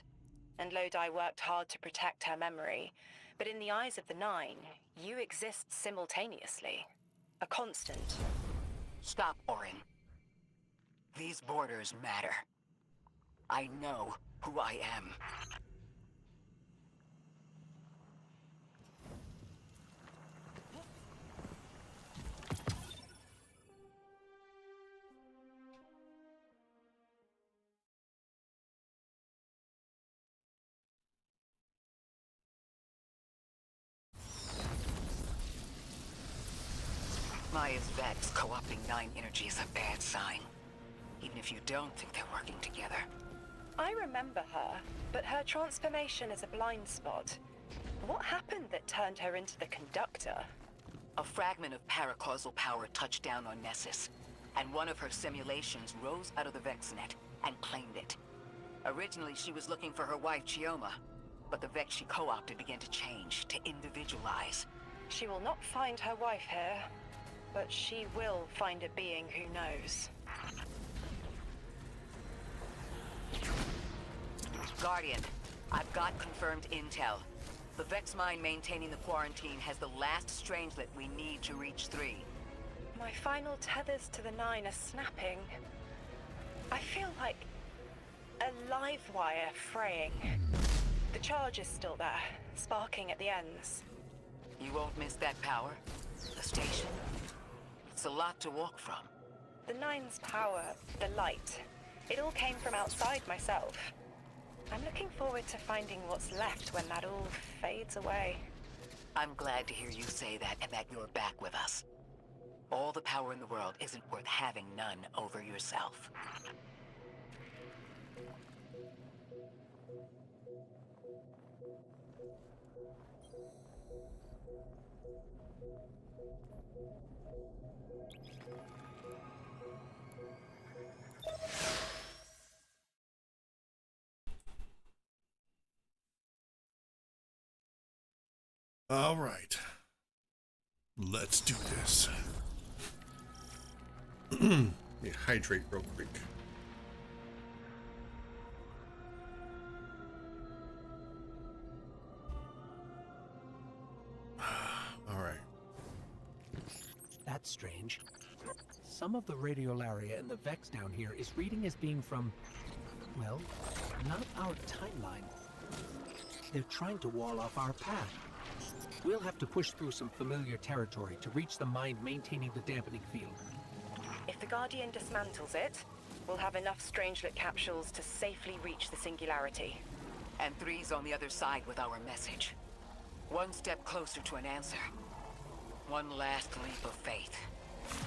and Lodi worked hard to protect her memory. But in the eyes of the Nine, you exist simultaneously. A constant. Stop, Orin. These borders matter. I know who I am. Maya's Vex co-opting 9 energy is a bad sign. Even if you don't think they're working together. I remember her, but her transformation is a blind spot. What happened that turned her into the conductor? A fragment of paracausal power touched down on Nessus, and one of her simulations rose out of the VexNet and claimed it. Originally, she was looking for her wife, Chioma, but the Vex she co-opted began to change, to individualize. She will not find her wife here, but she will find a being who knows. Guardian, I've got confirmed intel. The Vex mine maintaining the quarantine has the last strangelet we need to reach 3. My final tethers to the 9 are snapping. I feel like a live wire fraying. The charge is still there, sparking at the ends. You won't miss that power. The station. It's a lot to walk from. The 9's power, the light, it all came from outside myself. I'm looking forward to finding what's left when that all fades away. I'm glad to hear you say that and that you're back with us. All the power in the world isn't worth having none over yourself. All right. Let's do this. Let me hydrate real quick. All right. That's strange. Some of the radiolaria in the Vex down here is reading as being from, well, not our timeline. They're trying to wall off our path. We'll have to push through some familiar territory to reach the mine maintaining the dampening field. If the Guardian dismantles it, we'll have enough Strangelet capsules to safely reach the Singularity. And 3's on the other side with our message. One step closer to an answer. One last leap of faith.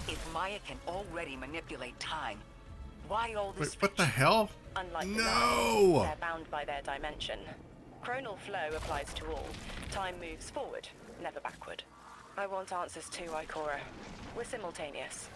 If Maya can already manipulate time, why all this? Wait, what the hell? Unlike the No! Nine, they're bound by their dimension. Chronal flow applies to all. Time moves forward, never backward. I want answers too, Ikora. We're simultaneous.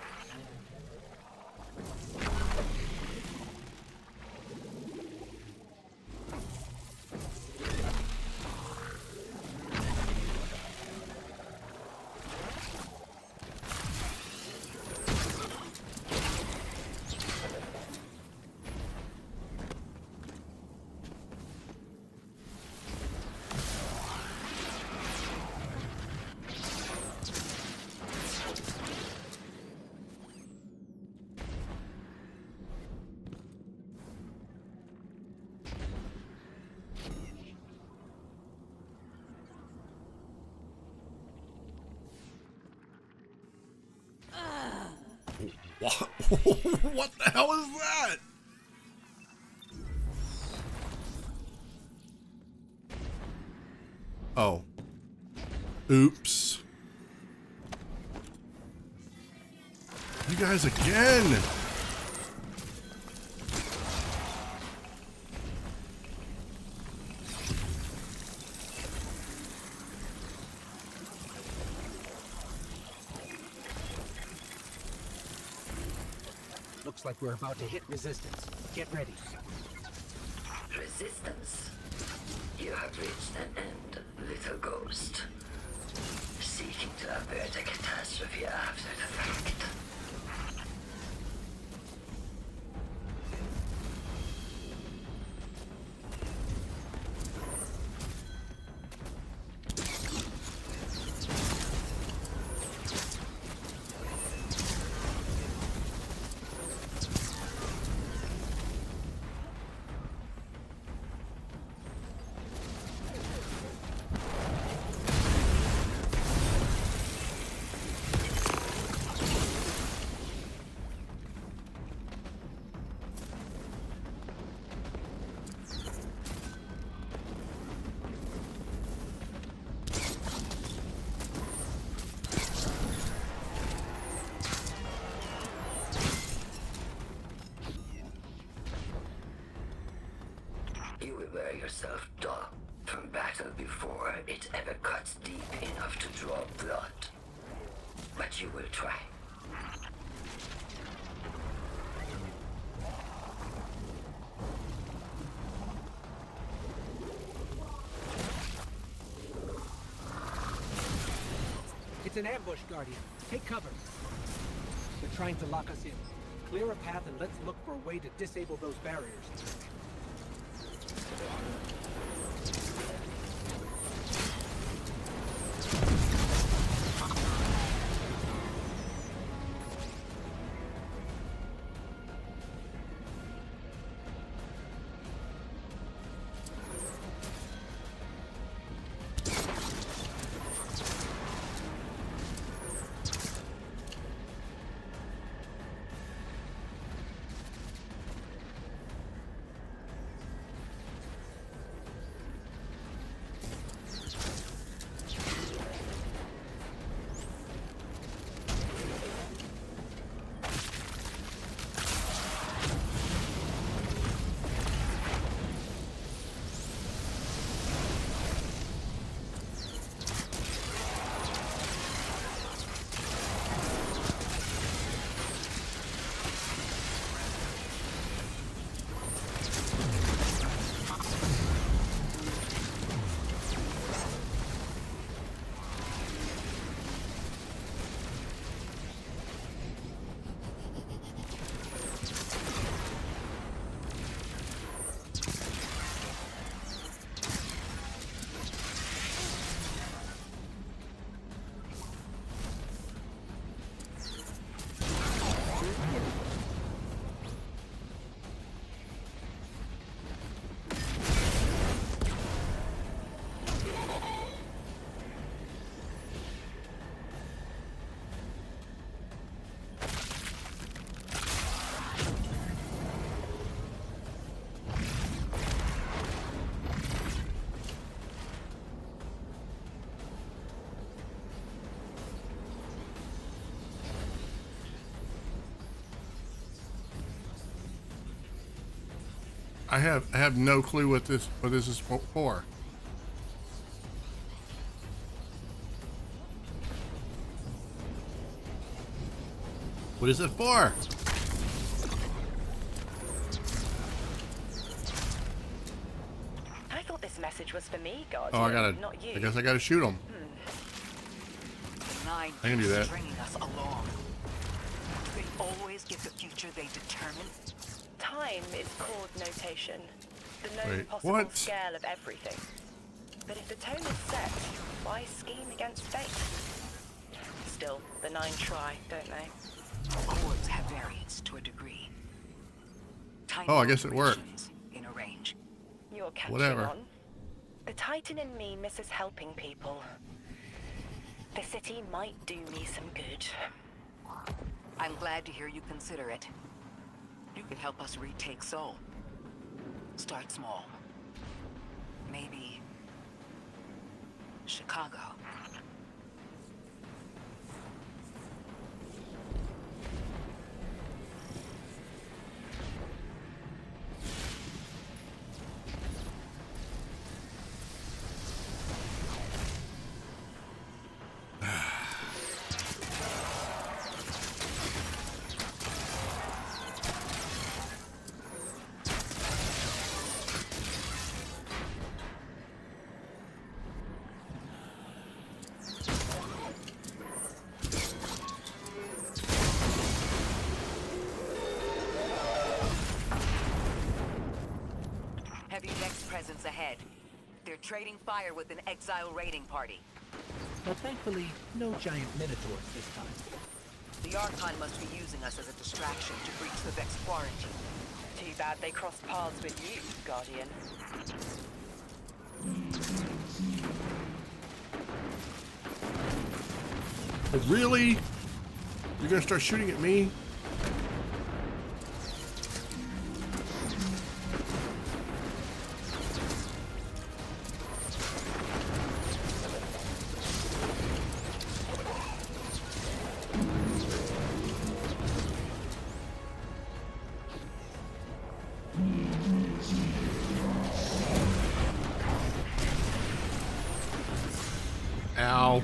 What? What the hell is that? Oh. Oops. You guys again. Looks like we're about to hit resistance. Get ready. Resistance. You have reached an end, little ghost. Seeking to avert a catastrophe after the fact. yourself dull from battle before it ever cuts deep enough to draw blood. But you will try. It's an ambush, Guardian. Take cover. They're trying to lock us in. Clear a path and let's look for a way to disable those barriers. I have no clue what this is for. What is it for? I thought this message was for me, God. Oh, not you. I guess I gotta shoot him. Nine I can do that. stringing us along. Do they always get the future they determine? Time is chord notation, the known Wait, possible what? scale of everything. But if the tone is set, why scheme against fate? Still, the nine try, don't they? Chords have variance to a degree. Tiny Oh, I guess it worked. vibrations in a range. You're catching Whatever. on. The Titan in me misses helping people. The city might do me some good. I'm glad to hear you consider it. You could help us retake Seoul. Start small. Maybe Chicago. Heavy Vex presence ahead. They're trading fire with an exile raiding party. But thankfully, no giant minotaurs this time. The Archon must be using us as a distraction to breach the Vex quarantine. Too bad they crossed paths with you, Guardian. Really? You're gonna start shooting at me? Ow.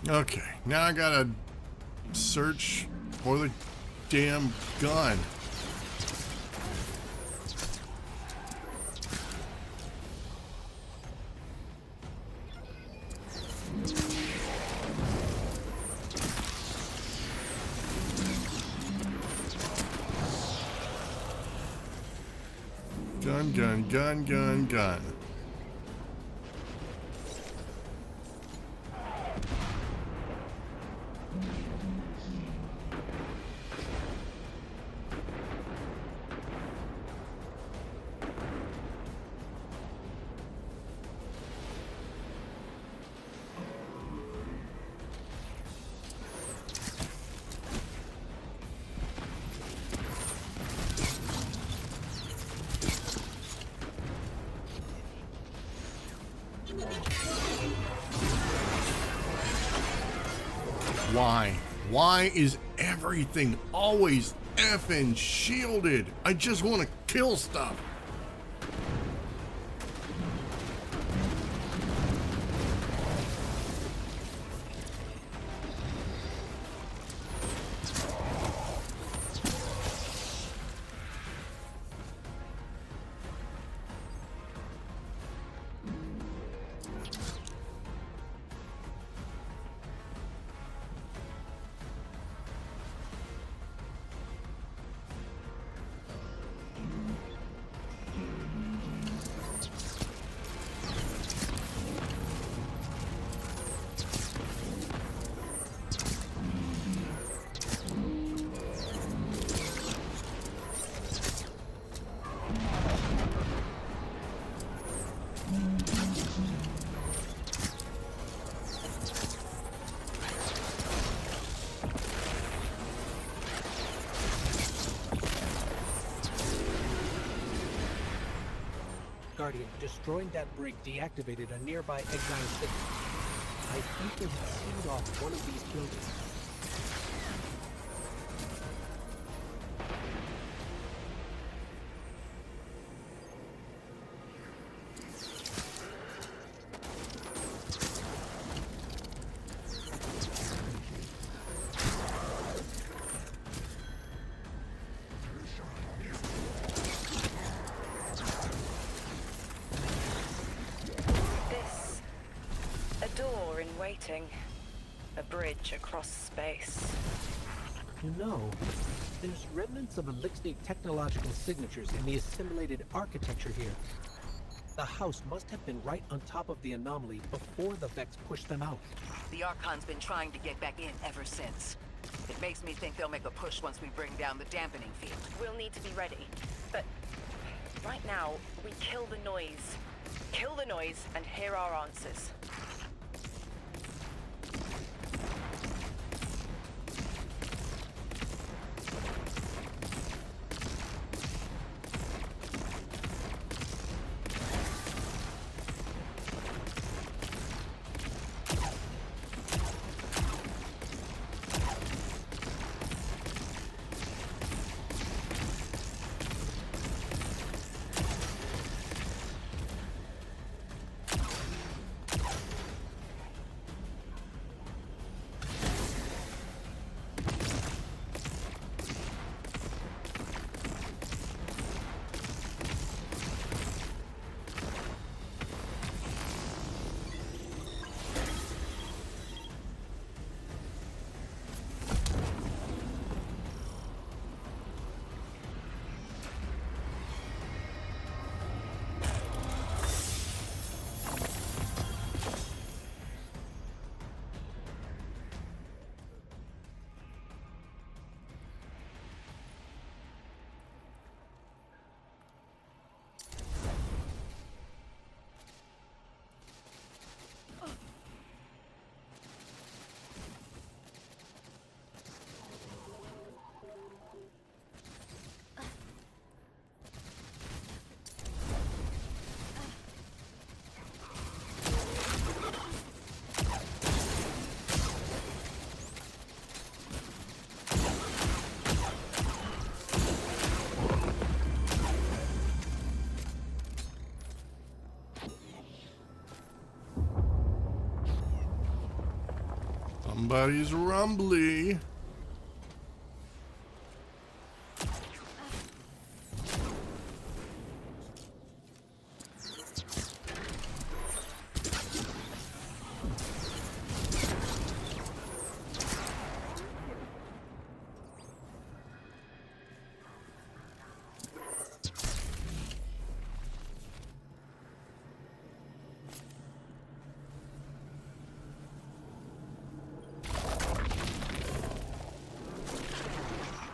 Okay, now I gotta search for the damn gun. Gun. Why? Why is everything always effing shielded? I just want to kill stuff. Guardian, destroying that brig deactivated a nearby exile signal. I think they have sealed off one of these buildings. A bridge across space. You know, there's remnants of Elixir technological signatures in the assimilated architecture here. The house must have been right on top of the anomaly before the Vex pushed them out. The Archon's been trying to get back in ever since. It makes me think they'll make a push once we bring down the dampening field. We'll need to be ready. But right now, we kill the noise. Kill the noise and hear our answers. Somebody's rumbly.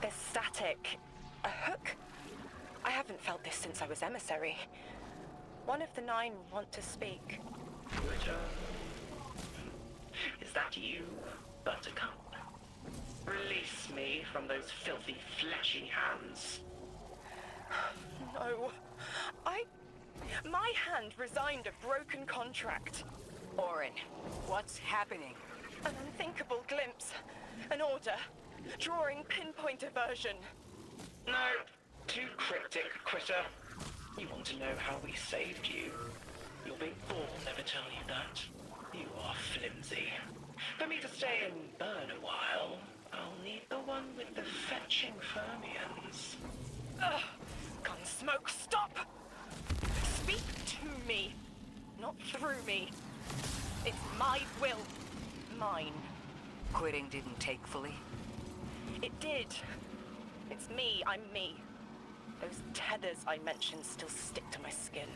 There's static. A hook? I haven't felt this since I was emissary. One of the 9 want to speak. Twitter. Is that you, Buttercup? Release me from those filthy, fleshy hands. No. My hand resigned a broken contract. Orin, what's happening? An unthinkable glimpse. An order. Drawing pinpoint aversion. No, too cryptic, Quitter. You want to know how we saved you? Your big ball never tell you that. You are flimsy. For me to stay and burn a while, I'll need the one with the fetching fermions. Ugh! Gunsmoke, stop! Speak to me, not through me. It's my will. Mine. Quitting didn't take fully? It did. It's me, I'm me. Those tethers I mentioned still stick to my skin.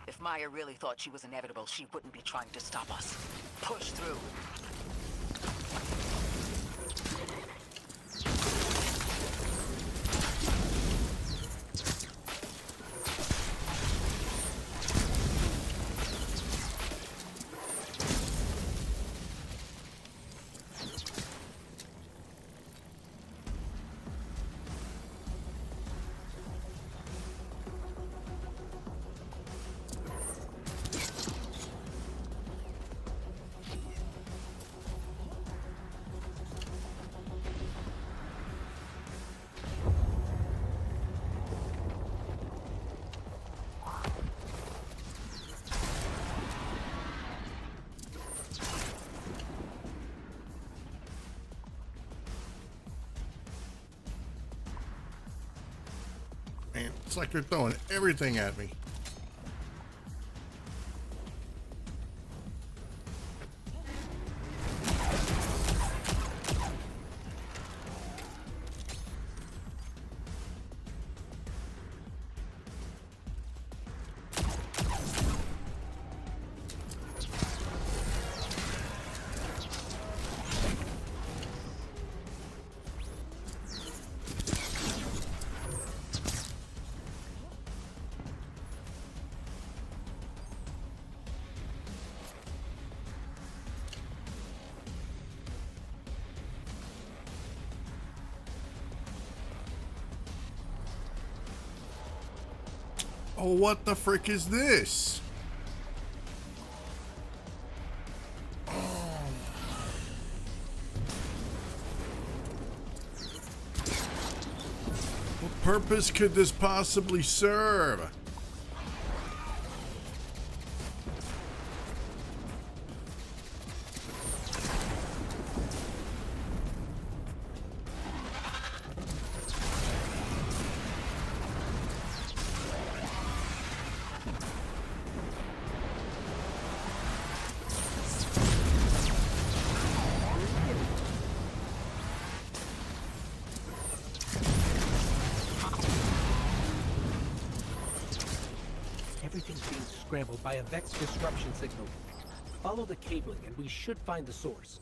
If Maya really thought she was inevitable, she wouldn't be trying to stop us. Push through. Man, it's like they're throwing everything at me. Oh, what the frick is this? What purpose could this possibly serve? Everything's being scrambled by a Vex disruption signal. Follow the cabling and we should find the source.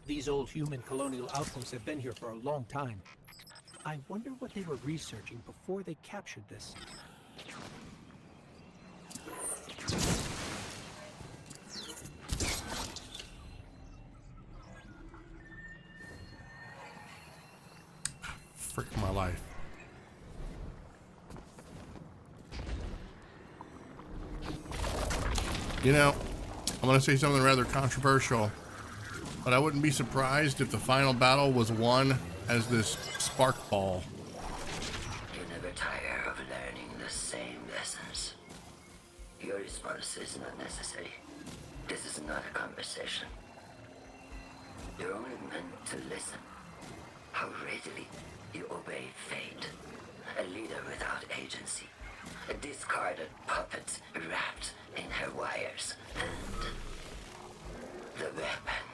These old human colonial outposts have been here for a long time. I wonder what they were researching before they captured this. Frick my life. You know, I'm going to say something rather controversial, but I wouldn't be surprised if the final battle was won as this spark ball. You never tire of learning the same lessons. Your response is not necessary. This is not a conversation. You're only meant to listen. How readily you obey fate. A leader without agency. A discarded puppet wrapped in her wires. And the weapon.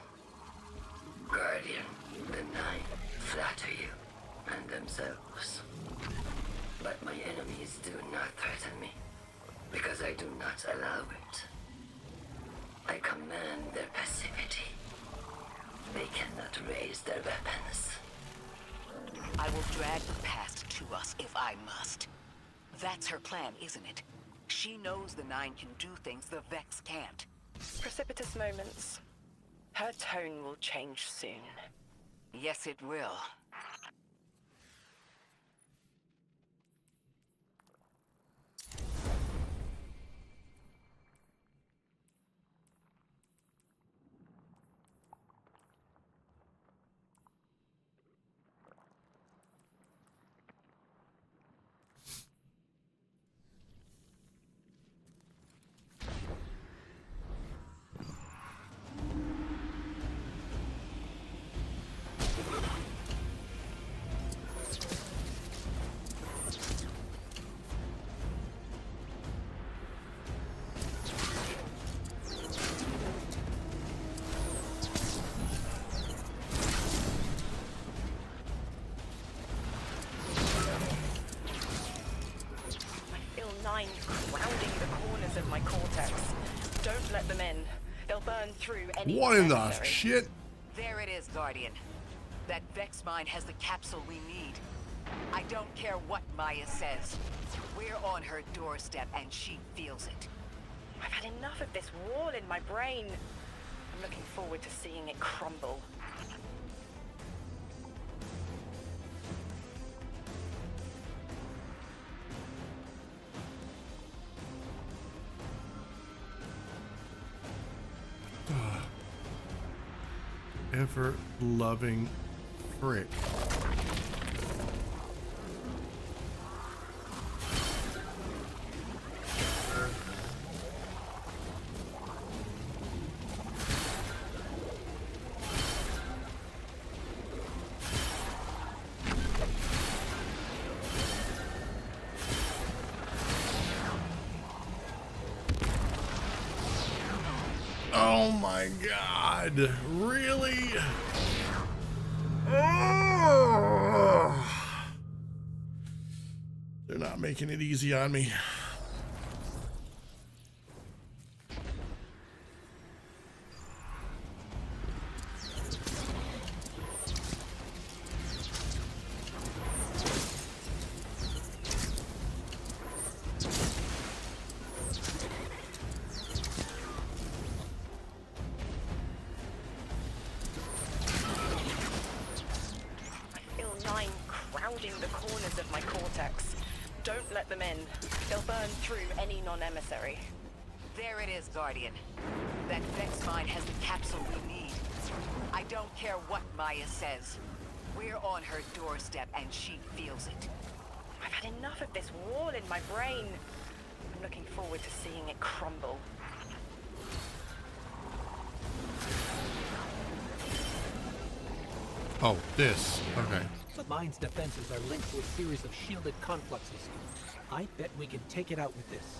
Guardian, the Nine flatter you and themselves. But my enemies do not threaten me, because I do not allow it. I command their passivity. They cannot raise their weapons. I will drag the past to us if I must. That's her plan, isn't it? She knows the Nine can do things the Vex can't. Precipitous moments. Her tone will change soon. Yes, it will. Crowding the corners of my cortex. Don't let them in. They'll burn through any. What in the necessary. shit? There it is, Guardian. That Vex mine has the capsule we need. I don't care what Maya says. We're on her doorstep and she feels it. I've had enough of this wall in my brain. I'm looking forward to seeing it crumble. Ever-loving frick. Oh my God, really? Oh. They're not making it easy on me. The corners of my cortex. Don't let them in. They'll burn through any non-emissary. There it is, Guardian. That Vex mine has the capsule we need. I don't care what Maya says. We're on her doorstep and she feels it. I've had enough of this wall in my brain. I'm looking forward to seeing it crumble. Oh, this. Okay. The mine's defenses are linked to a series of shielded confluxes. I bet we can take it out with this.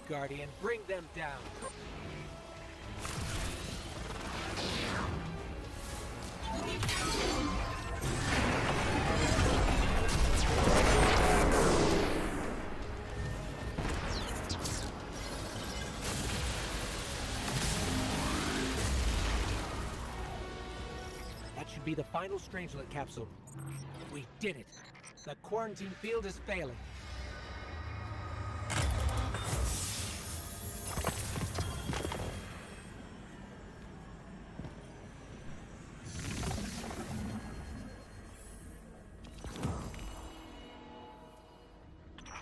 Guardian. Bring them down. That should be the final Strangelet capsule. We did it. The quarantine field is failing.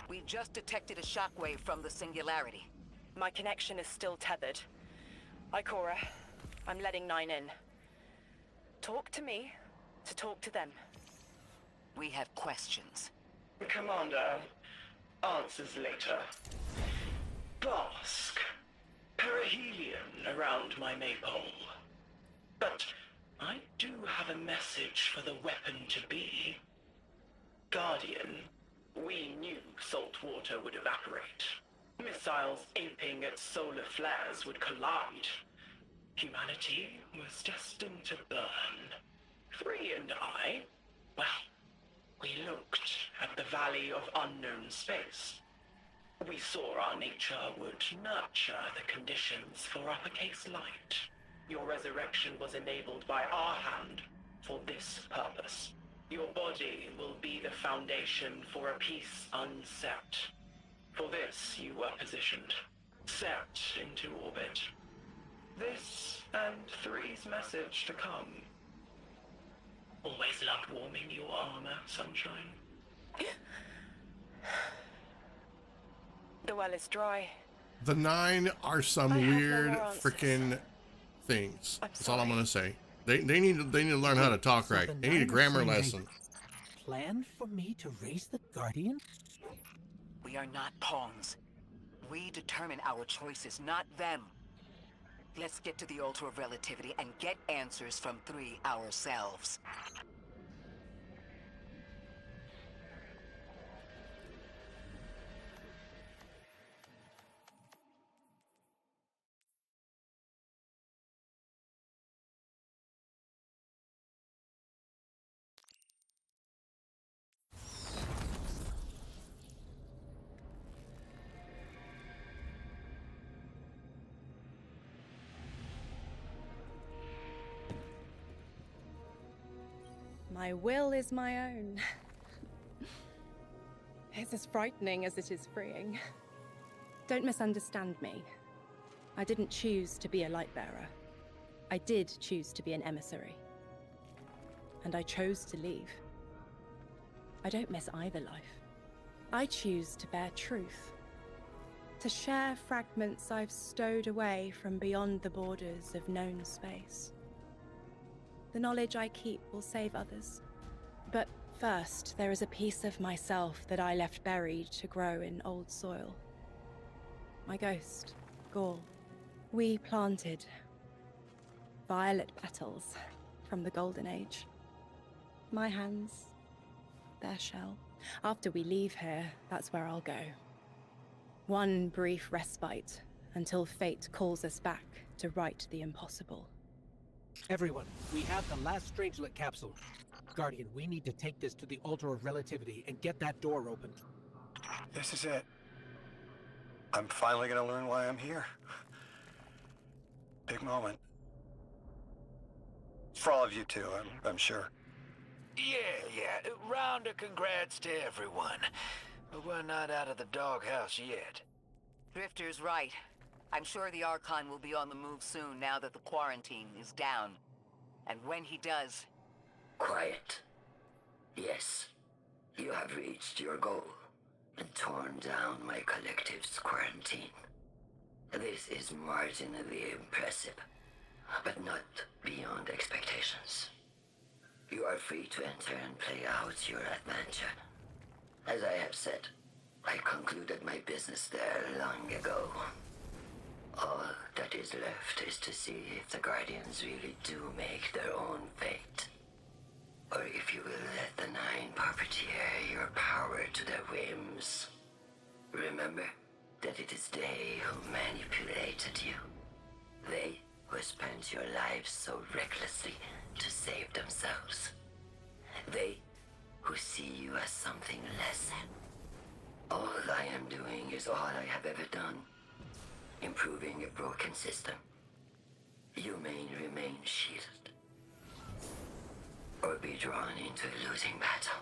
We just detected a shockwave from the singularity. My connection is still tethered. Ikora, I'm letting 9 in. Talk to me to talk to them. We have questions. Commander, answers later. Bask. Perihelion around my maypole. But I do have a message for the weapon-to-be. Guardian, we knew salt water would evaporate. Missiles aping at solar flares would collide. Humanity was destined to burn. 3 and I, well, we looked at the Valley of Unknown Space. We saw our nature would nurture the conditions for uppercase light. Your resurrection was enabled by our hand for this purpose. Your body will be the foundation for a peace unset. For this you were positioned, set into orbit. This and 3's message to come. Always loved warming your armor, Sunshine. The well is dry. The 9 are some I have no weird more answers. freaking things. I'm That's all I'm sorry. gonna say. They need to learn how to talk So right. the They need a 9 are grammar saying they lesson. Planned for me to raise the Guardian? We are not pawns. We determine our choices, not them. Let's get to the Altar of Relativity and get answers from 3 ourselves. My will is my own. It's as frightening as it is freeing. Don't misunderstand me. I didn't choose to be a light bearer. I did choose to be an emissary. And I chose to leave. I don't miss either life. I choose to bear truth. To share fragments I've stowed away from beyond the borders of known space. The knowledge I keep will save others. But first, there is a piece of myself that I left buried to grow in old soil. My ghost, Gaul. We planted violet petals from the Golden Age. My hands, their shell. After we leave here, that's where I'll go. One brief respite until fate calls us back to right the impossible. Everyone, we have the last Strangelet capsule. Guardian, we need to take this to the Altar of Relativity and get that door open. This is it. I'm finally gonna learn why I'm here. Big moment. For all of you too, I'm sure. Yeah. Round of congrats to everyone. But we're not out of the doghouse yet. Drifter's right. I'm sure the Archon will be on the move soon now that the quarantine is down. And when he does... Quiet. Yes, you have reached your goal and torn down my collective's quarantine. This is marginally impressive, but not beyond expectations. You are free to enter and play out your adventure. As I have said, I concluded my business there long ago. All that is left is to see if the Guardians really do make their own fate. Or if you will let the 9 puppeteer your power to their whims. Remember that that it is they who manipulated you. They who spent your lives so recklessly to save themselves. They who see you as something less than. All I am doing is all I have ever done. Improving a broken system. You may remain shielded. Or be drawn into a losing battle.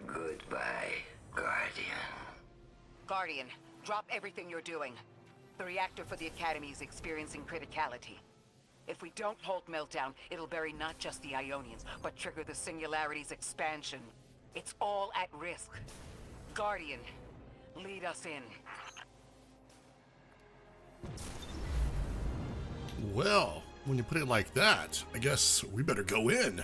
Goodbye, Guardian. Guardian, drop everything you're doing. The reactor for the Academy is experiencing criticality. If we don't halt Meltdown, it'll bury not just the Ionians, but trigger the Singularity's expansion. It's all at risk. Guardian, lead us in. Well, when you put it like that, I guess we better go in.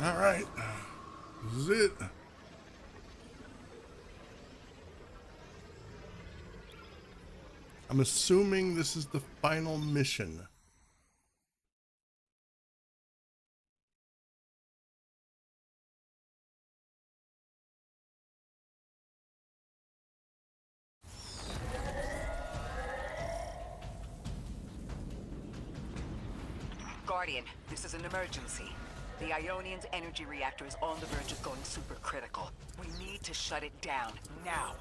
All right, this is it. I'm assuming this is the final mission. Guardian, this is an emergency. The Ionian's energy reactor is on the verge of going supercritical. We need to shut it down, now.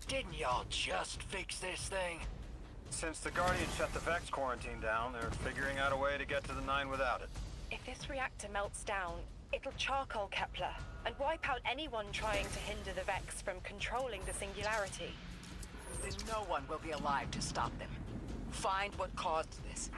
Didn't y'all just fix this thing? Since the Guardian shut the Vex quarantine down, they're figuring out a way to get to the 9 without it. If this reactor melts down, it'll charcoal Kepler and wipe out anyone trying to hinder the Vex from controlling the Singularity. Then no one will be alive to stop them. Find what caused this.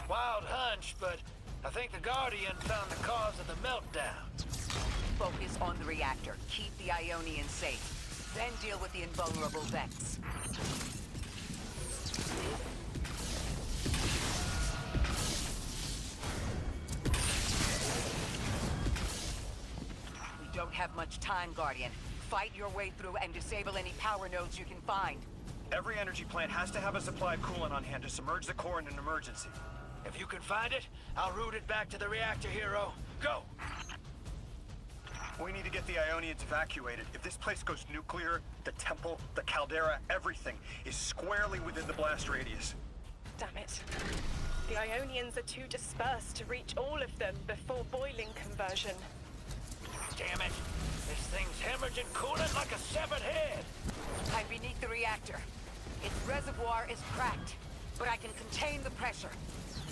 Wild hunch, but I think the Guardian found the cause of the meltdown. Focus on the reactor. Keep the Ionians safe. Then deal with the invulnerable Vex. We don't have much time, Guardian. Fight your way through and disable any power nodes you can find. Every energy plant has to have a supply of coolant on hand to submerge the core in an emergency. If you can find it, I'll route it back to the reactor, Hero. Go! We need to get the Ionians evacuated. If this place goes nuclear, the temple, the caldera, everything is squarely within the blast radius. Damn it. The Ionians are too dispersed to reach all of them before boiling conversion. Damn it! This thing's hemorrhaging coolant like a severed head! I'm beneath the reactor. Its reservoir is cracked, but I can contain the pressure.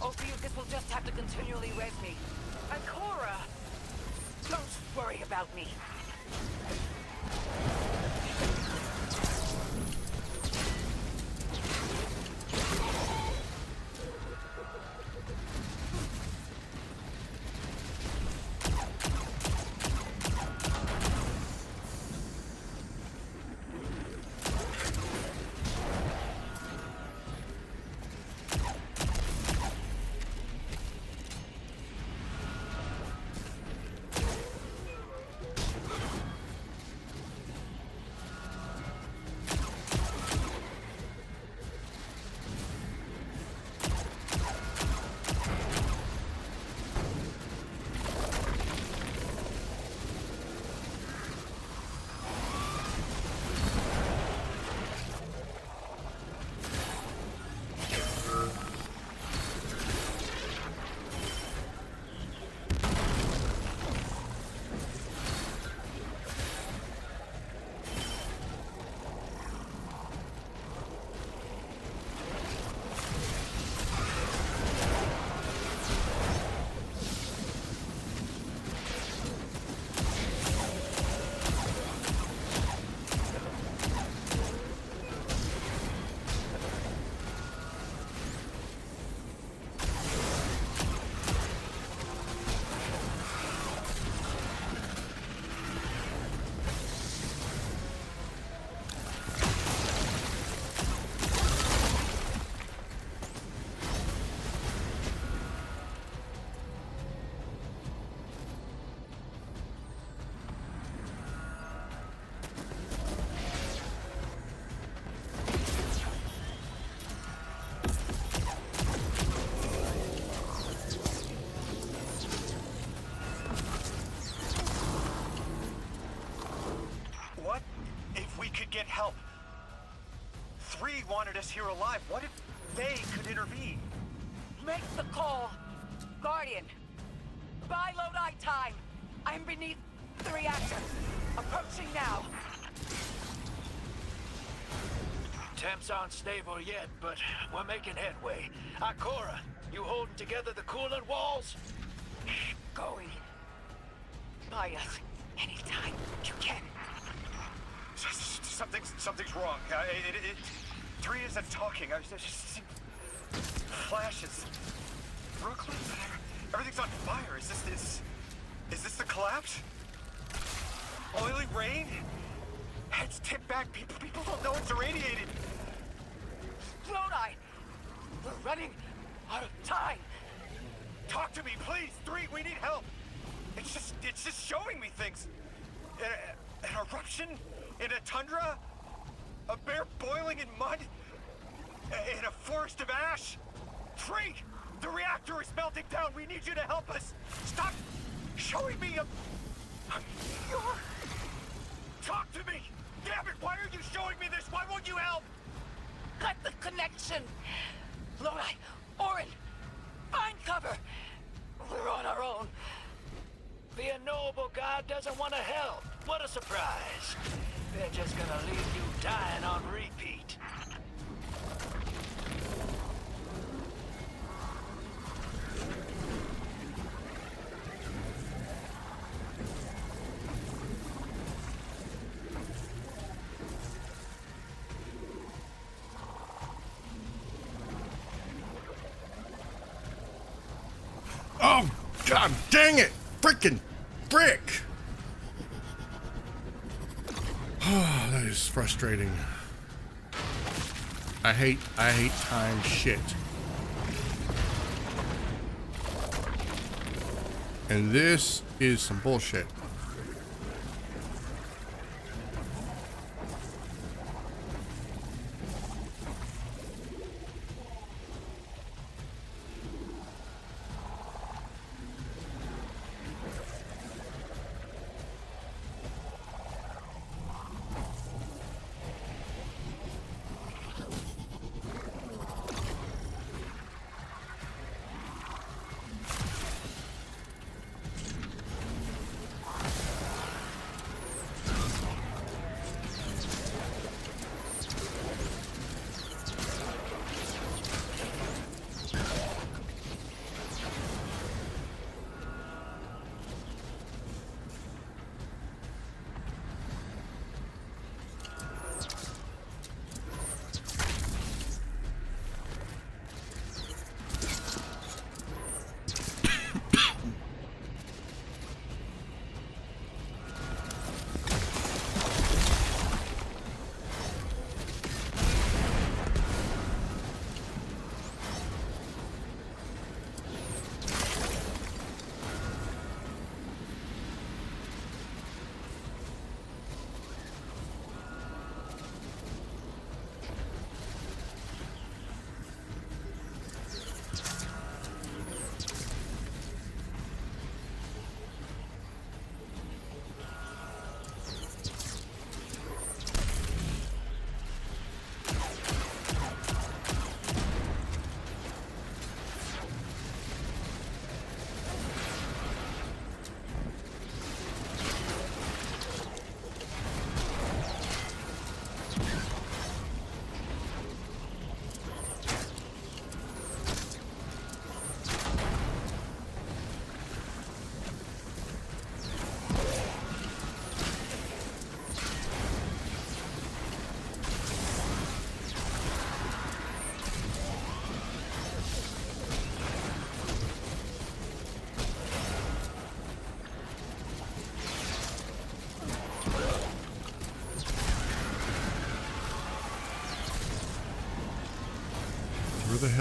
Ophiuchus will just have to continually res me. Ikora! Don't worry about me. Get help. 3 wanted us here alive. What if they could intervene? Make the call. Guardian. Buy Lodi time. I'm beneath the reactor. Approaching now. Temps aren't stable yet, but we're making headway. Ikora, you holding together the coolant walls? Going. Buy us anytime you can. Something's wrong. 3 isn't talking. I was just flashes. Brooklyn, everything's on fire. Is this the collapse? Oily rain? Heads tipped back. People don't know it's irradiated. Lodi, we're running out of time. Talk to me, please. 3, we need help. It's just showing me things. An eruption in a tundra, a bear boiling in mud, in a forest of ash. 3, the reactor is melting down. We need you to help us. Stop showing me a meteor. Talk to me. Damn it, why are you showing me this? Why won't you help? Cut the connection. Lodi, Orin, find cover. We're on our own. The unknowable god doesn't want to help. What a surprise. They're just gonna leave you dying on repeat. Oh, god dang it! Frickin' brick! That is frustrating. I hate time shit. And this is some bullshit.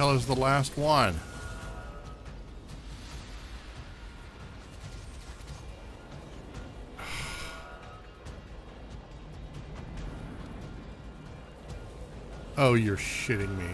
hell is the last one? Oh, you're shitting me.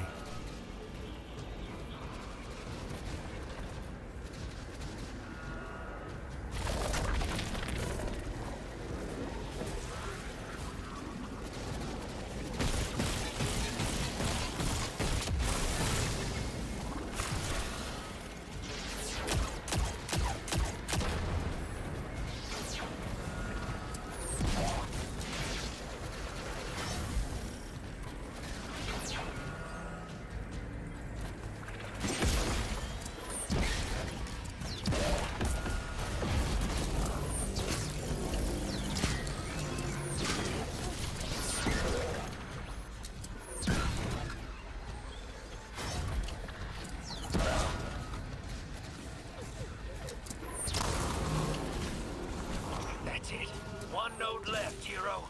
That's it. One node left, hero.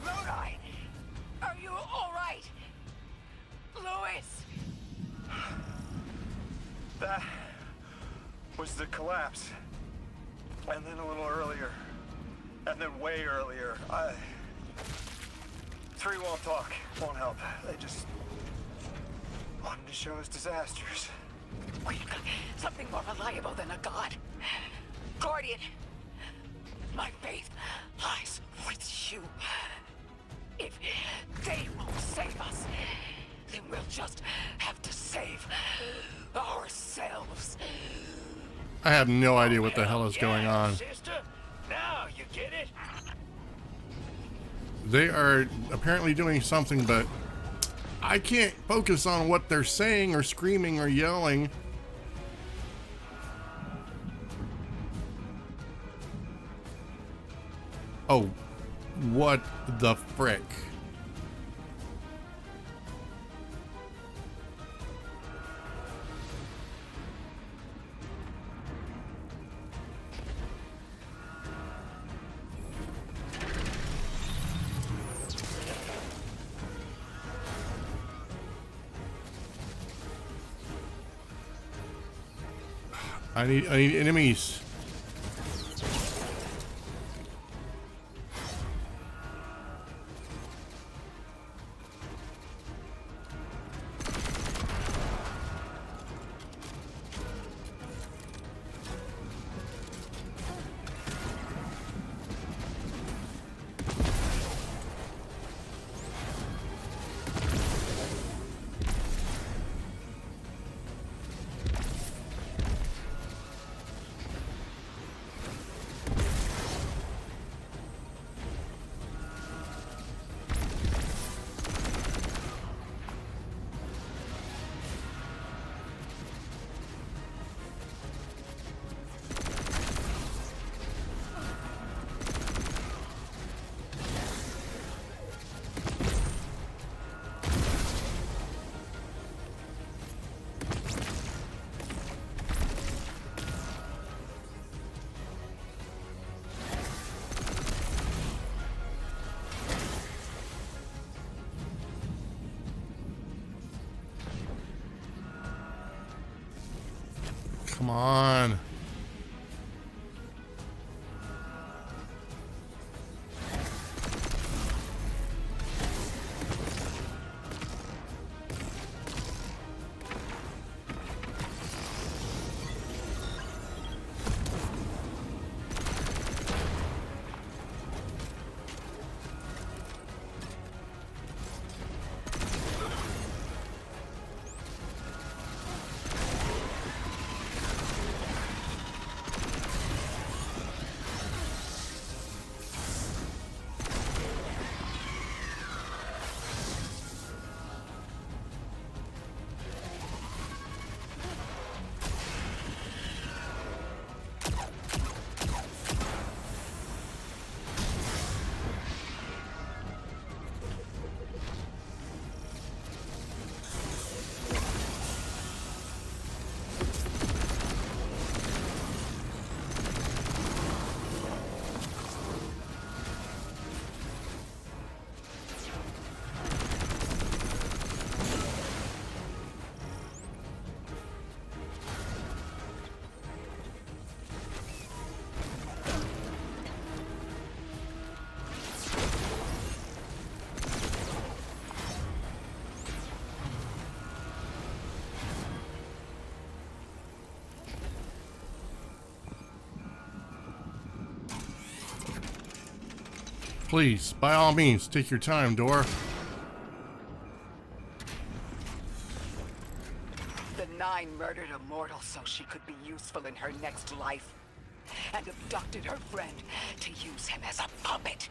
Lodi! Are you alright? Louis! That was the collapse. And then a little earlier. And then way earlier. Three won't talk, won't help. They just wanted to show us disasters. We've got something more reliable than a god. Guardian, my faith lies with you. If they won't save us, then we'll just have to save ourselves. I have no idea what the hell is going on. Sister, now you get it. They are apparently doing something, but I can't focus on what they're saying or screaming or yelling. Oh, what the frick? I need enemies. Come on. Please, by all means, take your time, Dora. The Nine murdered a mortal so she could be useful in her next life, and abducted her friend to use him as a puppet.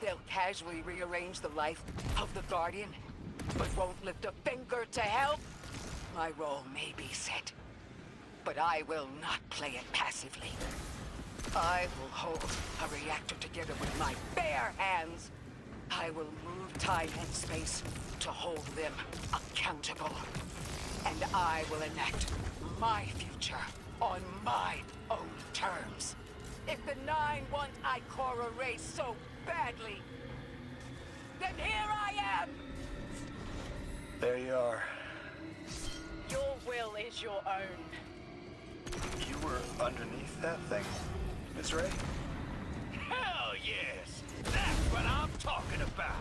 They'll casually rearrange the life of the Guardian, but won't lift a finger to help. My role may be set, but I will not play it passively. I will hold a reactor together with my bare hands. I will move time and space to hold them accountable. And I will enact my future on my own terms. If the Nine want Ikora Ray so badly, then here I am! There you are. Your will is your own. You were underneath that thing, Miss Ray? Hell yes! That's what I'm talking about!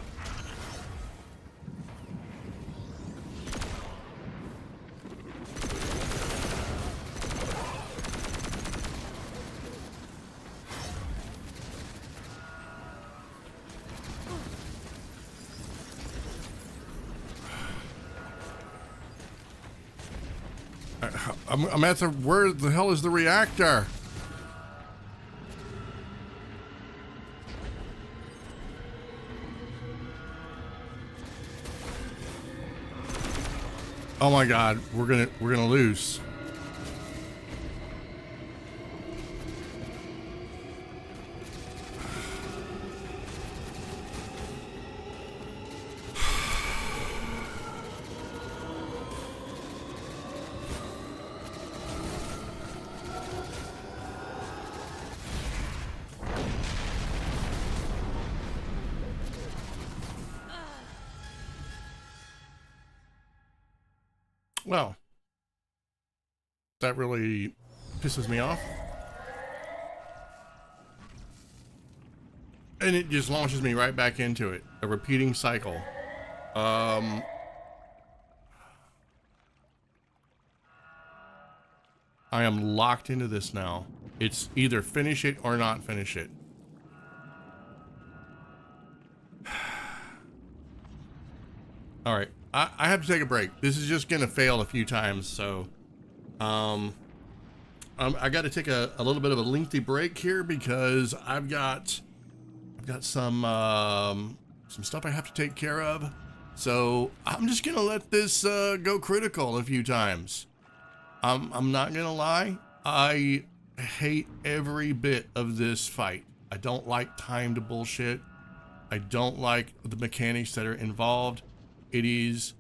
I'm at the, where the hell is the reactor? Oh my God, we're gonna lose. Well, that really pisses me off. And it just launches me right back into it. A repeating cycle. I am locked into this now. It's either finish it or not finish it. All right. I have to take a break. This is just gonna fail a few times, so I got to take a little bit of a lengthy break here because I've got some stuff I have to take care of. So I'm just gonna let this go critical a few times. I'm not gonna lie. I hate every bit of this fight. I don't like timed bullshit. I don't like the mechanics that are involved. It is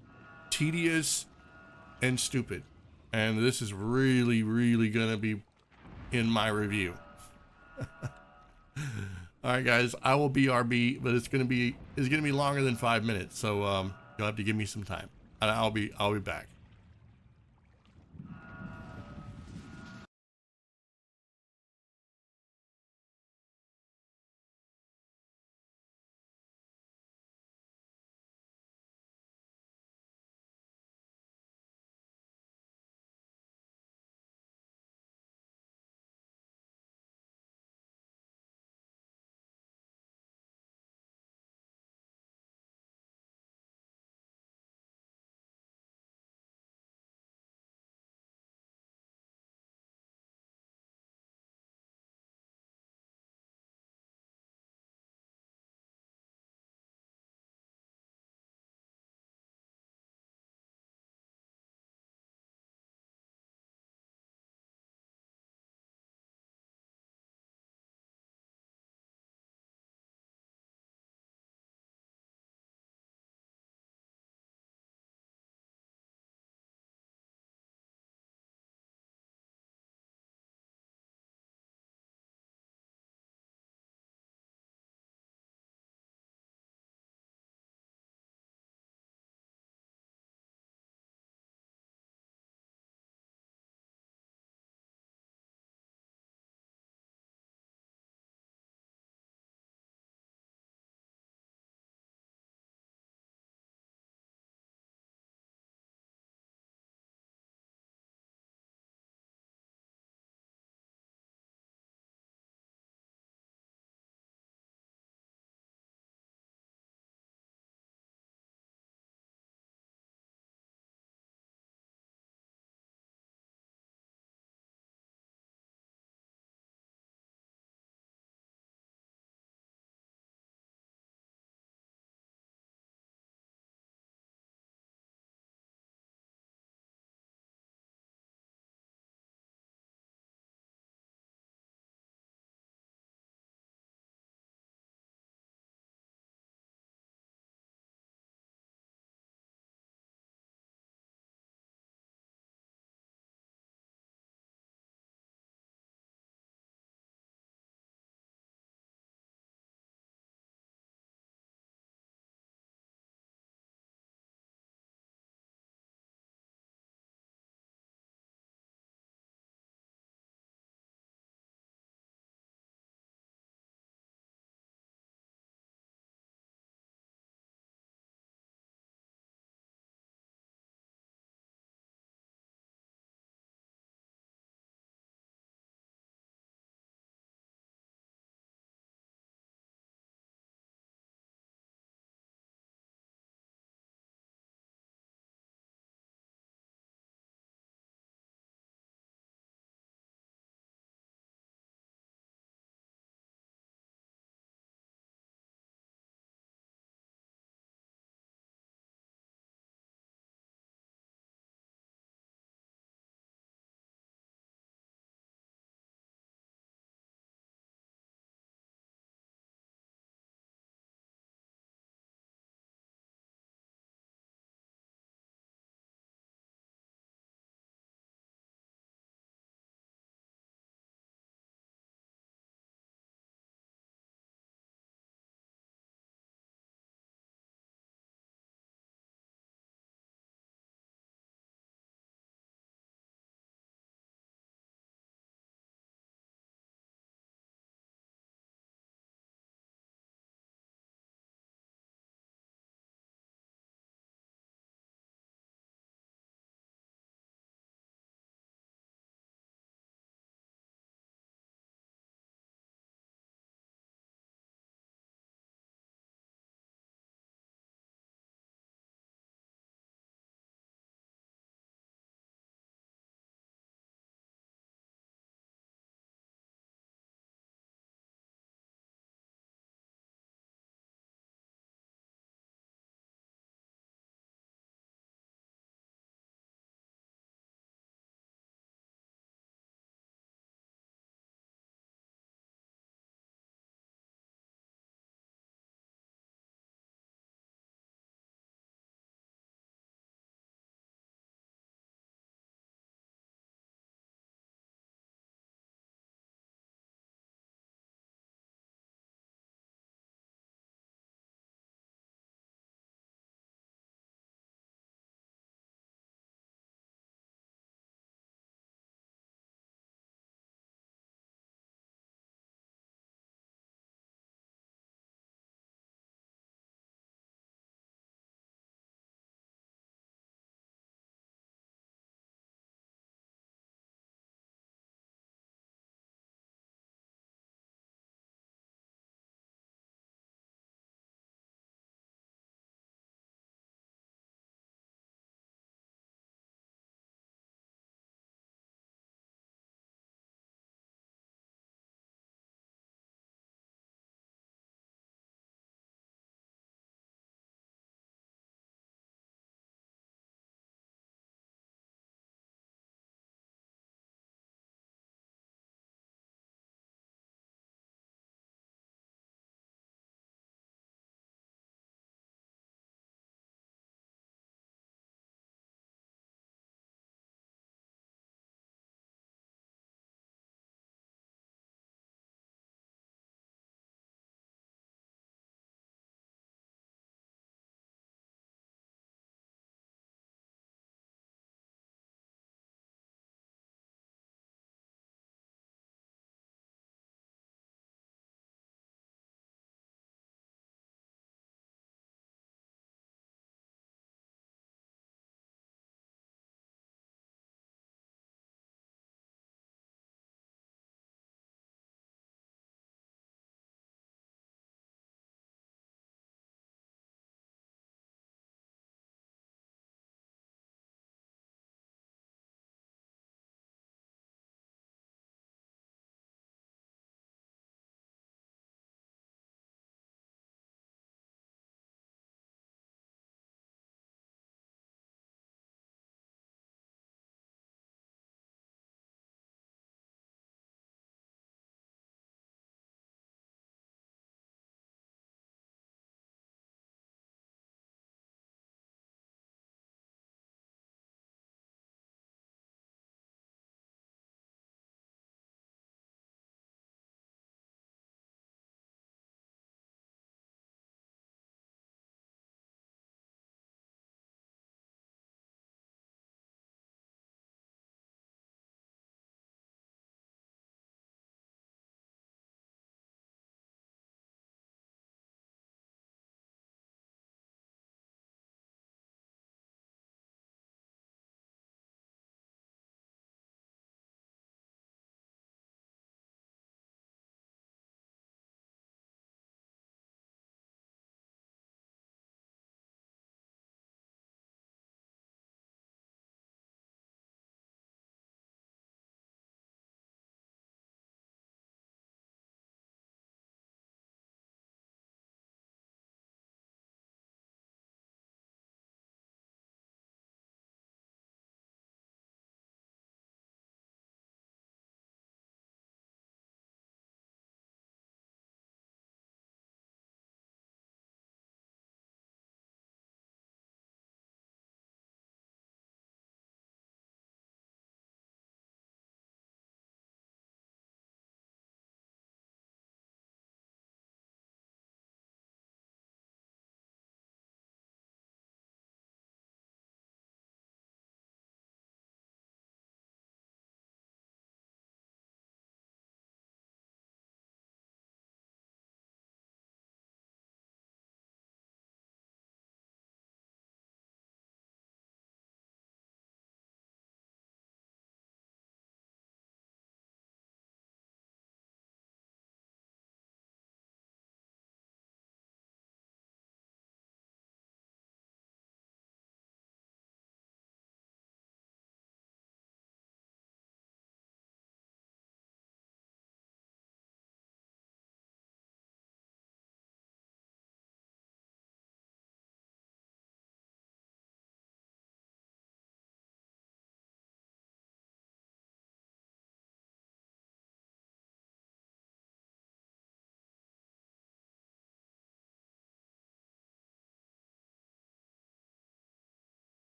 tedious and stupid. And this is really, really gonna be in my review. All right, guys, I will BRB, but it's gonna be longer than 5 minutes. So you'll have to give me some time, and I'll be back.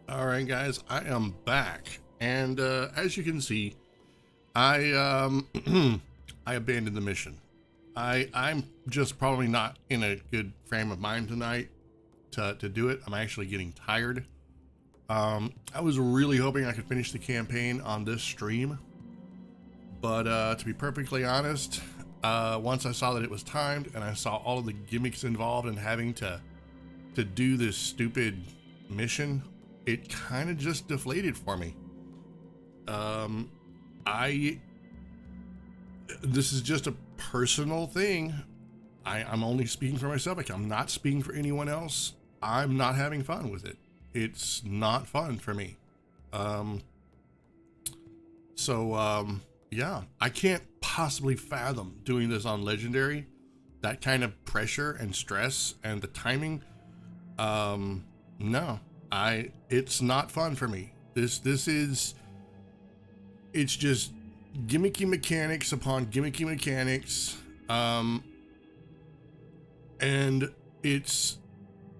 All right, guys, I am back, and as you can see, I I abandoned the mission. I'm just probably not in a good frame of mind tonight to do it. I'm actually getting tired. I was really hoping I could finish the campaign on this stream, but to be perfectly honest, once I saw that it was timed and I saw all of the gimmicks involved in having to do this stupid mission, it kind of just deflated for me. This is just a personal thing. I'm only speaking for myself. Like, I'm not speaking for anyone else. I'm not having fun with it. It's not fun for me. Yeah, I can't possibly fathom doing this on Legendary. That kind of pressure and stress and the timing. No, it's not fun for me. It's just gimmicky mechanics upon gimmicky mechanics. And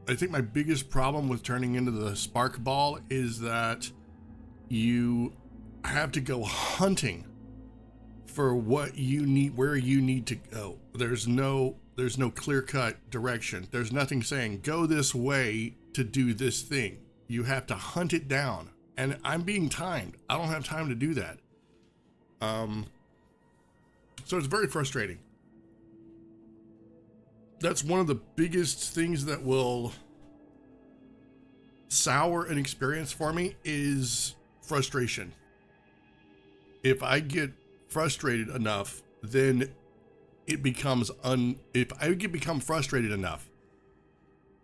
I think my biggest problem with turning into the spark ball is that you have to go hunting for what you need, where you need to go. There's no clear-cut direction. There's nothing saying go this way to do this thing. You have to hunt it down, and I'm being timed. I don't have time to do that. So it's very frustrating. That's one of the biggest things that will sour an experience for me is frustration. If I get frustrated enough, then it becomes if I become frustrated enough,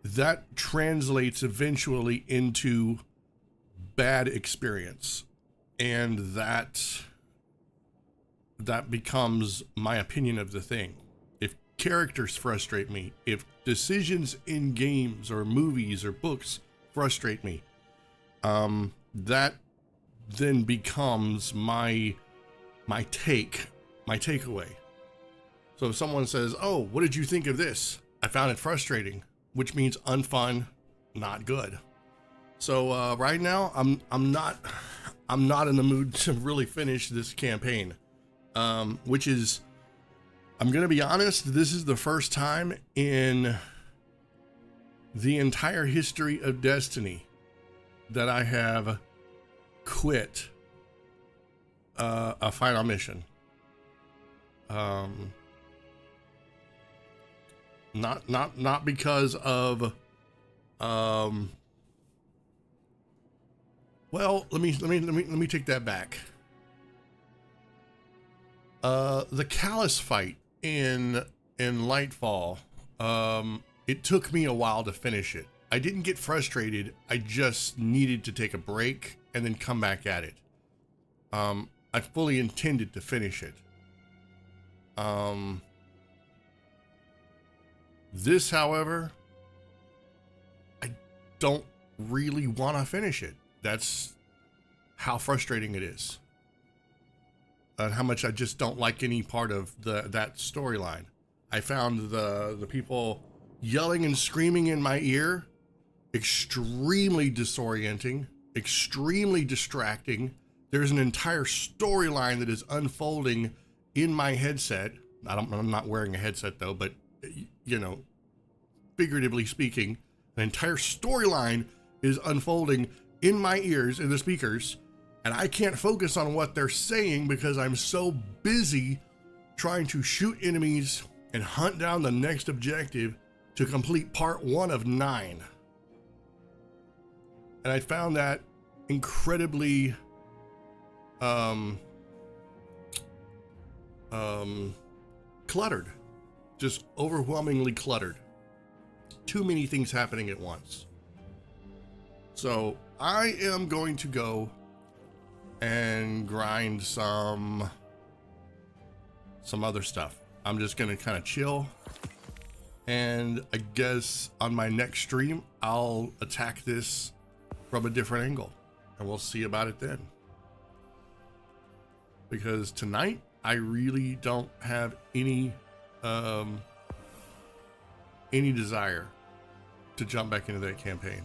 that translates eventually into bad experience, and that becomes my opinion of the thing. If characters frustrate me, if decisions in games or movies or books frustrate me, that then becomes my takeaway. So if someone says, "Oh, what did you think of this?" I found it frustrating, which means unfun, not good. So right now, I'm not in the mood to really finish this campaign. Which is, I'm gonna be honest, this is the first time in the entire history of Destiny that I have quit a final mission. Not because of well, let me take that back. The Callus fight in Lightfall, it took me a while to finish it. I didn't get frustrated. I just needed to take a break and then come back at it. I fully intended to finish it. This, however, I don't really want to finish it. That's how frustrating it is. And how much I just don't like any part of that storyline. I found the people yelling and screaming in my ear extremely disorienting, extremely distracting. There's an entire storyline that is unfolding in my headset. I'm not wearing a headset though, but you know, figuratively speaking, an entire storyline is unfolding in my ears, in the speakers, and I can't focus on what they're saying because I'm so busy trying to shoot enemies and hunt down the next objective to complete part 1 of 9. And I found that incredibly cluttered, just overwhelmingly cluttered. Too many things happening at once. So I am going to go and grind some other stuff. I'm just gonna kind of chill, and I guess on my next stream I'll attack this from a different angle, and we'll see about it then. Because tonight I really don't have any desire to jump back into that campaign.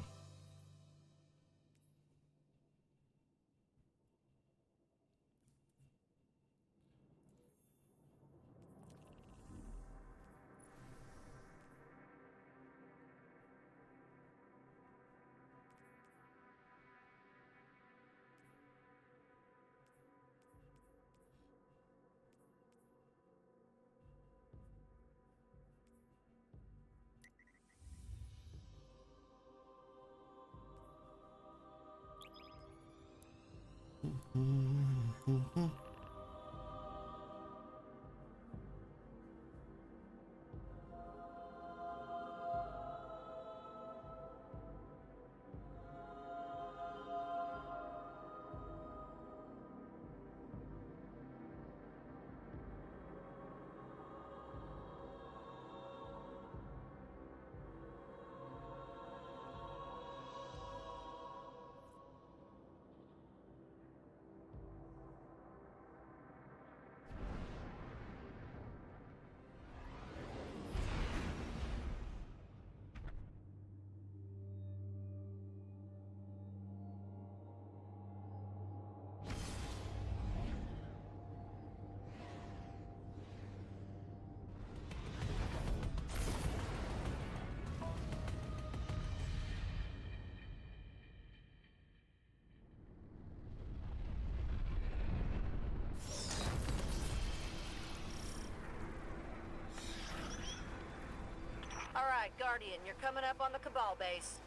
Alright, Guardian, you're coming up on the Cabal base.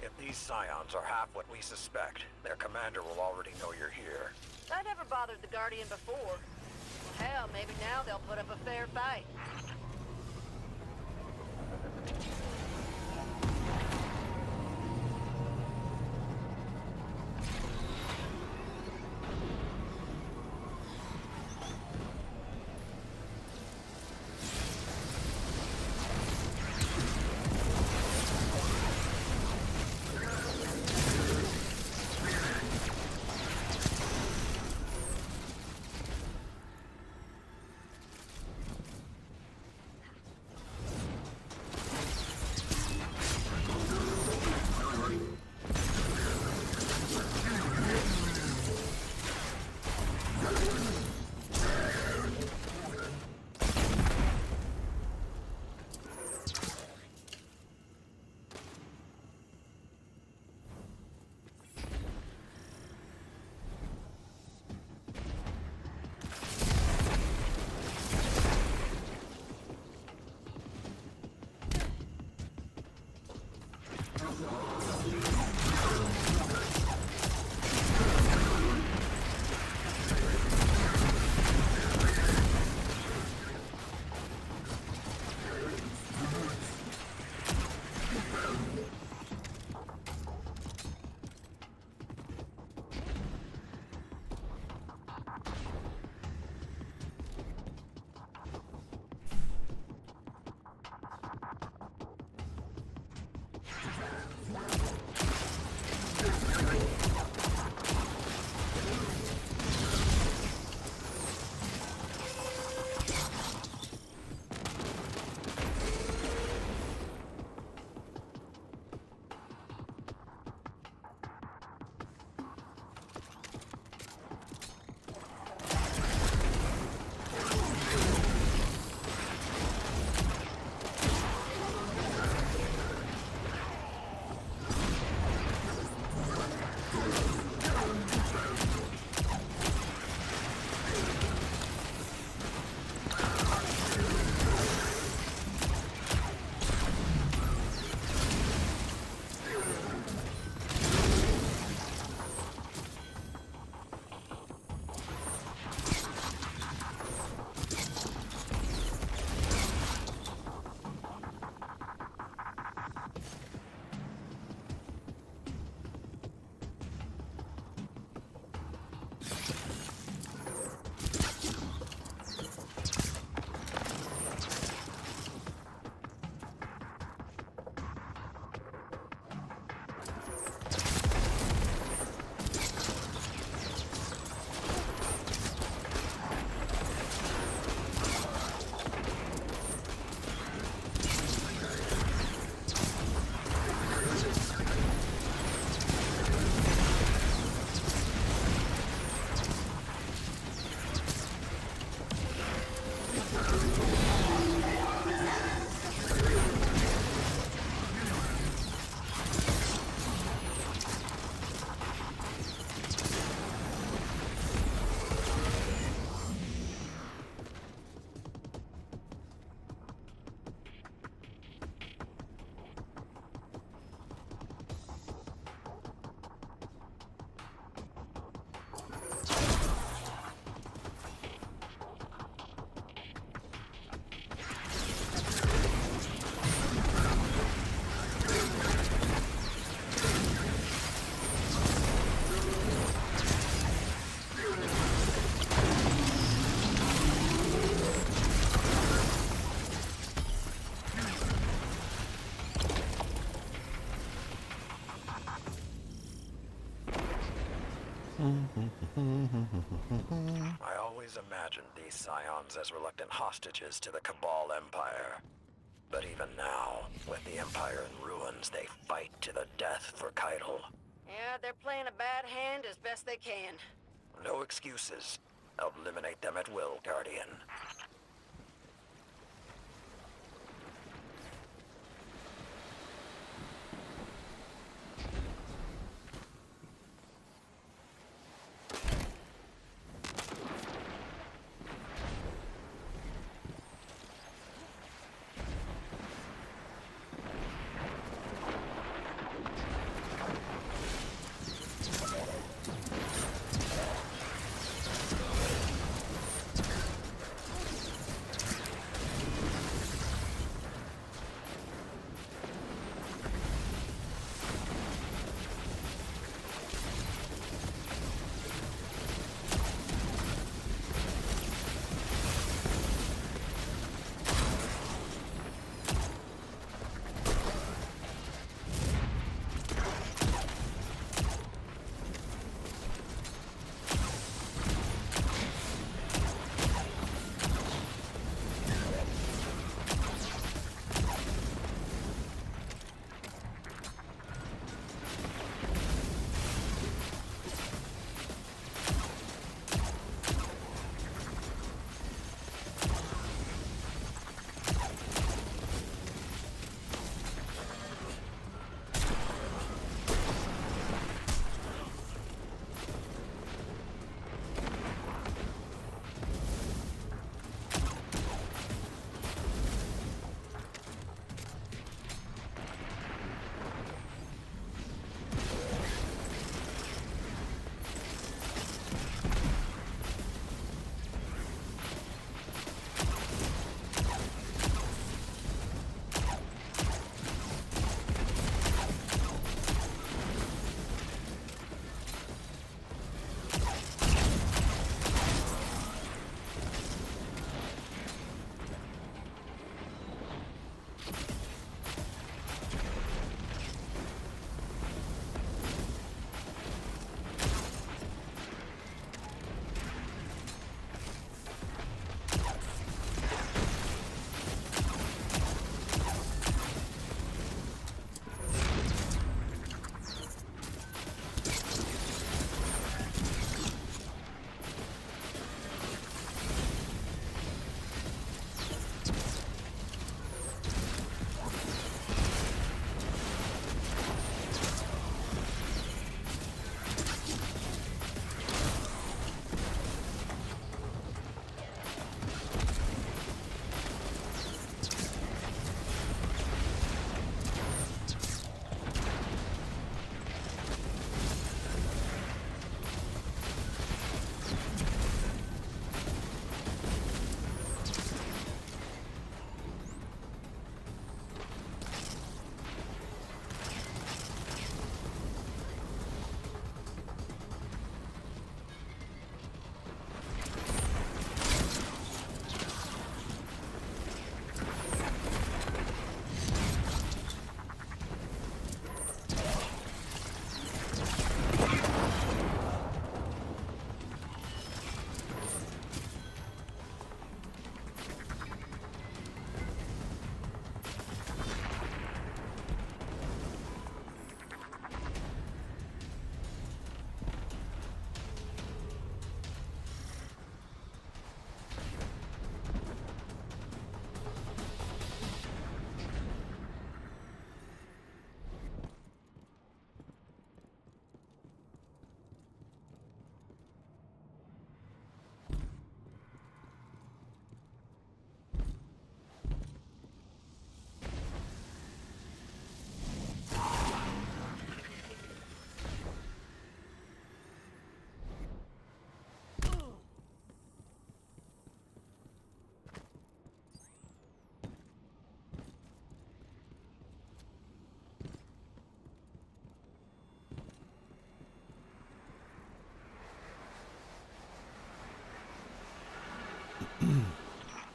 If these scions are half what we suspect, their commander will already know you're here. I never bothered the Guardian before. Well, hell, maybe now they'll put up a fair fight. I always imagined these scions as reluctant hostages to the Cabal Empire. But even now, with the Empire in ruins, they fight to the death for Keitel. Yeah, they're playing a bad hand as best they can. No excuses. Eliminate them at will, Guardian.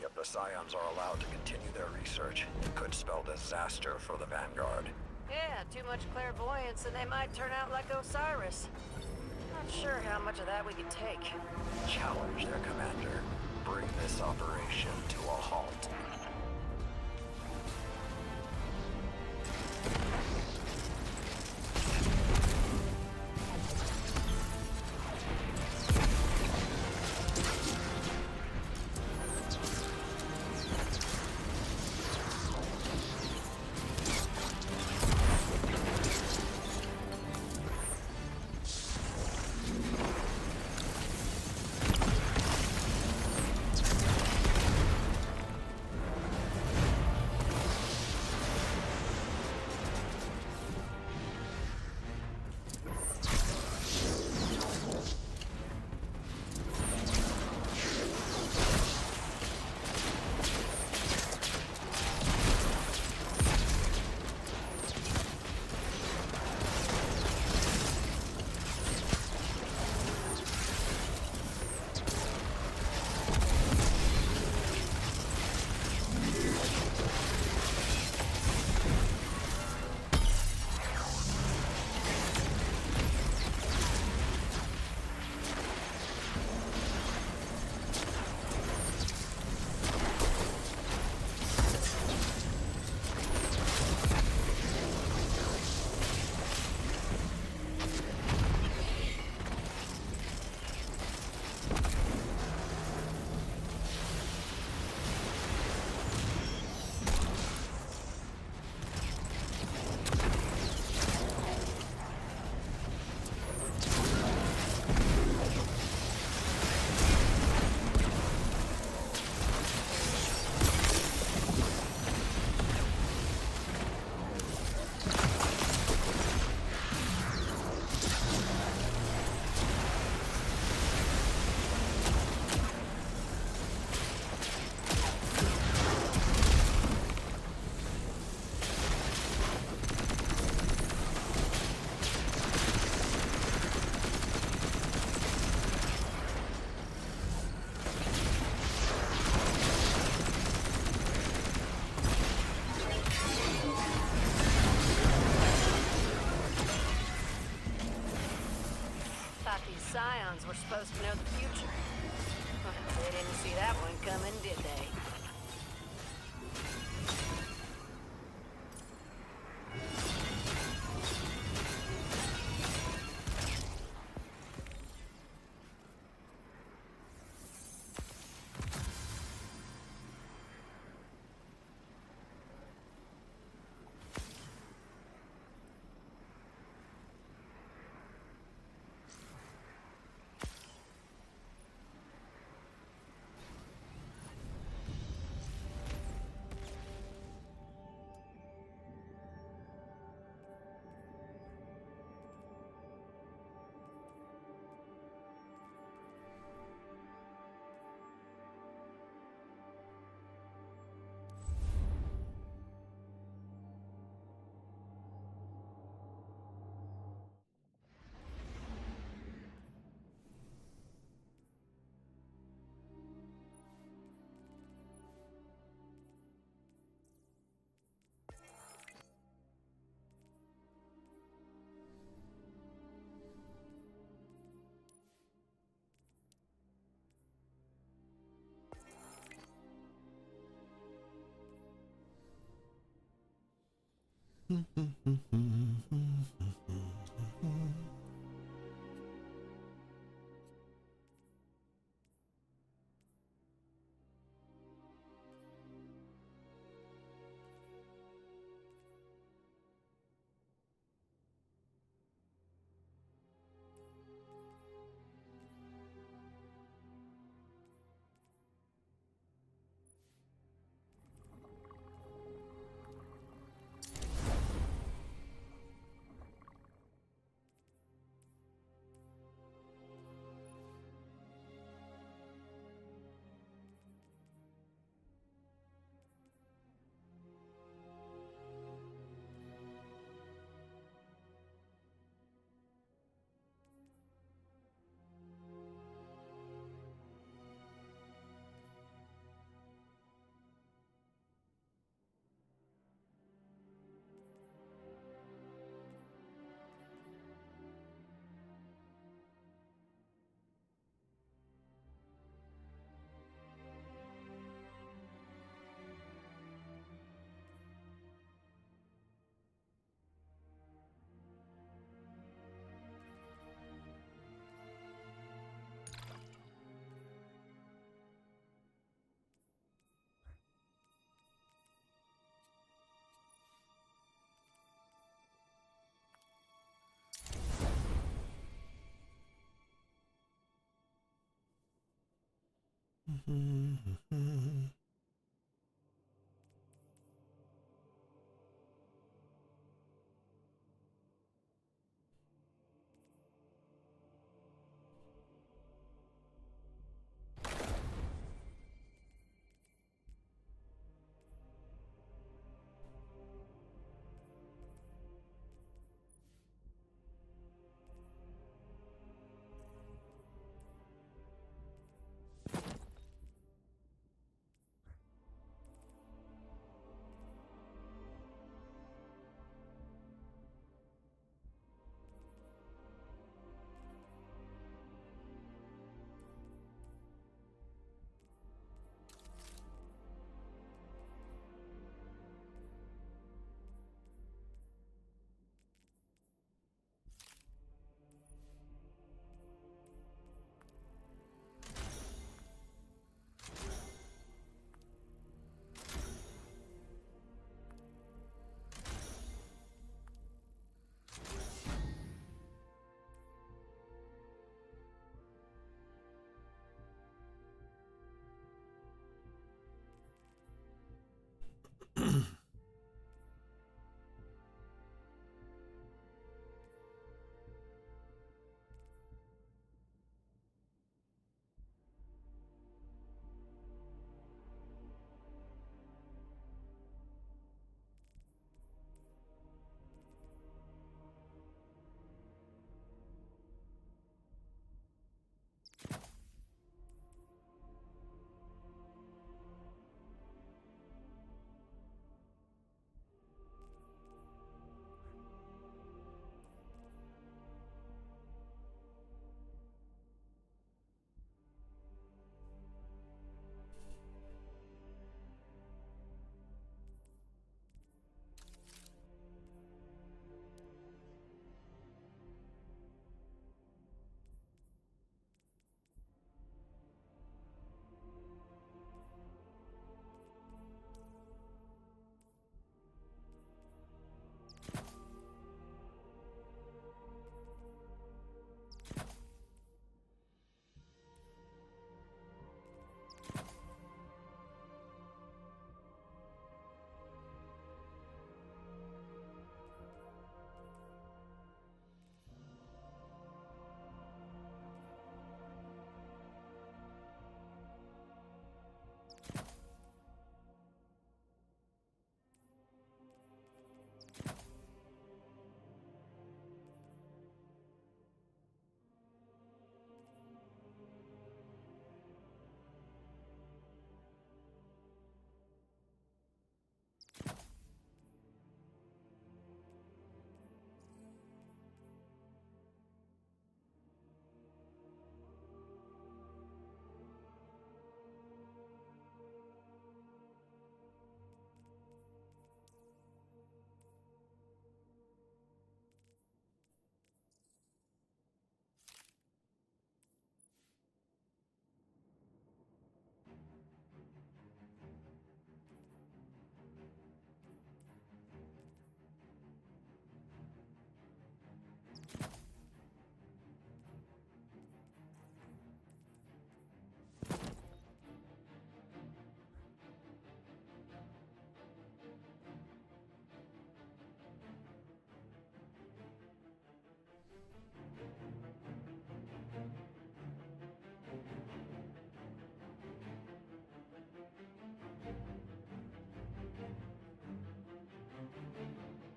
If the Scions are allowed to continue their research, it could spell disaster for the Vanguard. Yeah, too much clairvoyance and they might turn out like Osiris. Not Not sure how much of that we can take. Challenge their commander. Bring this operation to a halt. Scions were supposed to know the future. They didn't see that one coming, did they?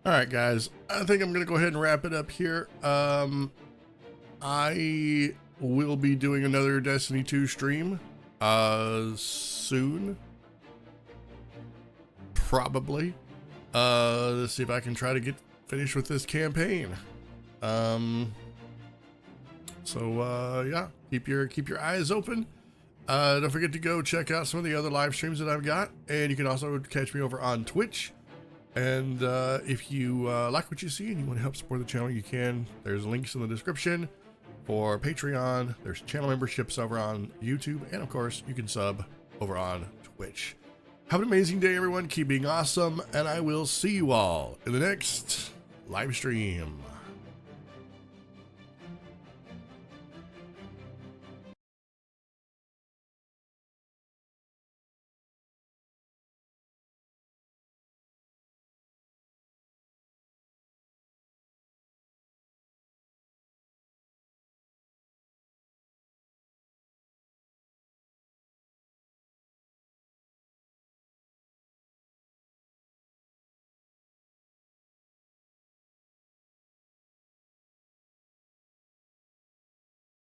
All right, guys, I think I'm going to go ahead and wrap it up here. I will be doing another Destiny 2 stream soon. Probably. Let's see if I can try to get finished with this campaign. Yeah, keep your eyes open. Don't forget to go check out some of the other live streams that I've got, and you can also catch me over on Twitch. And if you like what you see and you want to help support the channel, you can. There's links in the description for Patreon. There's channel memberships over on YouTube, and of course, you can sub over on Twitch. Have an amazing day, everyone. Keep being awesome, and I will see you all in the next live stream.